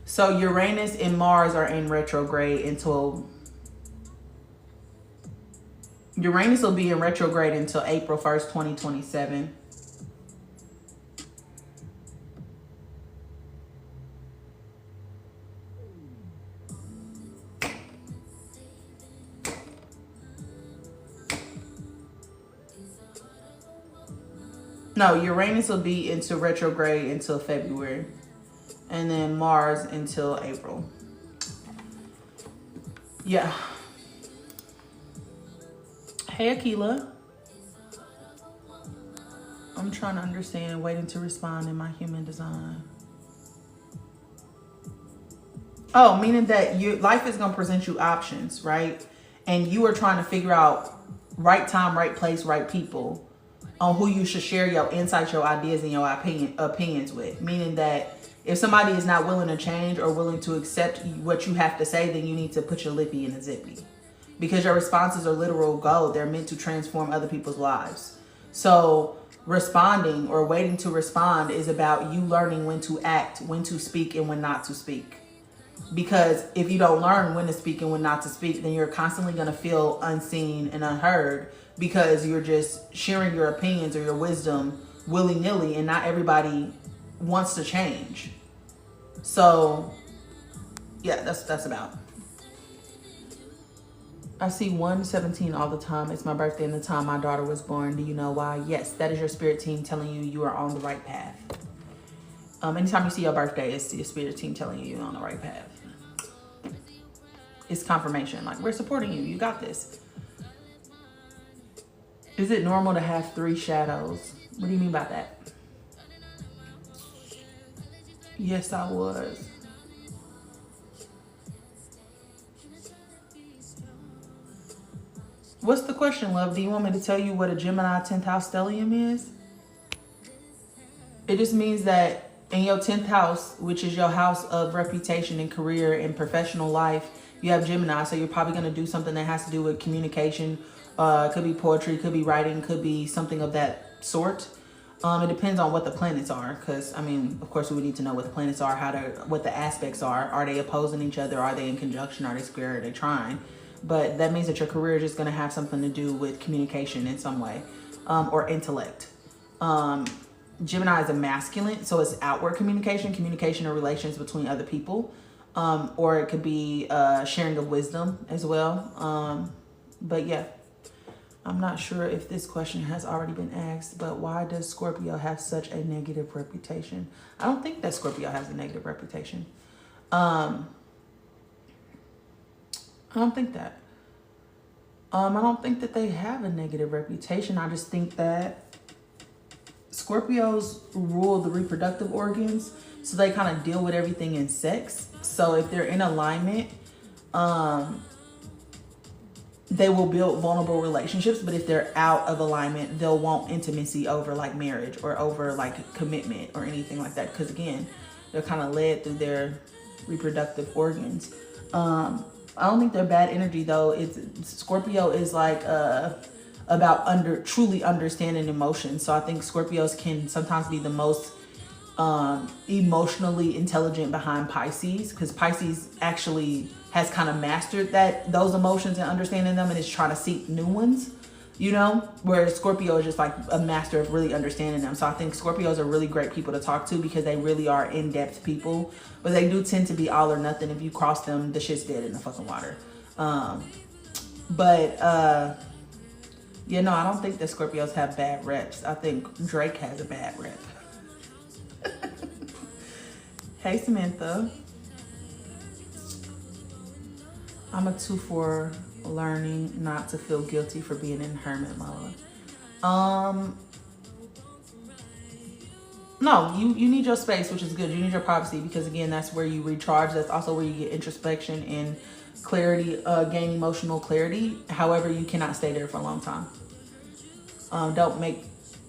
So Uranus and Mars are in retrograde until... Uranus will be in retrograde until April 1st, 2027. No, Uranus will be into retrograde until February. And then Mars until April. Yeah. Hey, Akila. I'm trying to understand, waiting to respond in my human design. Oh, meaning that life is going to present you options, right? And you are trying to figure out right time, right place, right people on who you should share your insights, your ideas, and your opinions with. Meaning that if somebody is not willing to change or willing to accept what you have to say, then you need to put your lippy in a zippy. Because your responses are literal gold. They're meant to transform other people's lives. So responding or waiting to respond is about you learning when to act, when to speak, and when not to speak. Because if you don't learn when to speak and when not to speak, then you're constantly going to feel unseen and unheard, because you're just sharing your opinions or your wisdom willy-nilly, and not everybody wants to change. So yeah, that's about. I see 117 all the time. It's my birthday and the time my daughter was born. Do you know why? Yes, that is your spirit team telling you you are on the right path. Anytime you see your birthday, it's your spirit team telling you you're on the right path. It's confirmation. Like, we're supporting you. You got this. Is it normal to have 3 shadows? What do you mean by that? Yes, I was. What's the question, love? Do you want me to tell you what a Gemini 10th house stellium is? It just means that in your 10th house, which is your house of reputation and career and professional life, you have Gemini. So you're probably going to do something that has to do with communication. It could be poetry, could be writing, could be something of that sort. It depends on what the planets are, because I mean, of course, we would need to know what the planets are, what the aspects are. Are they opposing each other? Are they in conjunction? Are they square? Are they trine? But that means that your career is just going to have something to do with communication in some way, or intellect. Gemini is a masculine, so it's outward communication or relations between other people, or it could be sharing of wisdom as well. But yeah. I'm not sure if this question has already been asked, but why does Scorpio have such a negative reputation? I don't think that Scorpio has a negative reputation. I don't think that. I don't think that they have a negative reputation. I just think that Scorpios rule the reproductive organs, so they kind of deal with everything in sex. So if they're in alignment, they will build vulnerable relationships, but if they're out of alignment, they'll want intimacy over like marriage or over like commitment or anything like that. Because again, they're kind of led through their reproductive organs. I don't think they're bad energy though. Scorpio is like about truly understanding emotions. So I think Scorpios can sometimes be the most emotionally intelligent behind Pisces, because Pisces actually has kind of mastered those emotions and understanding them, and is trying to seek new ones, you know, whereas Scorpio is just like a master of really understanding them. So I think Scorpios are really great people to talk to, because they really are in-depth people, but they do tend to be all or nothing. If you cross them, the shit's dead in the fucking water. Yeah, no, I don't think that Scorpios have bad reps. I think Drake has a bad rep. Hey, Samantha. I'm a 2-4, learning not to feel guilty for being in hermit mode. No, you need your space, which is good. You need your privacy because, again, that's where you recharge. That's also where you get introspection and clarity, gain emotional clarity. However, you cannot stay there for a long time. Don't make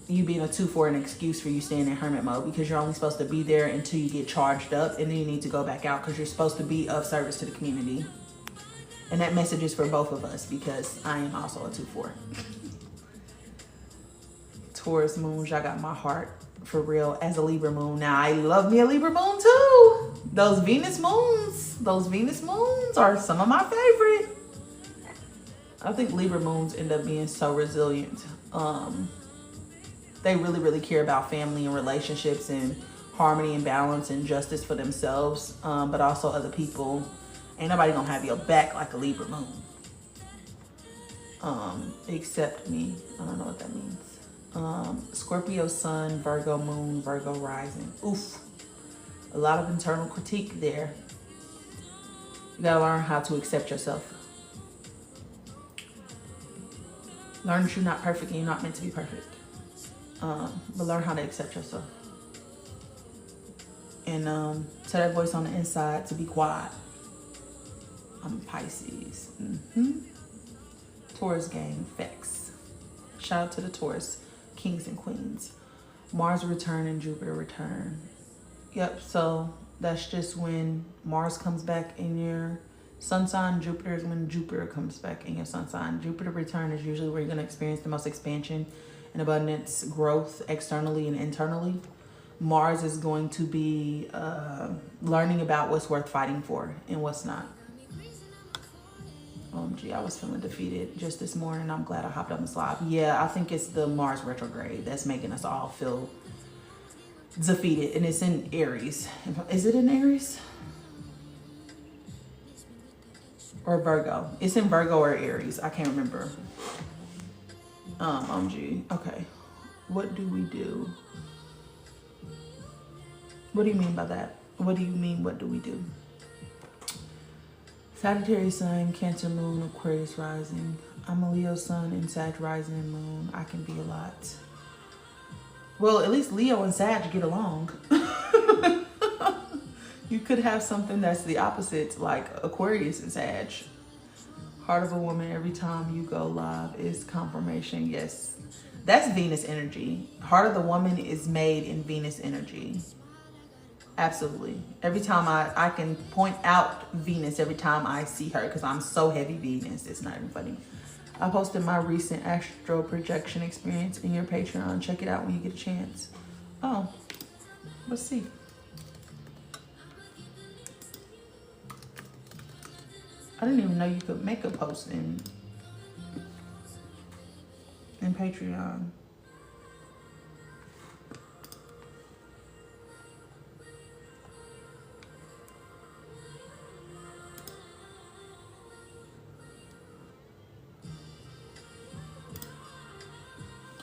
you being a 2-4 an excuse for you staying in hermit mode, because you're only supposed to be there until you get charged up, and then you need to go back out because you're supposed to be of service to the community. And that message is for both of us because I am also a 2-4. Taurus moon, I got my heart for real as a Libra moon. Now, I love me a Libra moon too. Those Venus moons are some of my favorite. I think Libra moons end up being so resilient. They really, really care about family and relationships and harmony and balance and justice for themselves, but also other people. Ain't nobody gonna have your back like a Libra moon. Except me. I don't know what that means. Scorpio sun, Virgo moon, Virgo rising. Oof. A lot of internal critique there. You gotta learn how to accept yourself. Learn that you're not perfect and you're not meant to be perfect. But learn how to accept yourself. And tell that voice on the inside to be quiet. I'm Pisces. Taurus gang, facts. Shout out to the Taurus kings and queens. Mars return and Jupiter return. Yep, so that's just when Mars comes back in your sun sign. Jupiter is when Jupiter comes back in your sun sign. Jupiter return is usually where you're going to experience the most expansion and abundance, growth externally and internally. Mars is going to be learning about what's worth fighting for and what's not. OMG, I was feeling defeated just this morning. I'm glad I hopped up and live. Yeah, I think it's the Mars retrograde that's making us all feel defeated. And it's in Aries. Is it in Aries? Or Virgo? It's in Virgo or Aries. I can't remember. OMG. Okay. What do we do? What do you mean by that? What do you mean, what do we do? Sagittarius sun, Cancer moon, Aquarius rising. I'm a Leo sun and Sag rising and moon. I can be a lot. Well, at least Leo and Sag get along. You could have something that's the opposite, like Aquarius and Sag. Heart of a woman, every time you go live is confirmation. Yes, that's Venus energy. Heart of the woman is made in Venus energy. Absolutely. Every time I can point out Venus every time I see her because I'm so heavy Venus. It's not even funny. I posted my recent astral projection experience in your Patreon. Check it out when you get a chance. Oh, let's see. I didn't even know you could make a post in Patreon.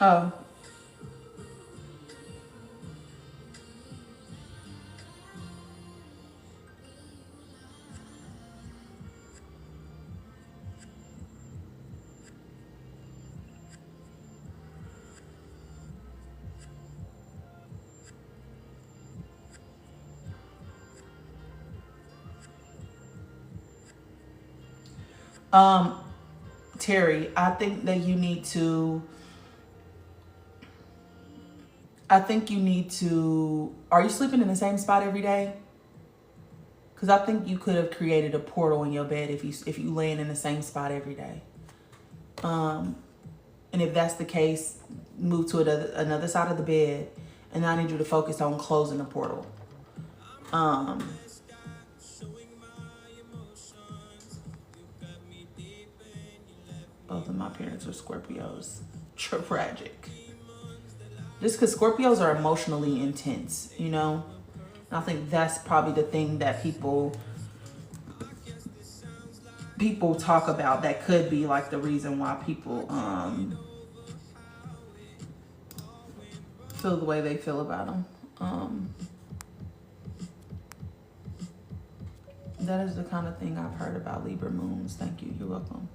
Oh. Terry, I think that you need to, are you sleeping in the same spot every day? Because I think you could have created a portal in your bed if you laying in the same spot every day. And if that's the case, move to another side of the bed, and I need you to focus on closing the portal. Both of my parents are Scorpios. Tragic. Just because Scorpios are emotionally intense, you know? And I think that's probably the thing that people talk about that could be like the reason why people feel the way they feel about them. That is the kind of thing I've heard about Libra moons. Thank you. You're welcome.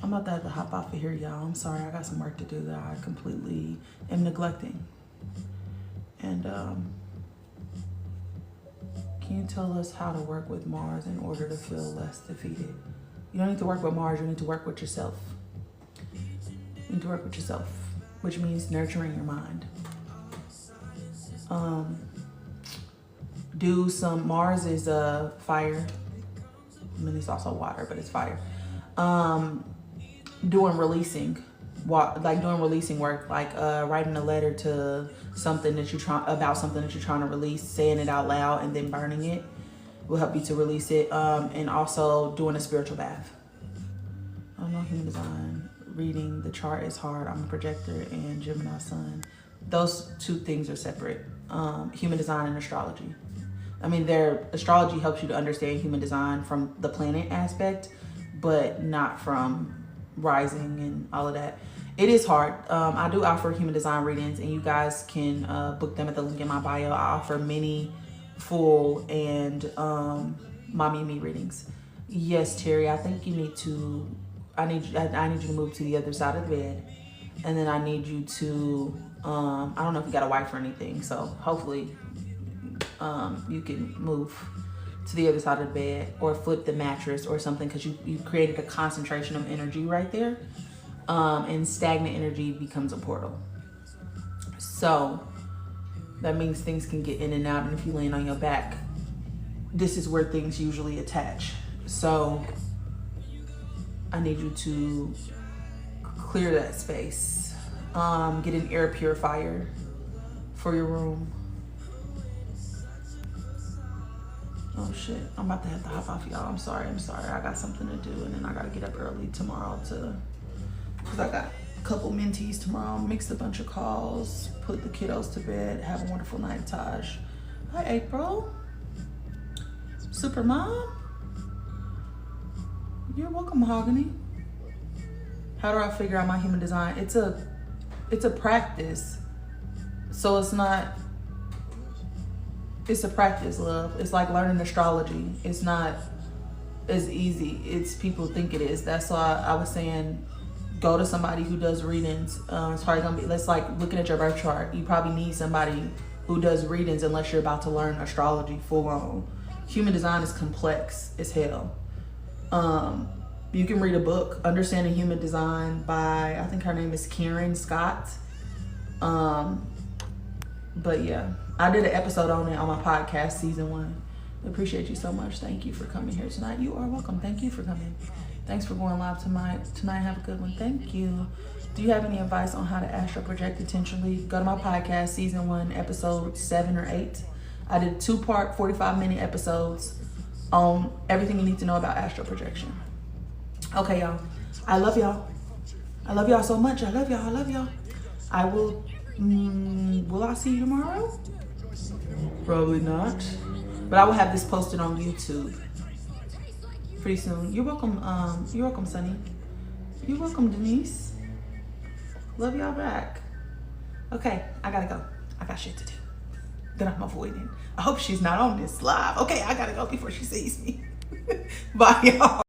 I'm about to have to hop off of here, y'all. I'm sorry. I got some work to do that I completely am neglecting. And can you tell us how to work with Mars in order to feel less defeated? You don't need to work with Mars. You need to work with yourself. You need to work with yourself, which means nurturing your mind. Do some, Mars is fire. I mean, it's also water, but it's fire. Doing releasing work, like writing a letter to something that about something that you're trying to release, saying it out loud and then burning it will help you to release it. And also doing a spiritual bath. I don't know, human design, reading the chart is hard. I'm a projector and Gemini sun. Those two things are separate. Human design and astrology. I mean, astrology helps you to understand human design from the planet aspect, but not from rising and all of that. It is hard. I do offer human design readings, and you guys can book them at the link in my bio. I offer mini, full, and mommy and me readings. Yes, Terry, I think you need to. I need you to move to the other side of the bed, and then I need you to. I don't know if you got a wife or anything, so hopefully you can move to the other side of the bed or flip the mattress or something, because you created a concentration of energy right there, and stagnant energy becomes a portal. So that means things can get in and out, and if you land on your back, this is where things usually attach. So I need you to clear that space. Get an air purifier for your room. Oh shit, I'm about to have to hop off, y'all. I'm sorry. I got something to do, and then I gotta get up early tomorrow because I got a couple mentees tomorrow, mixed a bunch of calls, put the kiddos to bed, have a wonderful night, Taj. Hi, April. Super Mom. You're welcome, Mahogany. How do I figure out my human design? It's a practice. So it's a practice, love. It's like learning astrology. It's not as easy as people think it is. That's why I was saying, go to somebody who does readings. It's probably gonna be, that's like looking at your birth chart. You probably need somebody who does readings unless you're about to learn astrology full on. Human design is complex as hell. You can read a book, Understanding Human Design by, I think her name is Karen Scott. But yeah, I did an episode on it on my podcast, season 1. I appreciate you so much. Thank you for coming here tonight. You are welcome. Thank you for coming. Thanks for going live tonight. Have a good one. Thank you. Do you have any advice on how to astral project intentionally? Go to my podcast, season 1, episode 7 or 8. I did 2-part, 45-minute episodes on everything you need to know about astral projection. Okay, y'all. I love y'all. I love y'all so much. I love y'all. I will. Will I see you tomorrow? Probably not. But I will have this posted on YouTube pretty soon. You're welcome, Sunny. You're welcome, Denise. Love y'all back. Okay, I gotta go. I got shit to do that I'm avoiding. I hope she's not on this live. Okay, I gotta go before she sees me. Bye, y'all.